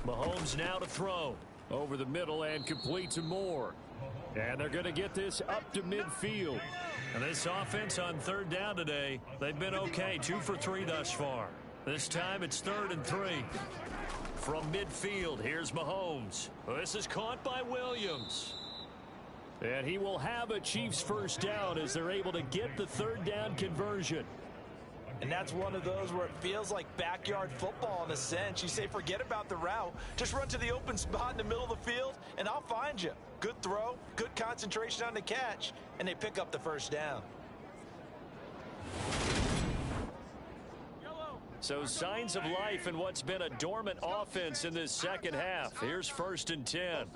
Mahomes now to throw. Over the middle and complete to Moore. And they're going to get this up to midfield. And this offense on 3rd down today, they've been okay. 2 for 3 thus far. This time it's 3rd and 3. From midfield, here's Mahomes. This is caught by Williams. And he will have a Chiefs 1st down as they're able to get the 3rd down conversion. And that's one of those where it feels like backyard football in a sense. You say forget about the route. Just run to the open spot in the middle of the field, and I'll find you. Good throw, good concentration on the catch, and they pick up the 1st down. So signs of life in what's been a dormant offense in this 2nd half. Here's 1st and 10.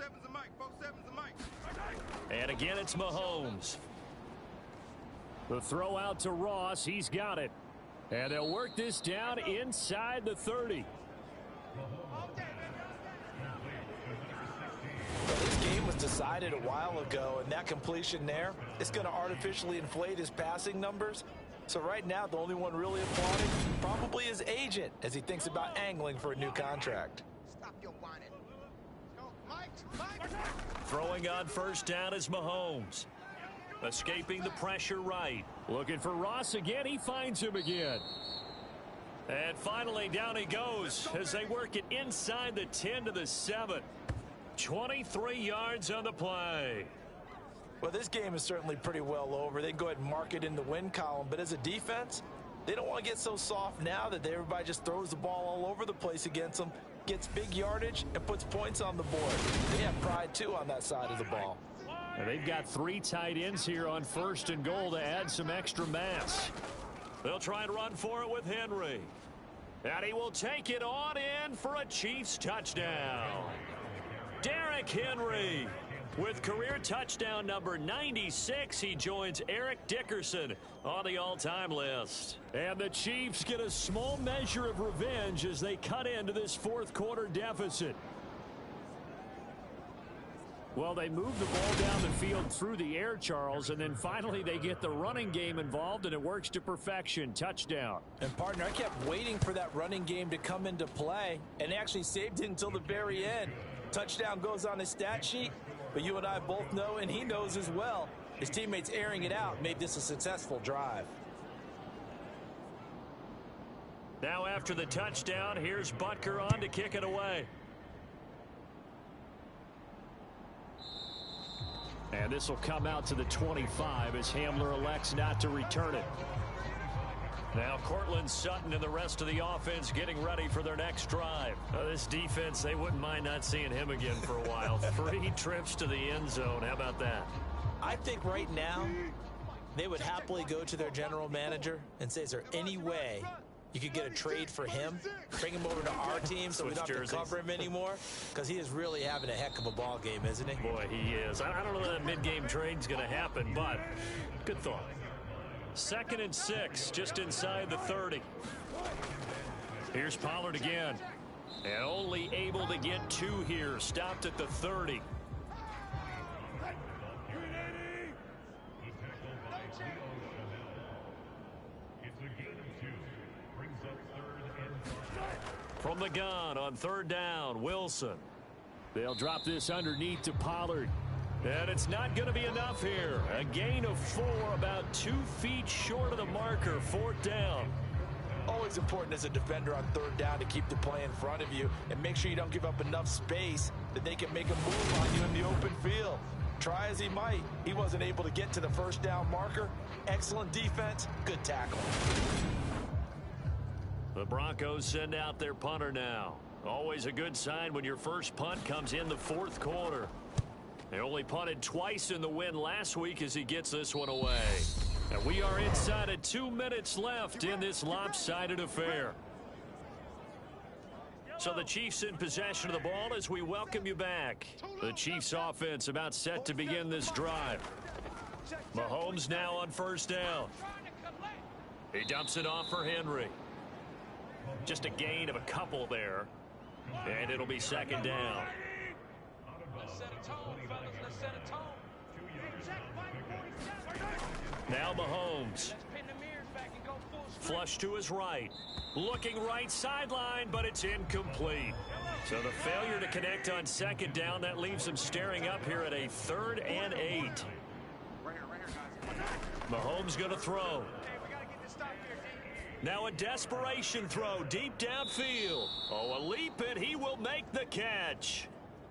And again, it's Mahomes. The throw out to Ross. He's got it. And they'll work this down inside the 30. Well, this game was decided a while ago, and that completion there is going to artificially inflate his passing numbers. So right now, the only one really applauding probably his agent as he thinks about angling for a new contract. Throwing on first down is Mahomes. Escaping the pressure right. Looking for Ross again. He finds him again. And finally, down he goes as they work it inside the 10 to the 7. 23 yards on the play. Well, this game is certainly pretty well over. They can go ahead and mark it in the win column. But as a defense, they don't want to get so soft now that everybody just throws the ball all over the place against them, gets big yardage, and puts points on the board. They have pride, too, on that side of the ball. And they've got 3 tight ends here on 1st and goal to add some extra mass. They'll try and run for it with Henry. And he will take it on in for a Chiefs touchdown. Derrick Henry with career touchdown number 96. He joins Eric Dickerson on the all-time list. And the Chiefs get a small measure of revenge as they cut into this 4th quarter deficit. Well, they move the ball down the field through the air, Charles, and then finally they get the running game involved, and it works to perfection. Touchdown. And, partner, I kept waiting for that running game to come into play, and they actually saved it until the very end. Touchdown goes on his stat sheet, but you and I both know, and he knows as well, his teammates airing it out made this a successful drive. Now after the touchdown, here's Butker on to kick it away. And this will come out to the 25 as Hamler elects not to return it. Now Cortland Sutton and the rest of the offense getting ready for their next drive. This defense, they wouldn't mind not seeing him again for a while. 3 trips to the end zone. How about that? I think right now they would happily go to their general manager and say, is there any way you could get a trade for him, bring him over to our team so we don't have to cover him anymore? Because he is really having a heck of a ball game, isn't he? Boy, he is. I don't know that mid-game trade's going to happen, but good thought. 2nd and 6, just inside the 30. Here's Pollard again. And only able to get 2 here. Stopped at the 30. From the gun on 3rd down, Wilson. They'll drop this underneath to Pollard. And it's not going to be enough here. A gain of 4, about 2 feet short of the marker. 4th down. Always important as a defender on 3rd down to keep the play in front of you and make sure you don't give up enough space that they can make a move on you in the open field. Try as he might, he wasn't able to get to the 1st down marker. Excellent defense, good tackle. The Broncos send out their punter now. Always a good sign when your first punt comes in the 4th quarter. They only punted twice in the win last week as he gets this one away. And we are inside of 2 minutes left in this lopsided affair. So the Chiefs in possession of the ball as we welcome you back. The Chiefs offense about set to begin this drive. Mahomes now on 1st down. He dumps it off for Henry. Just a gain of a couple there. And it'll be 2nd down. Now Mahomes. Flush to his right. Looking right sideline, but it's incomplete. So the failure to connect on 2nd down, that leaves him staring up here at a 3rd and 8. Mahomes going to throw. Now a desperation throw deep downfield. Oh, a leap, and he will make the catch.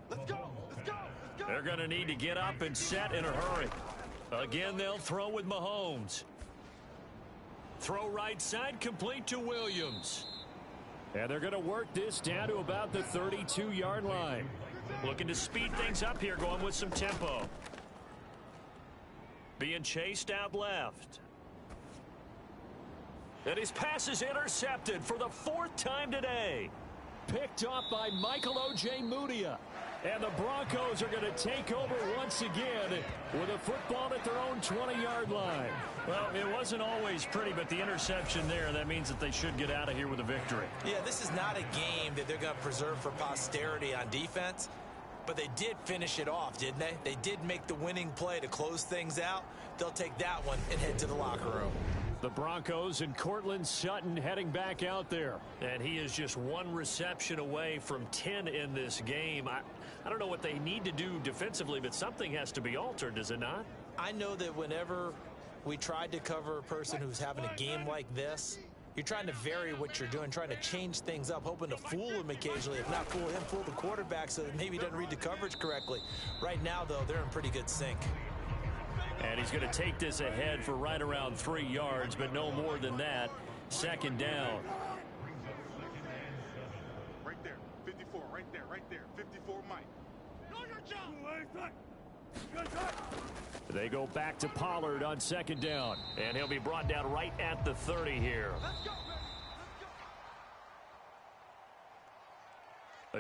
Let's go. Let's go. Let's go. They're going to need to get up and set in a hurry. Again, they'll throw with Mahomes. Throw right side, complete to Williams. And they're going to work this down to about the 32-yard line. Looking to speed things up here, going with some tempo. Being chased out left. And his pass is intercepted for the 4th time today. Picked off by Michael Ojemudia. And the Broncos are going to take over once again with a football at their own 20-yard line. Well, it wasn't always pretty, but the interception there, that means that they should get out of here with a victory. Yeah, this is not a game that they're going to preserve for posterity on defense, but they did finish it off, didn't they? They did make the winning play to close things out. They'll take that one and head to the locker room. The Broncos and Cortland Sutton heading back out there. And he is just one reception away from 10 in this game. I don't know what they need to do defensively, but something has to be altered, does it not? I know that whenever we tried to cover a person who's having a game like this, you're trying to vary what you're doing, trying to change things up, hoping to fool him occasionally. If not fool him, fool the quarterback so that maybe he doesn't read the coverage correctly. Right now, though, they're in pretty good sync. And he's going to take this ahead for right around 3 yards, but no more than that. Second down. Right there, 54, right there, 54, Mike. Know your job. They go back to Pollard on second down. And he'll be brought down right at the 30 here.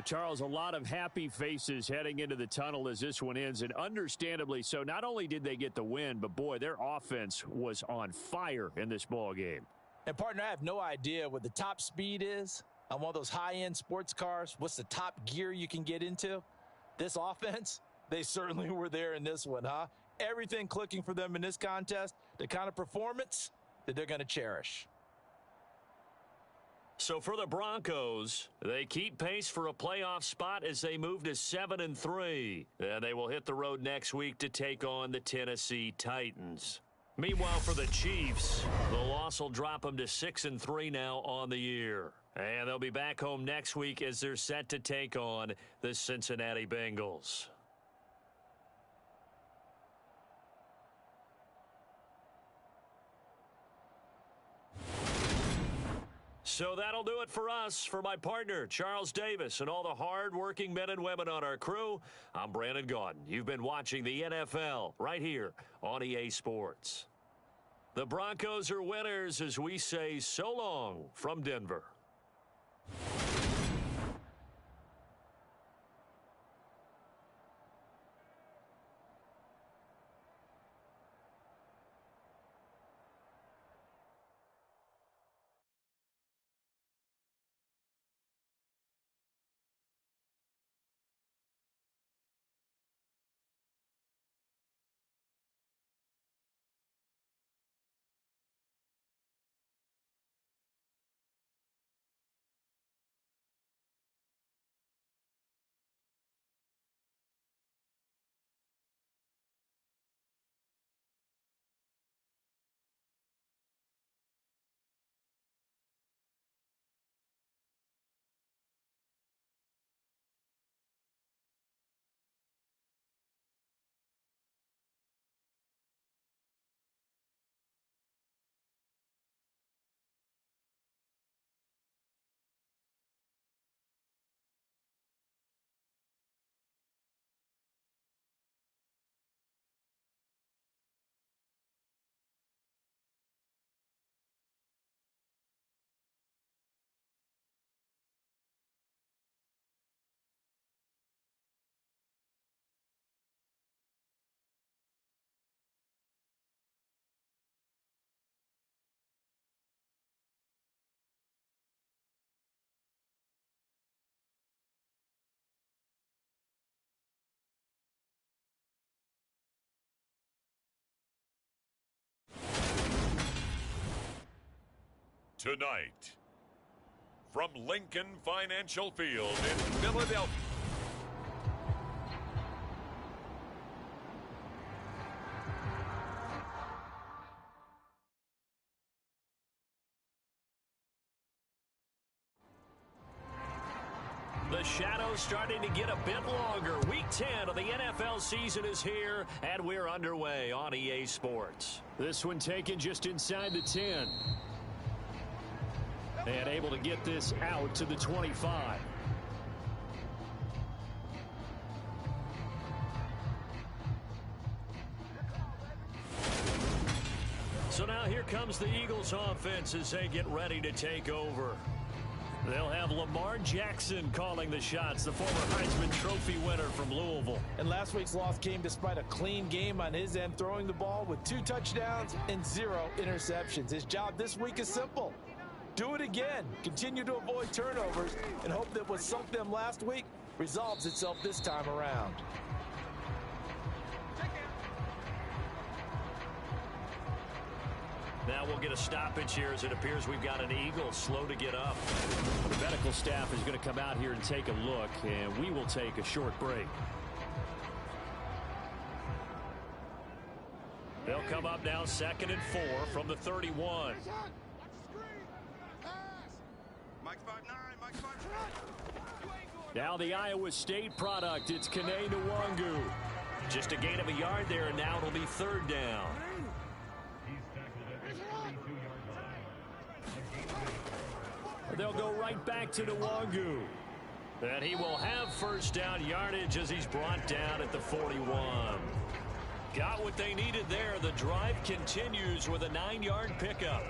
Charles, a lot of happy faces heading into the tunnel as this one ends, and understandably so. Not only did they get the win, but boy, their offense was on fire in this ball game. And partner, I have no idea what the top speed is on one of those high-end sports cars. What's the top gear you can get into? This offense, they certainly were there in this one, huh? Everything clicking for them in this contest, the kind of performance that they're going to cherish. So for the Broncos, they keep pace for a playoff spot as they move to 7-3. And they will hit the road next week to take on the Tennessee Titans. Meanwhile, for the Chiefs, the loss will drop them to 6-3 now on the year. And they'll be back home next week as they're set to take on the Cincinnati Bengals. So that'll do it for us. For my partner, Charles Davis, and all the hard-working men and women on our crew, I'm Brandon Gaudin. You've been watching the NFL right here on EA Sports. The Broncos are winners as we say so long from Denver. Tonight, from Lincoln Financial Field in Philadelphia. The shadow's starting to get a bit longer. Week 10 of the NFL season is here, and we're underway on EA Sports. This one taken just inside the 10. And able to get this out to the 25. So now here comes the Eagles offense as they get ready to take over. They'll have Lamar Jackson calling the shots, the former Heisman Trophy winner from Louisville. And last week's loss came despite a clean game on his end, throwing the ball with 2 touchdowns and 0 interceptions. His job this week is simple. Do it again. Continue to avoid turnovers and hope that what sunk them last week resolves itself this time around. Now we'll get a stoppage here as it appears we've got an Eagle slow to get up. The medical staff is going to come out here and take a look, and we will take a short break. They'll come up now 2nd and 4 from the 31. Now the Iowa State product, it's Kene Nwangu. Just a gain of a yard there, and now it'll be 3rd down. They'll go right back to Nwangu. And he will have 1st down yardage as he's brought down at the 41. Got what they needed there. The drive continues with a 9-yard pickup.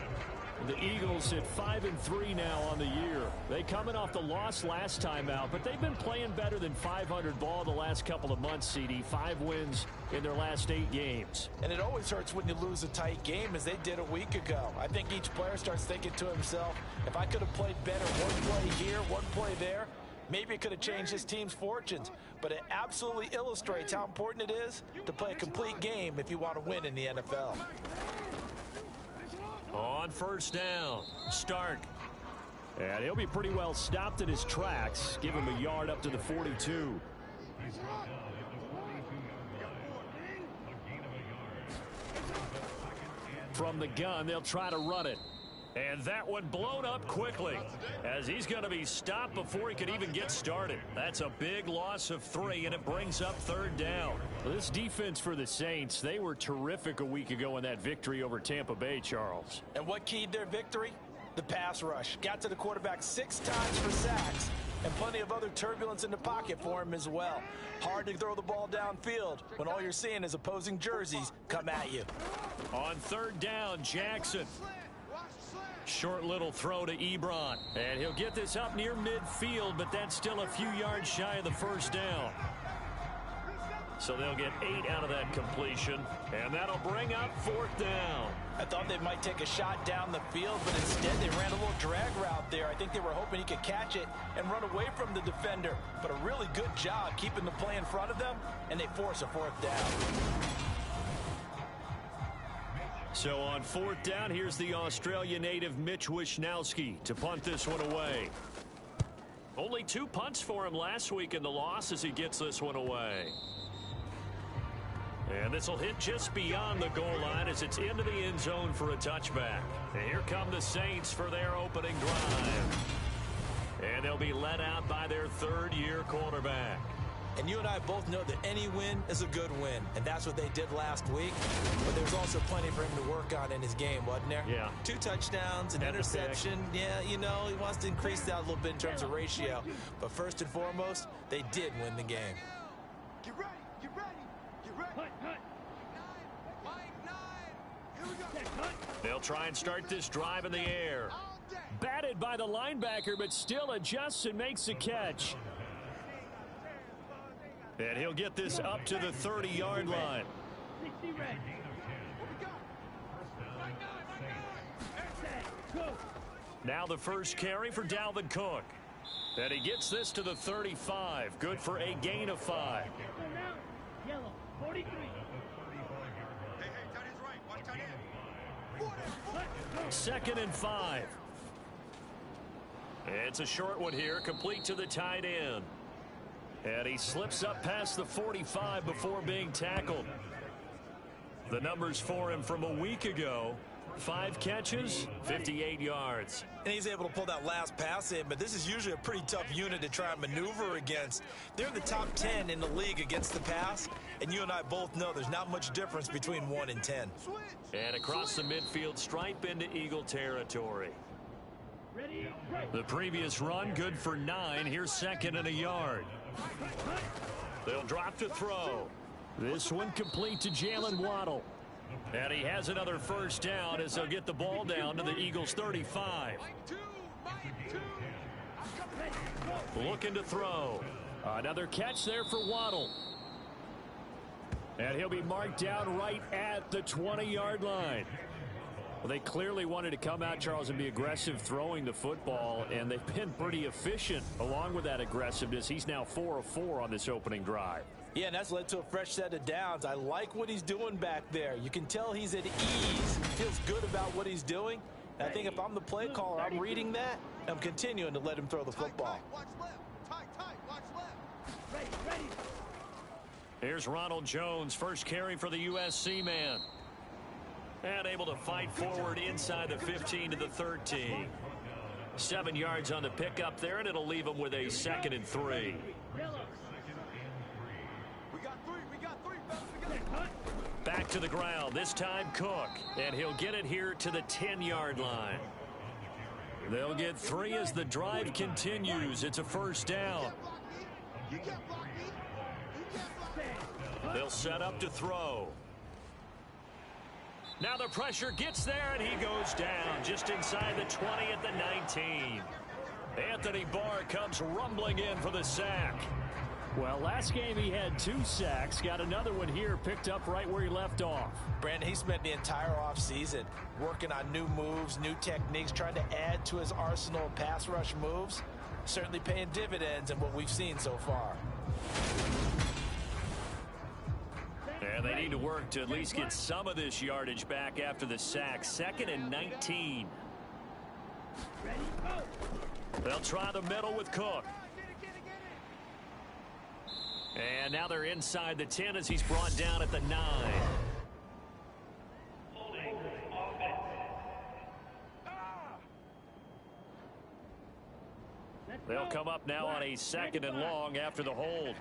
The Eagles at 5-3 now on the year. They coming off the loss last time out, but they've been playing better than 500 ball the last couple of months, CD. 5 wins in their last 8 games. And it always hurts when you lose a tight game, as they did a week ago. I think each player starts thinking to himself, if I could have played better one play here, one play there, maybe it could have changed his team's fortunes. But it absolutely illustrates how important it is to play a complete game if you want to win in the NFL. On 1st down, Stark. And he'll be pretty well stopped in his tracks. Give him a yard up to the 42. From the gun, they'll try to run it. And that one blown up quickly as he's going to be stopped before he could even get started. That's a big loss of 3, and it brings up 3rd down. This defense for the Saints, they were terrific a week ago in that victory over Tampa Bay, Charles. And what keyed their victory? The pass rush. Got to the quarterback 6 times for sacks, and plenty of other turbulence in the pocket for him as well. Hard to throw the ball downfield when all you're seeing is opposing jerseys come at you. On 3rd down, Jackson. Short little throw to Ebron. And he'll get this up near midfield, but that's still a few yards shy of the 1st down. So they'll get 8 out of that completion, and that'll bring up 4th down. I thought they might take a shot down the field, but instead they ran a little drag route there. I think they were hoping he could catch it and run away from the defender. But a really good job keeping the play in front of them, and they force a 4th down. So on 4th down, here's the Australia native Mitch Wishnowski to punt this one away. Only 2 punts for him last week in the loss as he gets this one away. And this will hit just beyond the goal line as it's into the end zone for a touchback. And here come the Saints for their opening drive. And they'll be led out by their 3rd-year quarterback. And you and I both know that any win is a good win, and that's what they did last week. But there's also plenty for him to work on in his game, wasn't there? Yeah. 2 touchdowns, an interception. Yeah, you know, he wants to increase that a little bit in terms of ratio. But first and foremost, they did win the game. Get ready, get ready, get ready. Here we go. They'll try and start this drive in the air. Batted by the linebacker, but still adjusts and makes a catch. And he'll get this up to the 30-yard line. Now the first carry for Dalvin Cook. And he gets this to the 35. Good for a gain of 5. Yellow, 43. Hey, tight end's right. Watch tight end. 2nd and 5. It's a short one here, complete to the tight end. And he slips up past the 45 before being tackled. The numbers for him from a week ago: 5 catches, 58 yards. And he's able to pull that last pass in, but this is usually a pretty tough unit to try and maneuver against. They're in the top 10 in the league against the pass, and you and I both know there's not much difference between 1 and 10. And across the midfield stripe into Eagle territory. Ready, The previous run good for 9. Here's 2nd and a yard. They'll drop to throw. This one complete to Jalen Waddle. And he has another 1st down as they'll get the ball down to the Eagles' 35. Looking to throw. Another catch there for Waddle. And he'll be marked down right at the 20-yard line. Well, they clearly wanted to come out, Charles, and be aggressive throwing the football, and they've been pretty efficient along with that aggressiveness. He's now 4 of 4 on this opening drive. Yeah, and that's led to a fresh set of downs. I like what he's doing back there. You can tell he's at ease. Feels good about what he's doing. And I think if I'm the play caller, I'm reading that. I'm continuing to let him throw the football. Watch left. Tight. Watch left. Ready. Here's Ronald Jones, first carry for the USC man. And able to fight forward inside the 15 to the 13. 7 yards on the pickup there, and it'll leave him with a 2nd and 3. We got three. Back to the ground, this time Cook. And he'll get it here to the 10-yard line. They'll get 3 as the drive continues. It's a first down. You can't block me. You can't block me. They'll set up to throw. Now the pressure gets there, and he goes down just inside the 20 at the 19. Anthony Barr comes rumbling in for the sack. Well, last game he had 2 sacks. Got another one here, picked up right where he left off. Brandon, he spent the entire offseason working on new moves, new techniques, trying to add to his arsenal of pass rush moves. Certainly paying dividends in what we've seen so far. And they need to work to at least get some of this yardage back after the sack. 2nd and 19. They'll try the middle with Cook. And now they're inside the 10 as he's brought down at the 9. They'll come up now on a 2nd and long after the hold.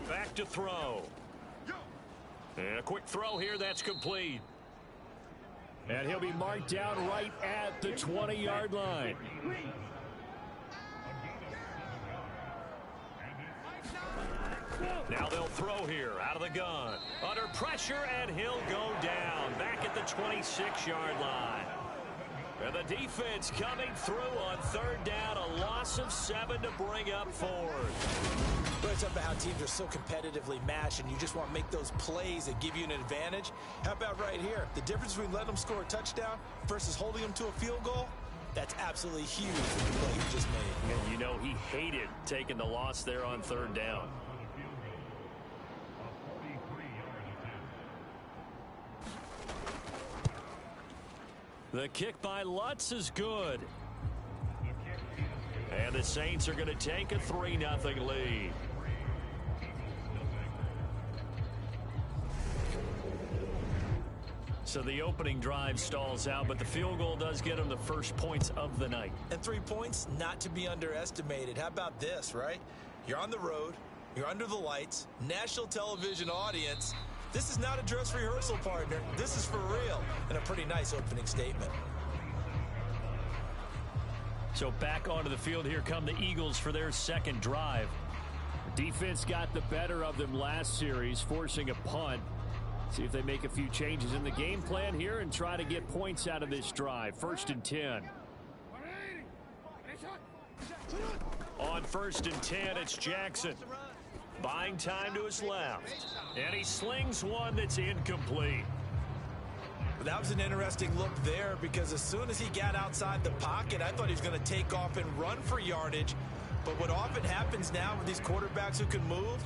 Back to throw. And a quick throw here, that's complete. And he'll be marked down right at the 20-yard line. Now they'll throw here out of the gun. Under pressure, and he'll go down back at the 26-yard line. And the defense coming through on 3rd down. A loss of 7 to bring up 4th. But it's about how teams are so competitively matched, and you just want to make those plays that give you an advantage. How about right here? The difference between letting them score a touchdown versus holding them to a field goal, that's absolutely huge for the play he just made. And you know he hated taking the loss there on 3rd down. The kick by Lutz is good. And the Saints are going to take a 3-0 lead. So the opening drive stalls out, but the field goal does get them the first points of the night. And 3 points, not to be underestimated. How about this, right? You're on the road. You're under the lights. National television audience. This is not a dress rehearsal, partner. This is for real. And a pretty nice opening statement. So back onto the field, here come the Eagles for their 2nd drive. Defense got the better of them last series, forcing a punt. See if they make a few changes in the game plan here and try to get points out of this drive. 1st and 10. On 1st and 10, it's Jackson. Buying time to his left. And he slings one that's incomplete. That was an interesting look there, because as soon as he got outside the pocket, I thought he was going to take off and run for yardage. But what often happens now with these quarterbacks who can move,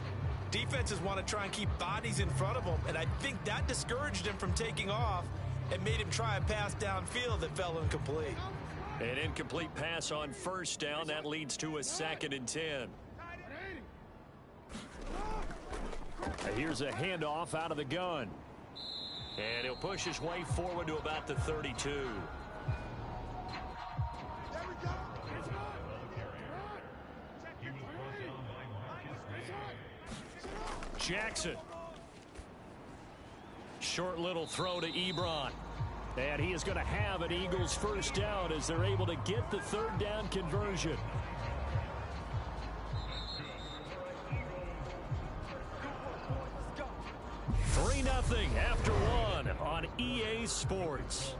defenses want to try and keep bodies in front of them, and I think that discouraged him from taking off and made him try a pass downfield that fell incomplete. An incomplete pass on 1st down. That leads to a 2nd and 10. Here's a handoff out of the gun. And he'll push his way forward to about the 32. Jackson. Short little throw to Ebron. And he is going to have an Eagles first down as they're able to get the 3rd down conversion. Nothing after 1 on EA Sports.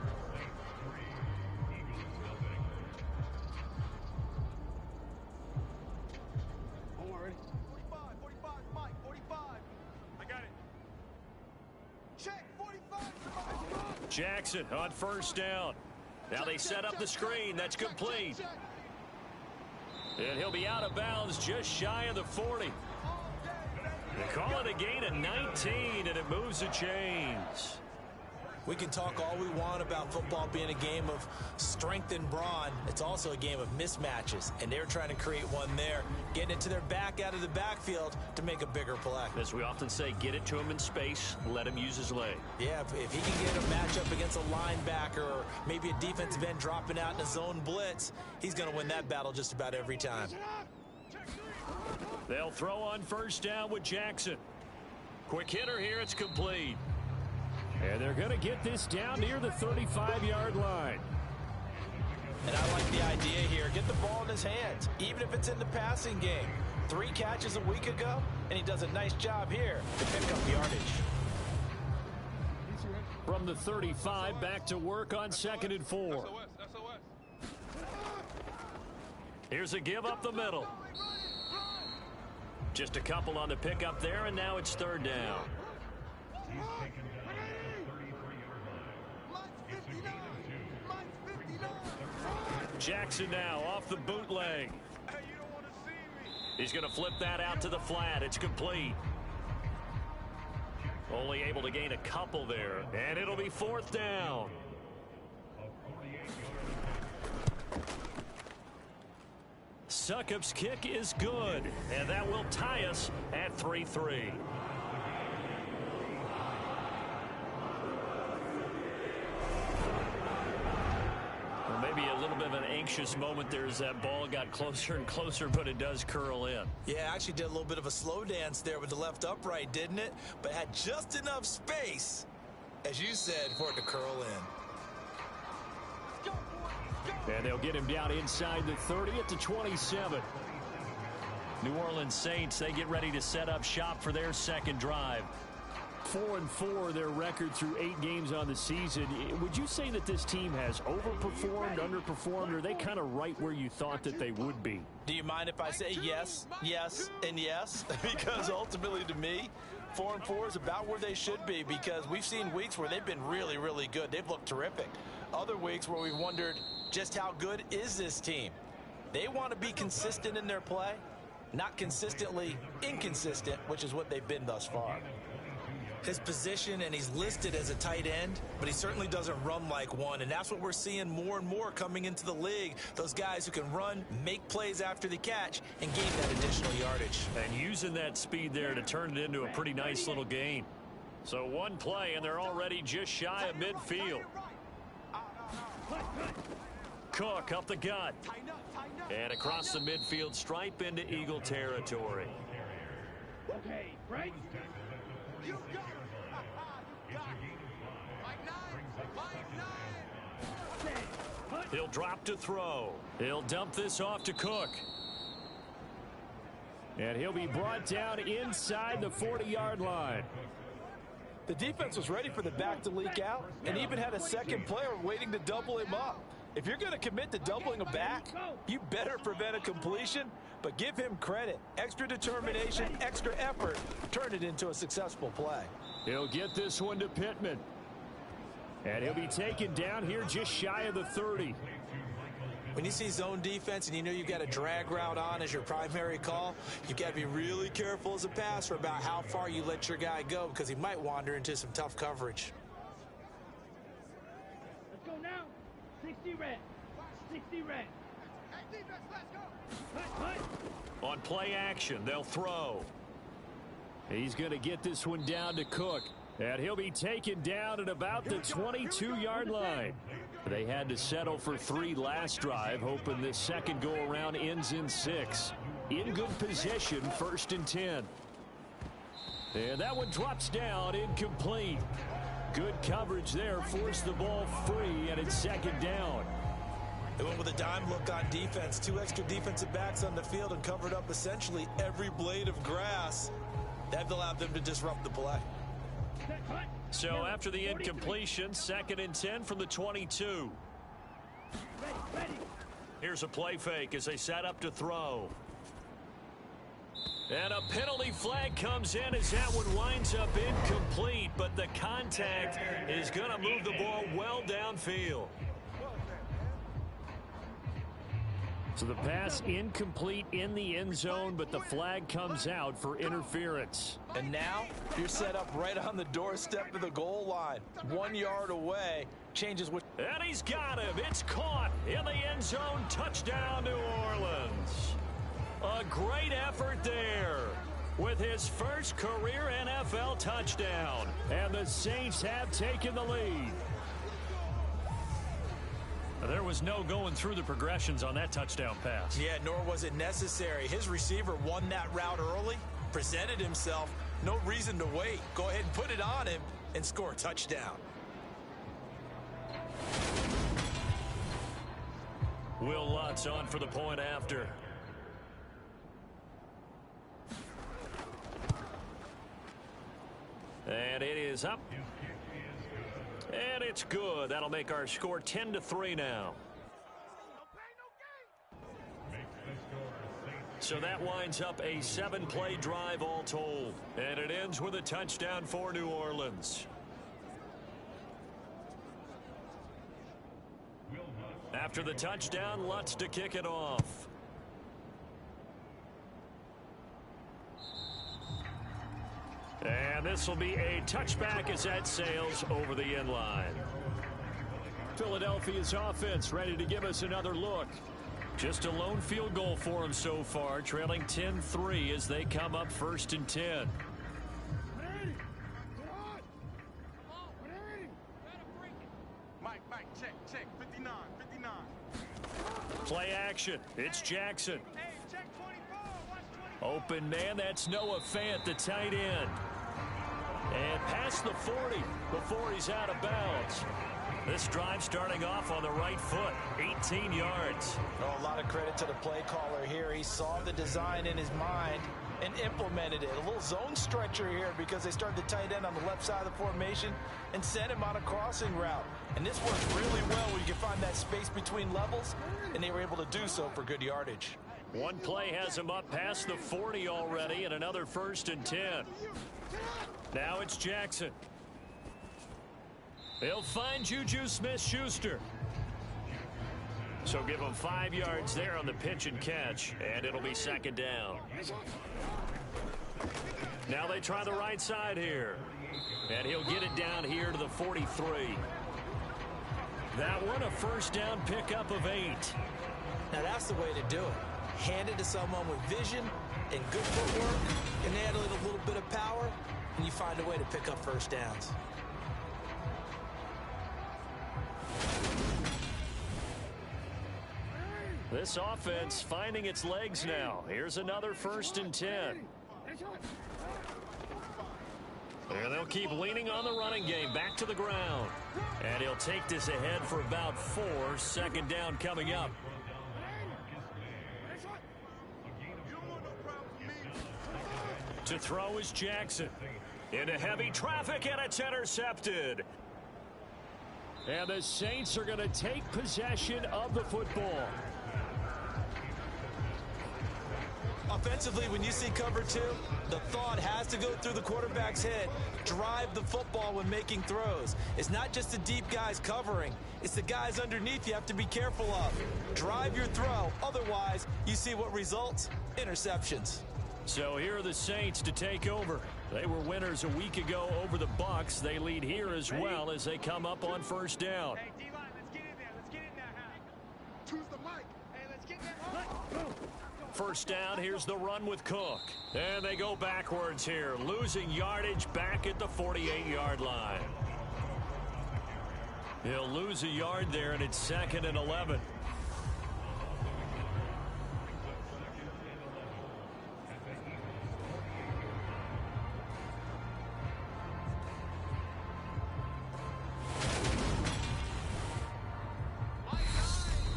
Don't worry. 45, Mike, 45. I got it. Check. Jackson on first down. Now they set up the screen. That's complete. And he'll be out of bounds just shy of the 40. They call it a gain of 19, and it moves the chains. We can talk all we want about football being a game of strength and brawn. It's also a game of mismatches, and they're trying to create one there, getting it to their back out of the backfield to make a bigger play. As we often say, get it to him in space, let him use his leg. Yeah, if he can get a matchup against a linebacker or maybe a defensive end dropping out in a zone blitz, he's going to win that battle just about every time. They'll throw on first down with Jackson. Quick hitter here, it's complete. And they're going to get this down near the 35-yard line. And I like the idea here. Get the ball in his hands, even if it's in the passing game. 3 catches a week ago, and he does a nice job here to pick up yardage. From the 35, back to work on 2nd and 4. Here's a give up the middle. Just a couple on the pickup there, and now it's 3rd down. Jackson now off the bootleg. He's going to flip that out to the flat. It's complete. Only able to gain a couple there, and it'll be 4th down. Succop's kick is good, and that will tie us at 3-3. Maybe a little bit of an anxious moment there as that ball got closer and closer, but it does curl in. Yeah, actually did a little bit of a slow dance there with the left upright, didn't it? But had just enough space, as you said, for it to curl in. And they'll get him down inside the 30 at the 27. New Orleans Saints, they get ready to set up shop for their second drive. 4-4 their record through 8 games on the season. Would you say that this team has overperformed, underperformed, or are they kind of right where you thought that they would be? Do you mind if I say yes, yes, and yes? Because ultimately to me, 4-4 is about where they should be, because we've seen weeks where they've been really, really good. They've looked terrific. Other weeks where we've wondered just how good is this team. They want to be consistent in their play, not consistently inconsistent, which is what they've been thus far. His position, and he's listed as a tight end, but he certainly doesn't run like one, and that's what we're seeing more and more coming into the league. Those guys who can run, make plays after the catch, and gain that additional yardage. And using that speed there to turn it into a pretty nice little gain. So one play, and they're already just shy of midfield. Cook up the gut. And across the midfield stripe into Eagle territory. Okay, right? You got it. He'll drop to throw. He'll dump this off to Cook. And he'll be brought down inside the 40-yard line. The defense was ready for the back to leak out and even had a second player waiting to double him up. If you're going to commit to doubling a back, you better prevent a completion, but give him credit. Extra determination, extra effort, turn it into a successful play. He'll get this one to Pittman. And he'll be taken down here just shy of the 30. When you see zone defense and you know you've got a drag route on as your primary call, you've got to be really careful as a passer about how far you let your guy go, because he might wander into some tough coverage. Let's go now. 60 red. 60 red. Hey, defense, let's go. Hut. On play action, they'll throw. He's going to get this one down to Cook. And he'll be taken down at about the 22-yard line. They had to settle for 3 last drive, hoping this second go-around ends in 6. In good position, 1st and 10. And that one drops down, incomplete. Good coverage there, forced the ball free, and it's 2nd down. They went with a dime look on defense. 2 extra defensive backs on the field and covered up essentially every blade of grass. That allowed them to disrupt the play. So after the incompletion, 2nd and 10 from the 22. Here's a play fake as they set up to throw. And a penalty flag comes in as that one winds up incomplete, but the contact is going to move the ball well downfield. So the pass incomplete in the end zone, but the flag comes out for interference. And now you're set up right on the doorstep of the goal line. 1 yard away. Changes what. And he's got him. It's caught in the end zone. Touchdown, New Orleans. A great effort there with his first career NFL touchdown. And the Saints have taken the lead. There was no going through the progressions on that touchdown pass. Yeah, nor was it necessary. His receiver won that route early, presented himself. No reason to wait. Go ahead and put it on him and score a touchdown. Will Lutz on for the point after. And it is up. And it's good. That'll make our score 10-3 now. So that winds up a 7-play drive all told. And it ends with a touchdown for New Orleans. After the touchdown, Lutz to kick it off. And this will be a touchback as that sails over the end line. Philadelphia's offense ready to give us another look. Just a lone field goal for them so far, trailing 10-3 as they come up 1st and 10. Mike, check, 59. Play action. It's Jackson. Hey, check 24. Watch 24. Open man, that's Noah Fant, the tight end. And past the 40 before he's out of bounds. This drive starting off on the right foot, 18 yards. Oh, a lot of credit to the play caller here. He saw the design in his mind and implemented it. A little zone stretcher here because they started the tight end on the left side of the formation and sent him on a crossing route. And this works really well where you can find that space between levels, and they were able to do so for good yardage. One play has him up past the 40 already, and another 1st and 10. Now it's Jackson. He'll find Juju Smith-Schuster. So give him 5 yards there on the pitch and catch, and it'll be 2nd down. Now they try the right side here, and he'll get it down here to the 43. That one a 1st down pickup of 8. Now that's the way to do it. Hand it to someone with vision and good footwork, and add a little bit of power, and you find a way to pick up 1st downs. This offense finding its legs now. Here's another 1st and 10. And they'll keep leaning on the running game back to the ground. And he'll take this ahead for about 4. 2nd down coming up. To throw is Jackson. Into heavy traffic, and it's intercepted. And the Saints are going to take possession of the football. Offensively, when you see cover 2, the thought has to go through the quarterback's head. Drive the football when making throws. It's not just the deep guys covering. It's the guys underneath you have to be careful of. Drive your throw. Otherwise, you see what results? Interceptions. So here are the Saints to take over. They were winners a week ago over the Bucs. They lead here as well as they come up on 1st down. Hey, D-line, let's get in there. Let's get in there, huh? Choose the mic. Hey, let's get in there. 1st down, here's the run with Cook. And they go backwards here, losing yardage back at the 48-yard line. He'll lose a yard there, and it's 2nd and 11.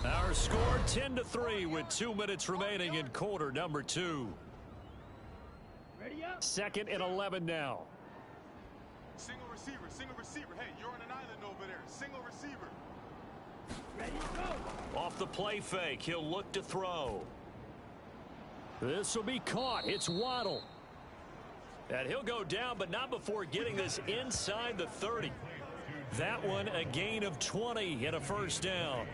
Our score 10-3 with 2 minutes remaining in quarter number 2. 2nd and 11 now. Single receiver. Hey, you're on an island over there. Single receiver. Ready, go. Off the play fake, he'll look to throw. This will be caught. It's Waddle. And he'll go down, but not before getting this inside the 30. That one a gain of 20 and a first down.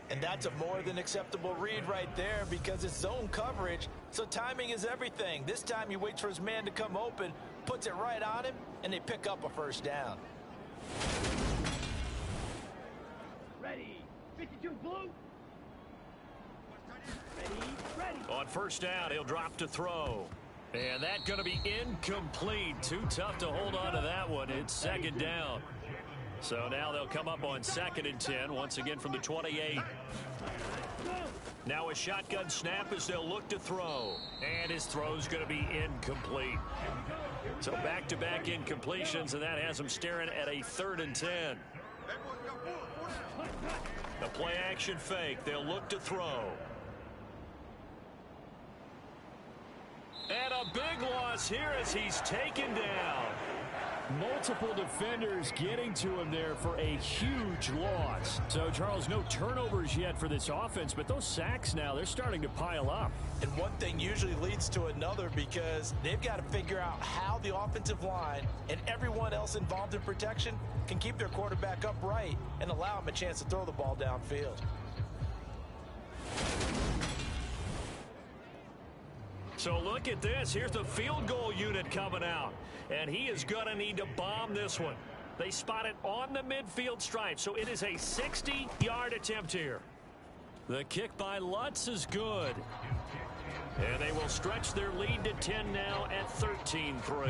And that's a more than acceptable read right there because it's zone coverage, so timing is everything. This time he waits for his man to come open, puts it right on him, and they pick up a first down. Ready. 52 blue. Ready. On first down, he'll drop to throw. And that's going to be incomplete. Too tough to hold on to that one. It's second down. So now they'll come up on 2nd and 10, once again from the 28. Now a shotgun snap as they'll look to throw. And his throw's going to be incomplete. So back-to-back incompletions, and that has him staring at a 3rd and 10. The play-action fake. They'll look to throw. And a big loss here as he's taken down. Multiple defenders getting to him there for a huge loss. So, Charles, no turnovers yet for this offense, but those sacks now, they're starting to pile up. And one thing usually leads to another because they've got to figure out how the offensive line and everyone else involved in protection can keep their quarterback upright and allow him a chance to throw the ball downfield. So look at this. Here's the field goal unit coming out. And he is going to need to bomb this one. They spot it on the midfield stripe. So it is a 60-yard attempt here. The kick by Lutz is good. And they will stretch their lead to 10 now at 13-3.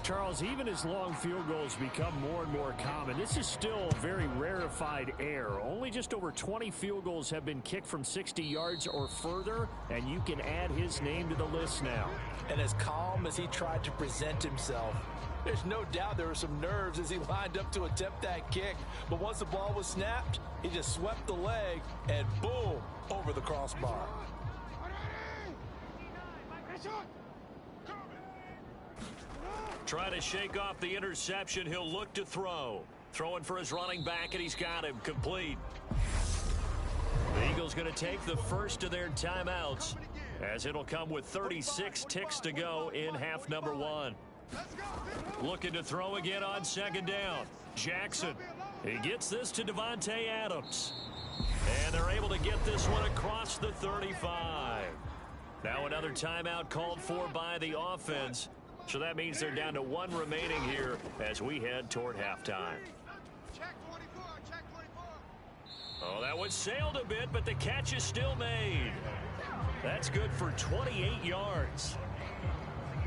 Charles, even as long field goals become more and more common, this is still a very rarefied air. Only just over 20 field goals have been kicked from 60 yards or further, and you can add his name to the list now. And as calm as he tried to present himself, there's no doubt there were some nerves as he lined up to attempt that kick. But once the ball was snapped, he just swept the leg and boom, over the crossbar. Trying to shake off the interception. He'll look to throw. Throwing for his running back, and he's got him complete. The Eagles going to take the first of their timeouts as it'll come with 36 ticks to go in half number 1. Looking to throw again on 2nd down. Jackson. He gets this to Devontae Adams. And they're able to get this one across the 35. Now another timeout called for by the offense. So that means they're down to 1 remaining here as we head toward halftime. Oh, that one sailed a bit, but the catch is still made. That's good for 28 yards.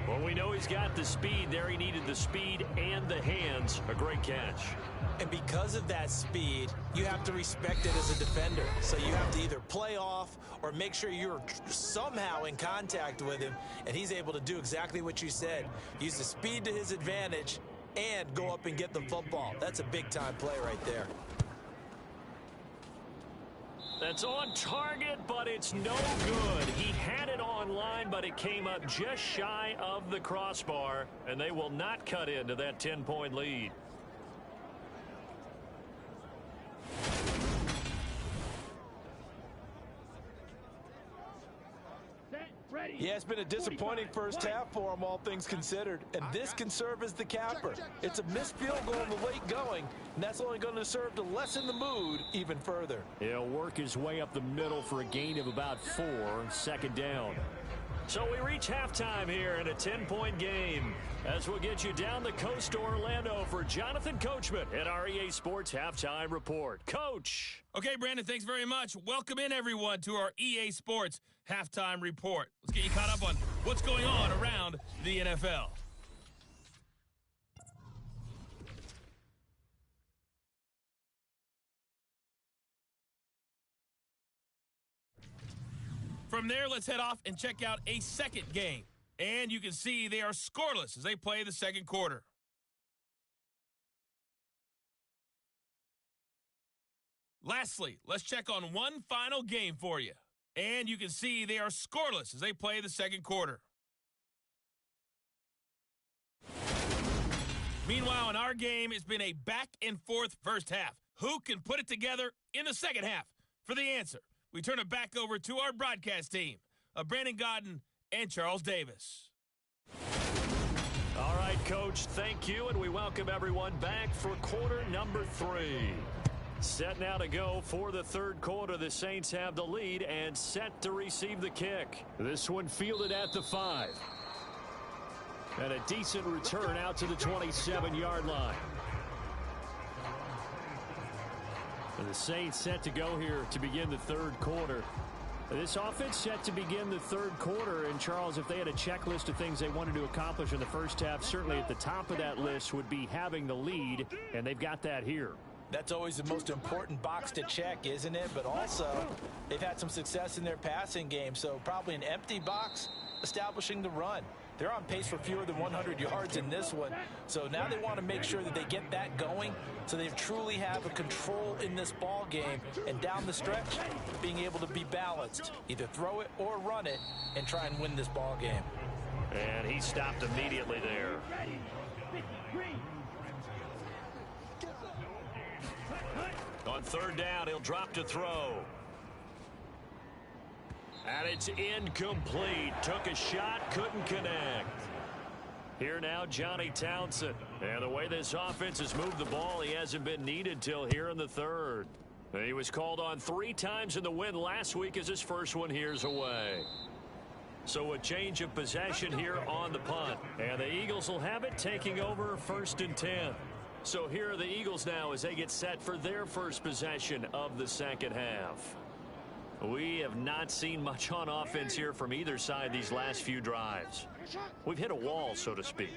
Well, we know he's got the speed there. He needed the speed and the hands. A great catch. And because of that speed, you have to respect it as a defender. So you have to either play off or make sure you're somehow in contact with him, and he's able to do exactly what you said. Use the speed to his advantage and go up and get the football. That's a big-time play right there. That's on target, but it's no good. He had it on line, but it came up just shy of the crossbar, and they will not cut into that 10-point lead. Yeah, it's been a disappointing first half for him, all things considered. And this can serve as the capper. It's a missed field goal in the late going, and that's only going to serve to lessen the mood even further. He'll work his way up the middle for a gain of about 4, 2nd down. So we reach halftime here in a 10-point game as we'll get you down the coast to Orlando for Jonathan Coachman at our EA Sports Halftime Report. Coach. Okay, Brandon, thanks very much. Welcome in, everyone, to our EA Sports Halftime Report. Let's get you caught up on what's going on around the NFL. From there, let's head off and check out a second game. And you can see they are scoreless as they play the second quarter. Lastly, let's check on one final game for you. And you can see they are scoreless as they play the second quarter. Meanwhile, in our game, it's been a back-and-forth first half. who can put it together in the second half? For the answer, we turn it back over to our broadcast team of Brandon Godden and Charles Davis. All right, Coach, thank you, and we welcome everyone back for quarter number 3. Set now to go for the third quarter. The Saints have the lead and set to receive the kick. This one fielded at the 5. And a decent return out to the 27-yard line. And the Saints set to go here to begin the third quarter. This offense set to begin the third quarter. And, Charles, if they had a checklist of things they wanted to accomplish in the first half, certainly at the top of that list would be having the lead, and they've got that here. That's always the most important box to check, isn't it? But also, they've had some success in their passing game, so probably an empty box establishing the run. They're on pace for fewer than 100 yards in this one, so now they want to make sure that they get that going so they truly have a control in this ball game, and down the stretch, being able to be balanced, either throw it or run it, and try and win this ball game. And he stopped immediately there. On third down, he'll drop to throw. And it's incomplete. Took a shot, couldn't connect. Here now, Johnny Townsend. And the way this offense has moved the ball, he hasn't been needed till here in the third. He was called on 3 times in the win last week as his first one here's away. So a change of possession here on the punt. And the Eagles will have it, taking over 1st and 10. So here are the Eagles now as they get set for their first possession of the second half. We have not seen much on offense here from either side these last few drives. We've hit a wall, so to speak.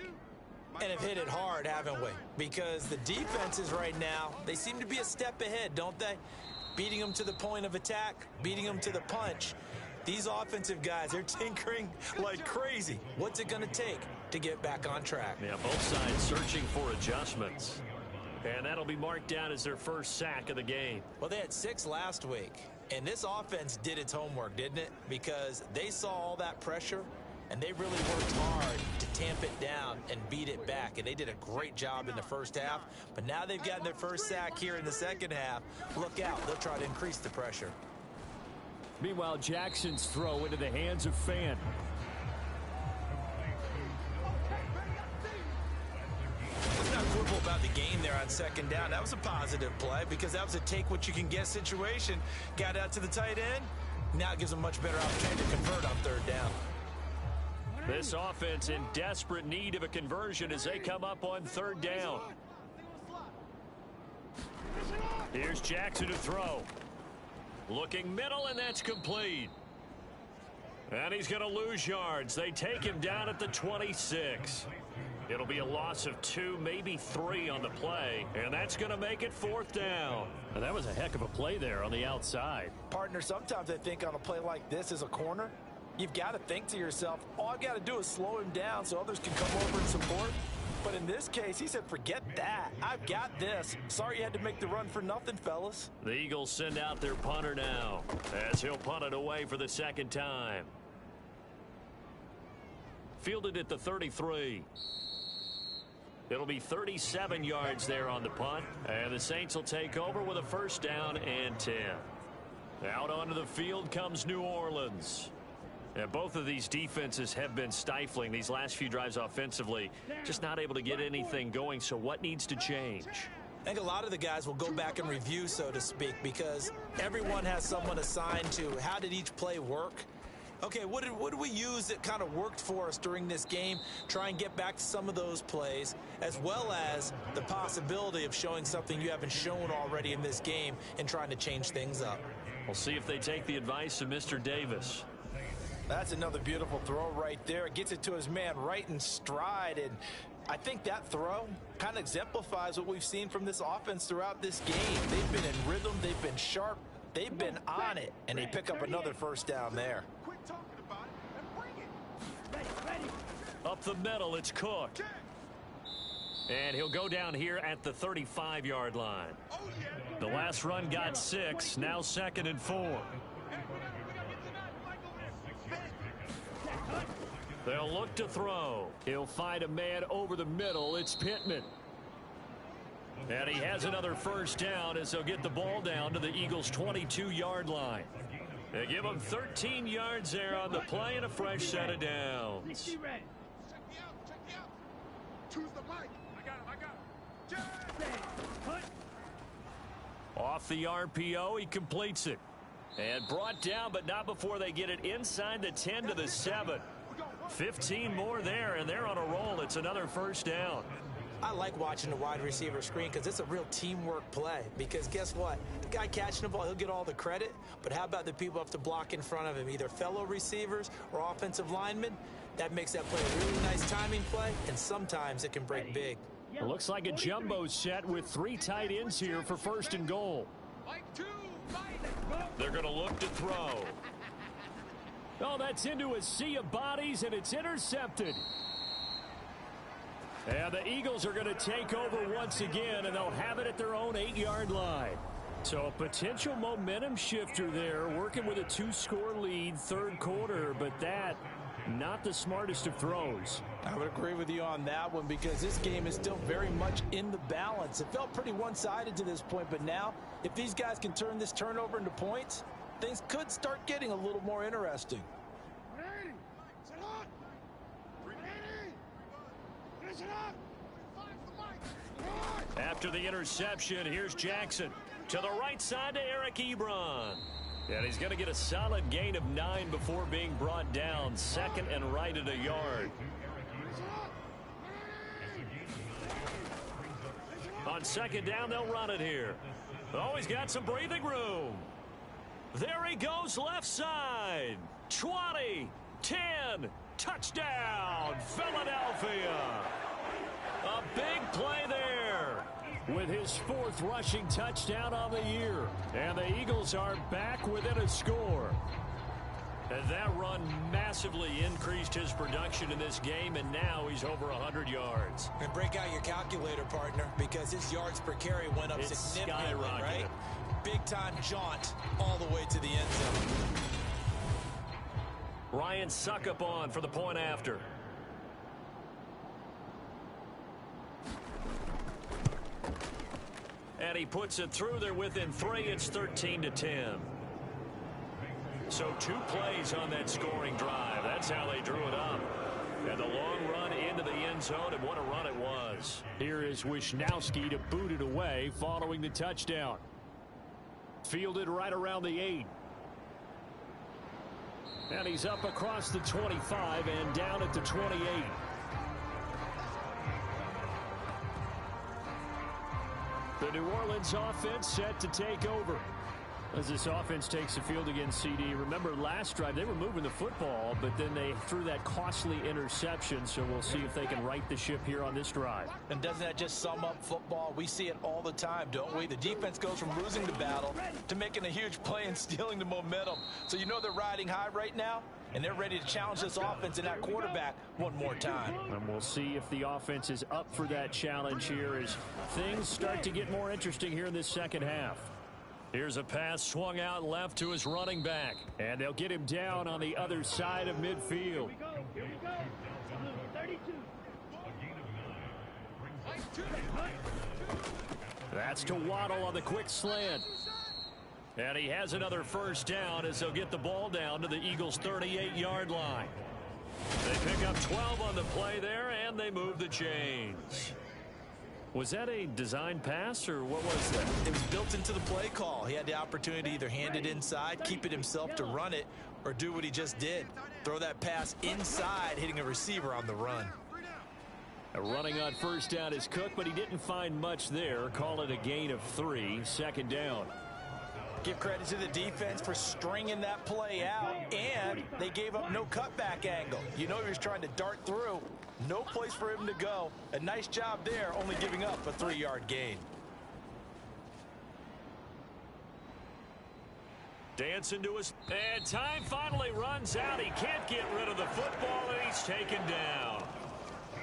And have hit it hard, haven't we? Because the defenses right now, they seem to be a step ahead, don't they? Beating them to the point of attack, beating them to the punch. These offensive guys, they're tinkering like crazy. What's it going to take to get back on track? Yeah, both sides searching for adjustments. And that'll be marked down as their first sack of the game. Well, they had 6 last week. And this offense did its homework, didn't it? Because they saw all that pressure, and they really worked hard to tamp it down and beat it back. And they did a great job in the first half. But now they've gotten their first sack here in the second half. Look out. They'll try to increase the pressure. Meanwhile, Jackson's throw into the hands of Fan. Let's not quibble about the game there on second down. That was a positive play because that was a take-what-you-can-get situation. Got out to the tight end. Now it gives them much better opportunity to convert on third down. This offense in desperate need of a conversion as they come up on third down. Here's Jackson to throw. Looking middle, and that's complete. And he's going to lose yards. They take him down at the 26. It'll be a loss of 2, maybe 3 on the play, and that's going to make it 4th down. And that was a heck of a play there on the outside. Partner, sometimes I think on a play like this as a corner, you've got to think to yourself, all I've got to do is slow him down so others can come over and support. But in this case, he said, forget that. I've got this. Sorry you had to make the run for nothing, fellas. The Eagles send out their punter now as he'll punt it away for the second time. Fielded at the 33. It'll be 37 yards there on the punt, and the Saints will take over with a 1st down and 10. Out onto the field comes New Orleans. And both of these defenses have been stifling these last few drives offensively, just not able to get anything going. So what needs to change? I think a lot of the guys will go back and review, so to speak, because everyone has someone assigned to how did each play work. Okay, what did we use that kind of worked for us during this game? Try and get back to some of those plays, as well as the possibility of showing something you haven't shown already in this game and trying to change things up. We'll see if they take the advice of Mr. Davis. That's another beautiful throw right there. Gets it to his man right in stride, and I think that throw kind of exemplifies what we've seen from this offense throughout this game. They've been in rhythm, they've been sharp, they've been on it, and they pick up another 1st down there. Up the middle, it's Cook. And he'll go down here at the 35-yard line. The last run got 6, now 2nd and 4. They'll look to throw. He'll find a man over the middle. It's Pittman. And he has another first down as they'll get the ball down to the Eagles' 22-yard line. They give him 13 yards there on the play and a fresh set of downs. 60 red. Check me out. Choose the mic. I got him. Off the RPO, he completes it. And brought down, but not before they get it inside the 10 to the 7. 15 more there, and they're on a roll. It's another first down. I like watching the wide receiver screen because it's a real teamwork play. Because guess what? The guy catching the ball, he'll get all the credit. But how about the people up to block in front of him, either fellow receivers or offensive linemen? That makes that play a really nice timing play, and sometimes it can break big. It looks like a jumbo set with 3 tight ends here for first and goal. They're going to look to throw. Oh, that's into a sea of bodies, and it's intercepted. And the Eagles are going to take over once again, and they'll have it at their own 8-yard line. So a potential momentum shifter there, working with a 2-score lead, third quarter, but that, not the smartest of throws. I would agree with you on that one because this game is still very much in the balance. It felt pretty one-sided to this point, but now, if these guys can turn this turnover into points, things could start getting a little more interesting. After the interception, here's Jackson. To the right side to Eric Ebron. And he's going to get a solid gain of 9 before being brought down. Second and right at a yard. On second down, they'll run it here. Oh, he's got some breathing room. There he goes left side. 20, 10, touchdown, Philadelphia. A big play there. With his 4th rushing touchdown on the year. And the Eagles are back within a score. And that run massively increased his production in this game, and now he's over 100 yards. And break out your calculator, partner, because his yards per carry went up significantly, right? Big-time jaunt all the way to the end zone. Ryan Suckup on for the point after. And he puts it through there within 3. It's 13-10. So 2 plays on that scoring drive. That's how they drew it up. And the long run into the end zone, and what a run it was. Here is Wisnowski to boot it away following the touchdown. Fielded right around the 8. And he's up across the 25 and down at the 28. The New Orleans offense set to take over. As this offense takes the field against CD, remember last drive they were moving the football, but then they threw that costly interception, so we'll see if they can right the ship here on this drive. And doesn't that just sum up football? We see it all the time, don't we? The defense goes from losing the battle to making a huge play and stealing the momentum. So you know they're riding high right now, and they're ready to challenge this offense and that quarterback one more time. And we'll see if the offense is up for that challenge here as things start to get more interesting here in this second half. Here's a pass swung out left to his running back. And they'll get him down on the other side of midfield. Here we go. 32. That's to Waddle on the quick slant. And he has another first down as they'll get the ball down to the Eagles' 38-yard line. They pick up 12 on the play there, and they move the chains. Was that a design pass, or what was that? It was built into the play call. He had the opportunity to either hand it inside, keep it himself to run it, or do what he just did. Throw that pass inside, hitting a receiver on the run. Running on first down is Cook, but he didn't find much there. Call it a gain of 3, second down. Give credit to the defense for stringing that play out, and they gave up no cutback angle. You know he was trying to dart through. No place for him to go. A nice job there, only giving up a 3-yard gain. Dancing to his... And time finally runs out. He can't get rid of the football, and he's taken down.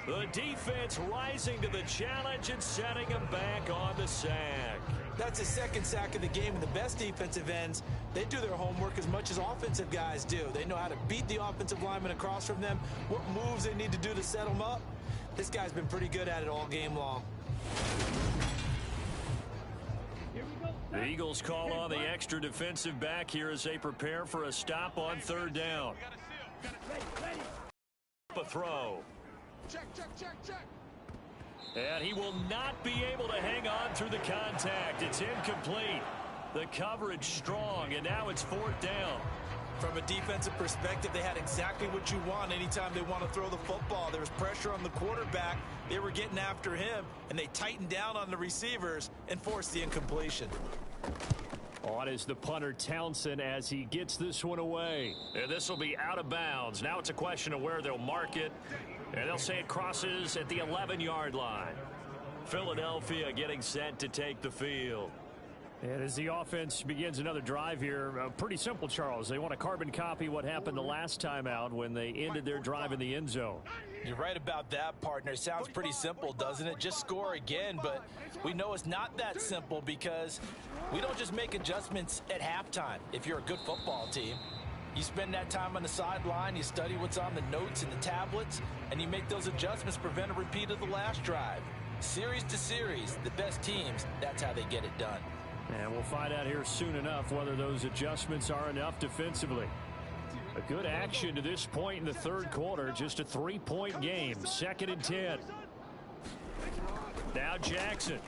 The defense rising to the challenge and setting him back on the sack. That's his second sack of the game, and the best defensive ends, they do their homework as much as offensive guys do. They know how to beat the offensive lineman across from them, what moves they need to do to set them up. This guy's been pretty good at it all game long. The Eagles call on the extra defensive back here as they prepare for a stop on third down. A throw. Check. And he will not be able to hang on through the contact. It's incomplete. The coverage strong, and now it's fourth down. From a defensive perspective, they had exactly what you want anytime they want to throw the football. There was pressure on the quarterback. They were getting after him, and they tightened down on the receivers and forced the incompletion. On is the punter Townsend as he gets this one away. And this will be out of bounds. Now it's a question of where they'll mark it. And they'll say it crosses at the 11-yard line. Philadelphia getting set to take the field. And as the offense begins another drive here, pretty simple, Charles. They want to carbon copy what happened the last time out when they ended their drive in the end zone. You're right about that, partner. Sounds pretty simple, doesn't it? Just score again, but we know it's not that simple because we don't just make adjustments at halftime. If you're a good football team, you spend that time on the sideline, you study what's on the notes and the tablets, and you make those adjustments to prevent a repeat of the last drive. Series to series, the best teams, that's how they get it done. And we'll find out here soon enough whether those adjustments are enough defensively. A good action to this point in the third quarter. Just a 3-point game. 2nd and 10. Now Jackson.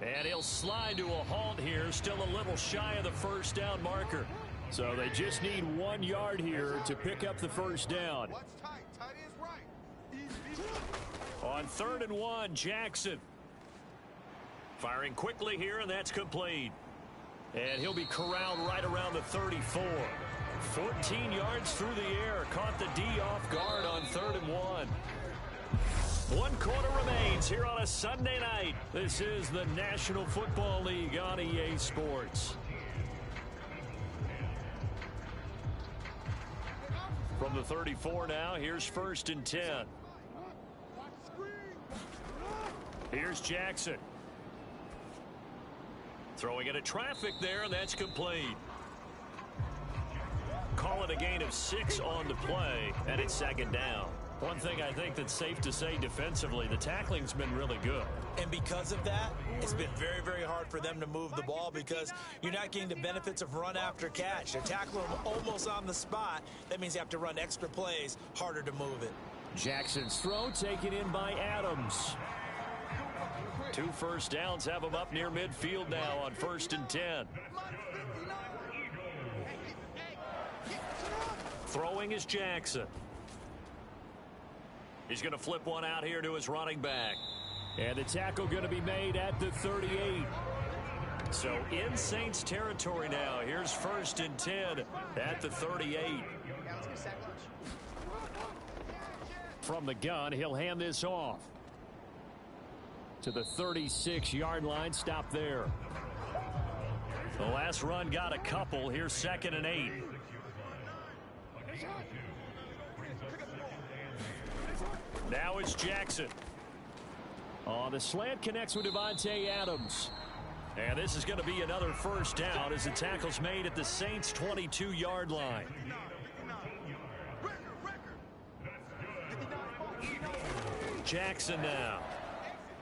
And he'll slide to a halt here. Still a little shy of the first down marker. So they just need 1 yard here to pick up the first down. On 3rd and 1, Jackson. Firing quickly here, and that's complete. And he'll be corralled right around the 34. 14 yards through the air. Caught the D off guard on 3rd and 1. 1 quarter remains here on a Sunday night. This is the National Football League on EA Sports. From the 34 now, here's 1st and 10. Here's Jackson. Throwing into traffic there, and that's complete. Call it a gain of 6 on the play, and it's 2nd down. One thing I think that's safe to say defensively, the tackling's been really good. And because of that, it's been very, very hard for them to move the ball because you're not getting the benefits of run after catch. They're tackling them almost on the spot. That means you have to run extra plays, harder to move it. Jackson's throw taken in by Adams. 2 first downs have him up near midfield now on 1st and 10. Throwing is Jackson. He's going to flip one out here to his running back. And the tackle going to be made at the 38. So in Saints territory now. Here's 1st and 10 at the 38. From the gun, he'll hand this off to the 36-yard line. Stop there. The last run got a couple. Here's 2nd and 8. Now it's Jackson. The slant connects with Devontae Adams. And this is going to be another first down as the tackle's made at the Saints' 22-yard line. Jackson now.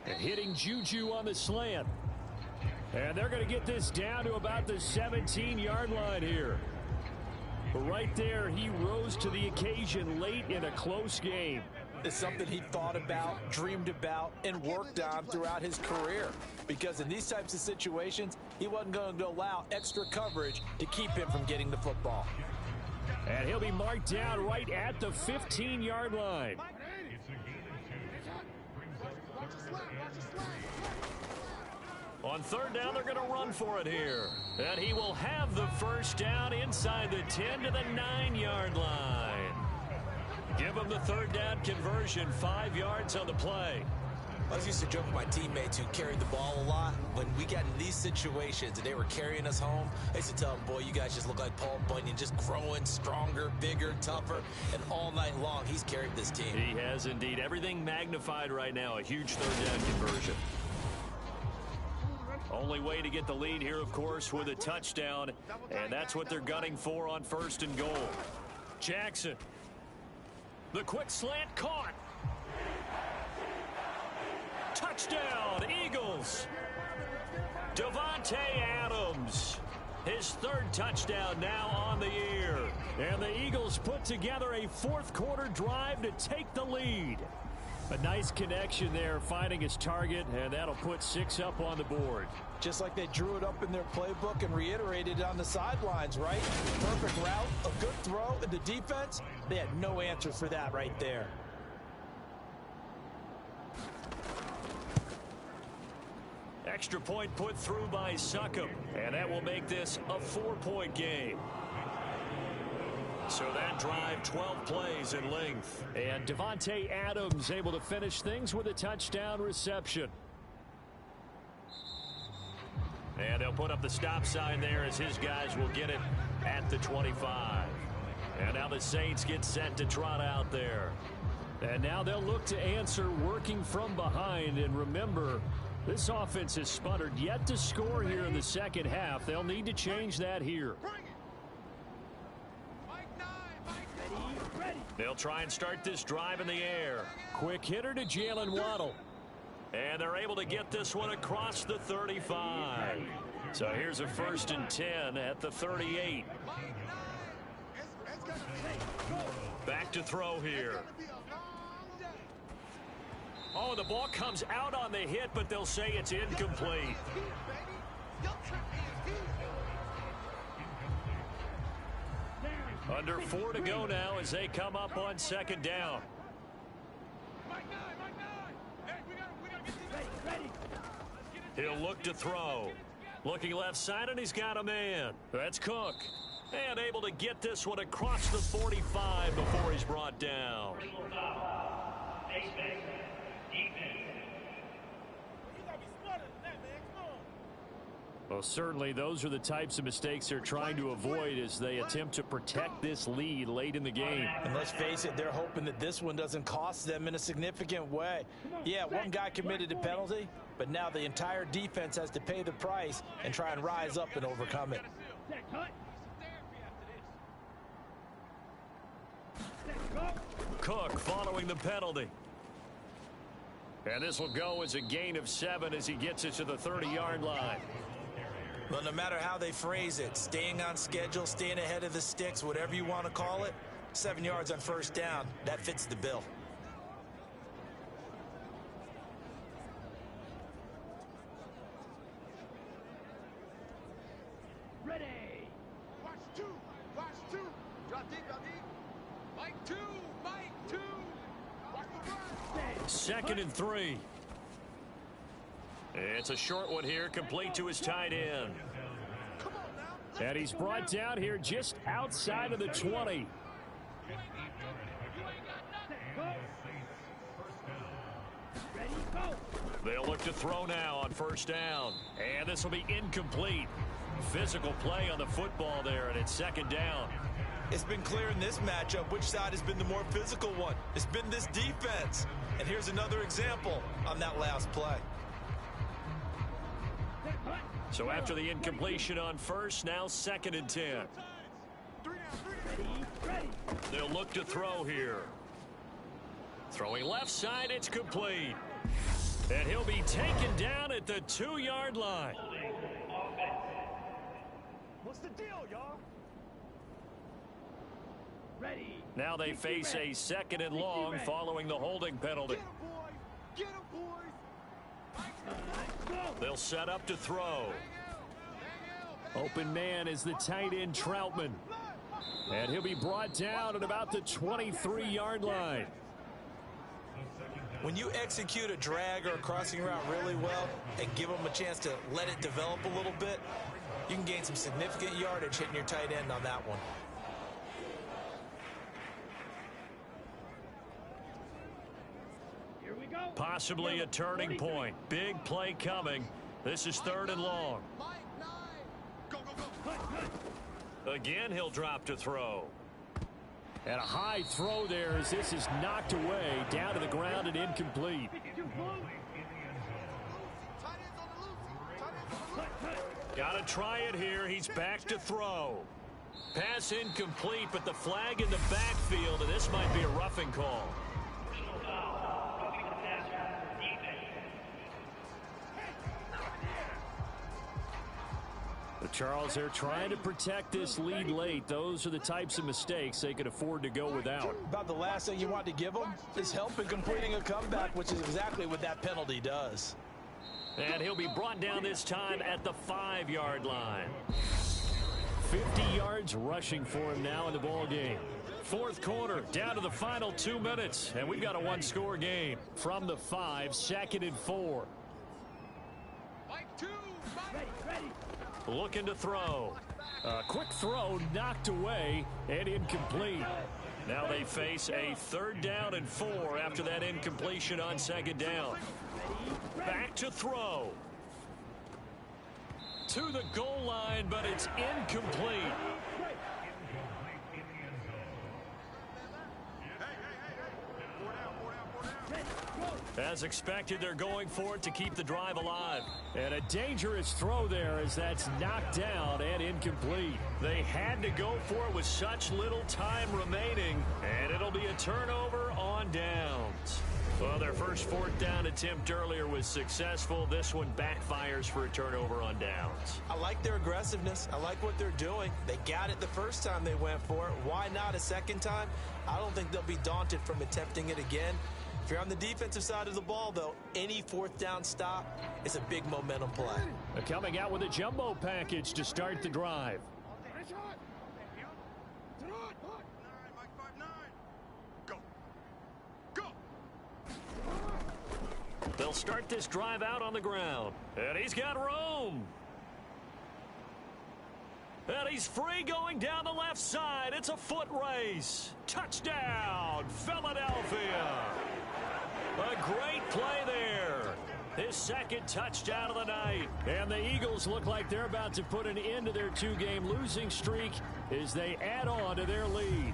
And hitting Juju on the slant. And they're going to get this down to about the 17-yard line here. But right there, he rose to the occasion late in a close game. It's something he thought about, dreamed about, and worked on throughout his career. Because in these types of situations, he wasn't going to allow extra coverage to keep him from getting the football. And he'll be marked down right at the 15-yard line. On 3rd down, they're going to run for it here. And he will have the first down inside the 10 to the 9-yard line. Give him the 3rd down conversion, 5 yards on the play. I used to joke with my teammates who carried the ball a lot. When we got in these situations and they were carrying us home, I used to tell them, boy, you guys just look like Paul Bunyan, just growing stronger, bigger, tougher. And all night long, he's carried this team. He has indeed. Everything magnified right now. A huge 3rd down conversion. Only way to get the lead here, of course, with a touchdown. And that's what they're gunning for on 1st and goal. Jackson. The quick slant caught. Touchdown, Eagles. Davante Adams. His third touchdown now on the year. And the Eagles put together a fourth-quarter drive to take the lead. A nice connection there, finding his target, and that'll put 6 up on the board. Just like they drew it up in their playbook and reiterated it on the sidelines, right? Perfect route, a good throw, and the defense, they had no answer for that right there. Extra point put through by Succop, and that will make this a 4-point game. So that drive, 12 plays in length. And Davante Adams able to finish things with a touchdown reception. And they'll put up the stop sign there as his guys will get it at the 25. And now the Saints get set to trot out there. And now they'll look to answer working from behind. And remember, this offense has sputtered yet to score here in the second half. They'll need to change that here. They'll try and start this drive in the air. Quick hitter to Jalen Waddle. And they're able to get this one across the 35. So here's a 1st and 10 at the 38. Back to throw here. Oh, the ball comes out on the hit, but they'll say it's incomplete. Under 4 to go now as they come up on 2nd down. He'll look to throw. Looking left side, and he's got a man. That's Cook. And able to get this one across the 45 before he's brought down. Well, certainly those are the types of mistakes they're trying to avoid as they attempt to protect this lead late in the game. And let's face it, they're hoping that this one doesn't cost them in a significant way. Yeah, one guy committed a penalty, but now the entire defense has to pay the price and try and rise up and overcome it. Cook following the penalty. And this will go as a gain of 7 as he gets it to the 30-yard line. Well, no matter how they phrase it, staying on schedule, staying ahead of the sticks, whatever you want to call it, 7 yards on 1st down, that fits the bill. Ready. Watch 2. Watch 2. Drop deep, drop deep. Mike 2. Mike 2. Watch the run. 2nd and 3. It's a short one here, complete to his tight end. And he's brought down here just outside of the 20. They'll look to throw now on 1st down. And this will be incomplete. Physical play on the football there, and it's 2nd down. It's been clear in this matchup which side has been the more physical one. It's been this defense. And here's another example on that last play. So after the incompletion on 1st, now 2nd and 10. They'll look to throw here. Throwing left side, it's complete. And he'll be taken down at the 2-yard line. What's the deal, y'all? Ready. Now they face a 2nd and long following the holding penalty. Get him, boys. They'll set up to throw. Open man is the tight end Troutman. And he'll be brought down at about the 23-yard line. When you execute a drag or a crossing route really well and give them a chance to let it develop a little bit, you can gain some significant yardage hitting your tight end on that one. Here we go. Possibly a turning point. Big play coming. This is 3rd and long. Go, go, go. Again, he'll drop to throw. And a high throw there as this is knocked away, down to the ground and incomplete. Got to try it here. He's back to throw. Pass incomplete, but the flag in the backfield, and this might be a roughing call. Charles, they're trying to protect this lead late. Those are the types of mistakes they could afford to go without. About the last thing you want to give them is help in completing a comeback, which is exactly what that penalty does. And he'll be brought down this time at the 5-yard line. 50 yards rushing for him now in the ball game. Fourth quarter, down to the final 2 minutes, and we've got a one-score game. From the 5, 2nd and 4. Looking to throw. A quick throw knocked away and incomplete. Now they face a 3rd down and 4 after that incompletion on 2nd down. Back to throw. To the goal line, but it's incomplete. As expected, they're going for it to keep the drive alive. And a dangerous throw there as that's knocked down and incomplete. They had to go for it with such little time remaining, and it'll be a turnover on downs. Well, their first 4th down attempt earlier was successful. This one backfires for a turnover on downs. I like their aggressiveness. I like what they're doing. They got it the first time they went for it. Why not a second time? I don't think they'll be daunted from attempting it again. If you're on the defensive side of the ball, though, any 4th down stop is a big momentum play. They're coming out with a jumbo package to start the drive. They'll start this drive out on the ground. And he's got room. And he's free going down the left side. It's a foot race. Touchdown, Philadelphia. A great play there. His 2nd touchdown of the night. And the Eagles look like they're about to put an end to their 2-game losing streak as they add on to their lead.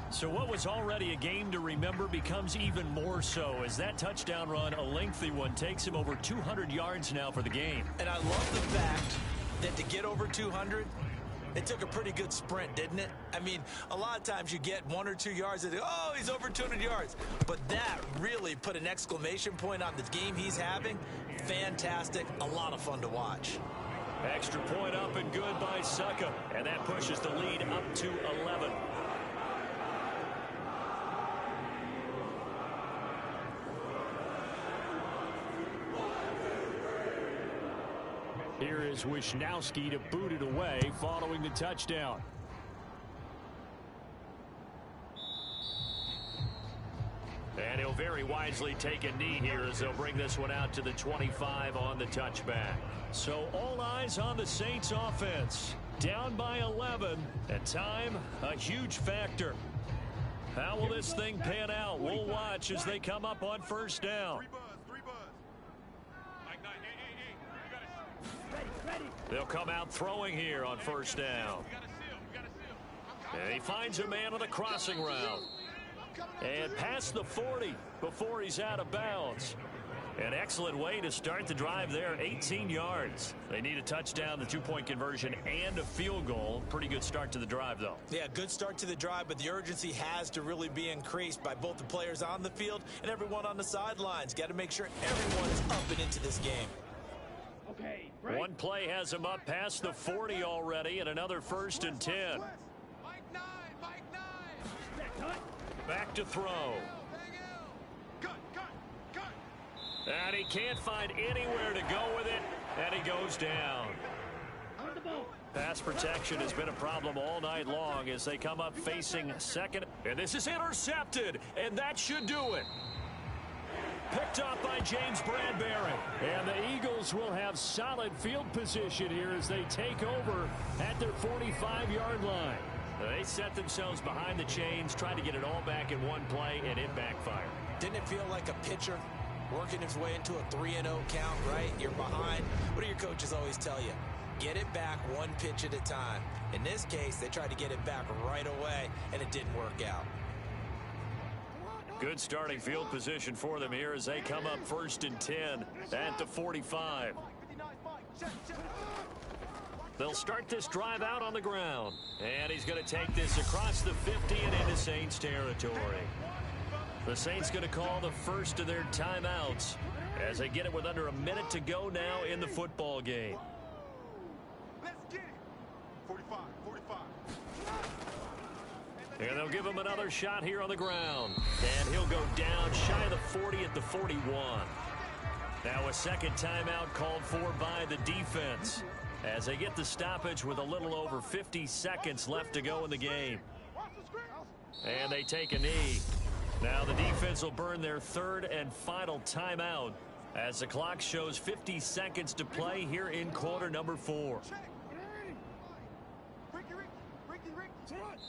So what was already a game to remember becomes even more so as that touchdown run, a lengthy one, takes him over 200 yards now for the game. And I love the fact that to get over 200, it took a pretty good sprint, didn't it? I mean, a lot of times you get 1 or 2 yards and oh, he's over 200 yards. But that really put an exclamation point on the game he's having. Fantastic. A lot of fun to watch. Extra point up and good by Succa. And that pushes the lead up to 11. Here is Wisnowski to boot it away following the touchdown. And he'll very wisely take a knee here as they'll bring this one out to the 25 on the touchback. So all eyes on the Saints offense. Down by 11. And time, a huge factor. How will this thing pan out? We'll watch as they come up on 1st down. They'll come out throwing here on 1st down. And he finds a man on the crossing route. And past the 40 before he's out of bounds. An excellent way to start the drive there, 18 yards. They need a touchdown, the 2-point conversion, and a field goal. Pretty good start to the drive, though. Yeah, good start to the drive, but the urgency has to really be increased by both the players on the field and everyone on the sidelines. Got to make sure everyone is up and into this game. Okay, right. One play has him up past the 40 already, and another 1st and 10. Mike 9, Mike 9. Back to throw. And he can't find anywhere to go with it, and he goes down. Pass protection has been a problem all night long as they come up facing 2nd. And this is intercepted, and that should do it. Picked up by James Bradbury. And the Eagles will have solid field position here as they take over at their 45-yard line. They set themselves behind the chains, trying to get it all back in one play, and it backfired. Didn't it feel like a pitcher working his way into a 3-0 count, right? You're behind. What do your coaches always tell you? Get it back one pitch at a time. In this case, they tried to get it back right away, and it didn't work out. Good starting field position for them here as they come up 1st and 10 at the 45. They'll start this drive out on the ground. And he's going to take this across the 50 and into Saints territory. The Saints going to call the first of their timeouts. as they get it with under a minute to go now in the football game. Let's get it. 45, 45. And they'll give him another shot here on the ground. And he'll go down shy of the 40 at the 41. Now a second timeout called for by the defense as they get the stoppage with a little over 50 seconds left to go in the game. And they take a knee. Now the defense will burn their third and final timeout as the clock shows 50 seconds to play here in quarter number 4.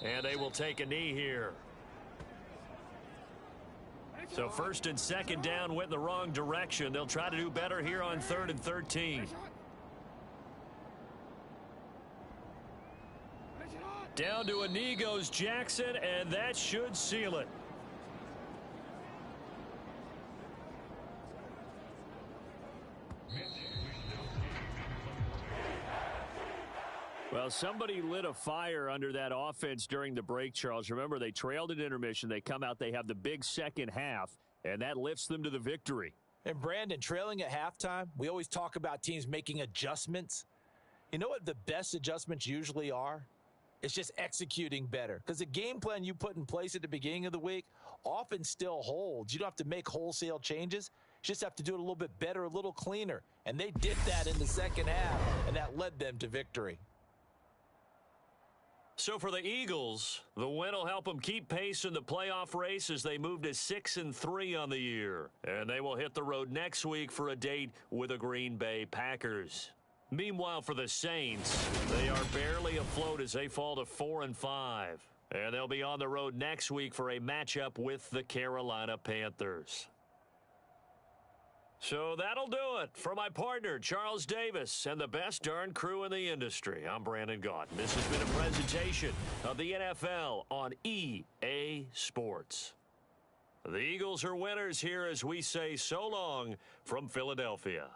And they will take a knee here. So first and second down went in the wrong direction. They'll try to do better here on 3rd and 13. Down to a knee goes Jackson, and that should seal it. Well, somebody lit a fire under that offense during the break, Charles. Remember, they trailed at intermission. They come out, they have the big second half, and that lifts them to the victory. And, Brandon, trailing at halftime, we always talk about teams making adjustments. You know what the best adjustments usually are? It's just executing better. Because the game plan you put in place at the beginning of the week often still holds. You don't have to make wholesale changes. You just have to do it a little bit better, a little cleaner. And they did that in the second half, and that led them to victory. So for the Eagles, the win will help them keep pace in the playoff race as they move to 6-3 on the year. And they will hit the road next week for a date with the Green Bay Packers. Meanwhile, for the Saints, they are barely afloat as they fall to 4-5. And they'll be on the road next week for a matchup with the Carolina Panthers. So that'll do it for my partner, Charles Davis, and the best darn crew in the industry. I'm Brandon Gaunt. This has been a presentation of the NFL on EA Sports. The Eagles are winners here as we say so long from Philadelphia.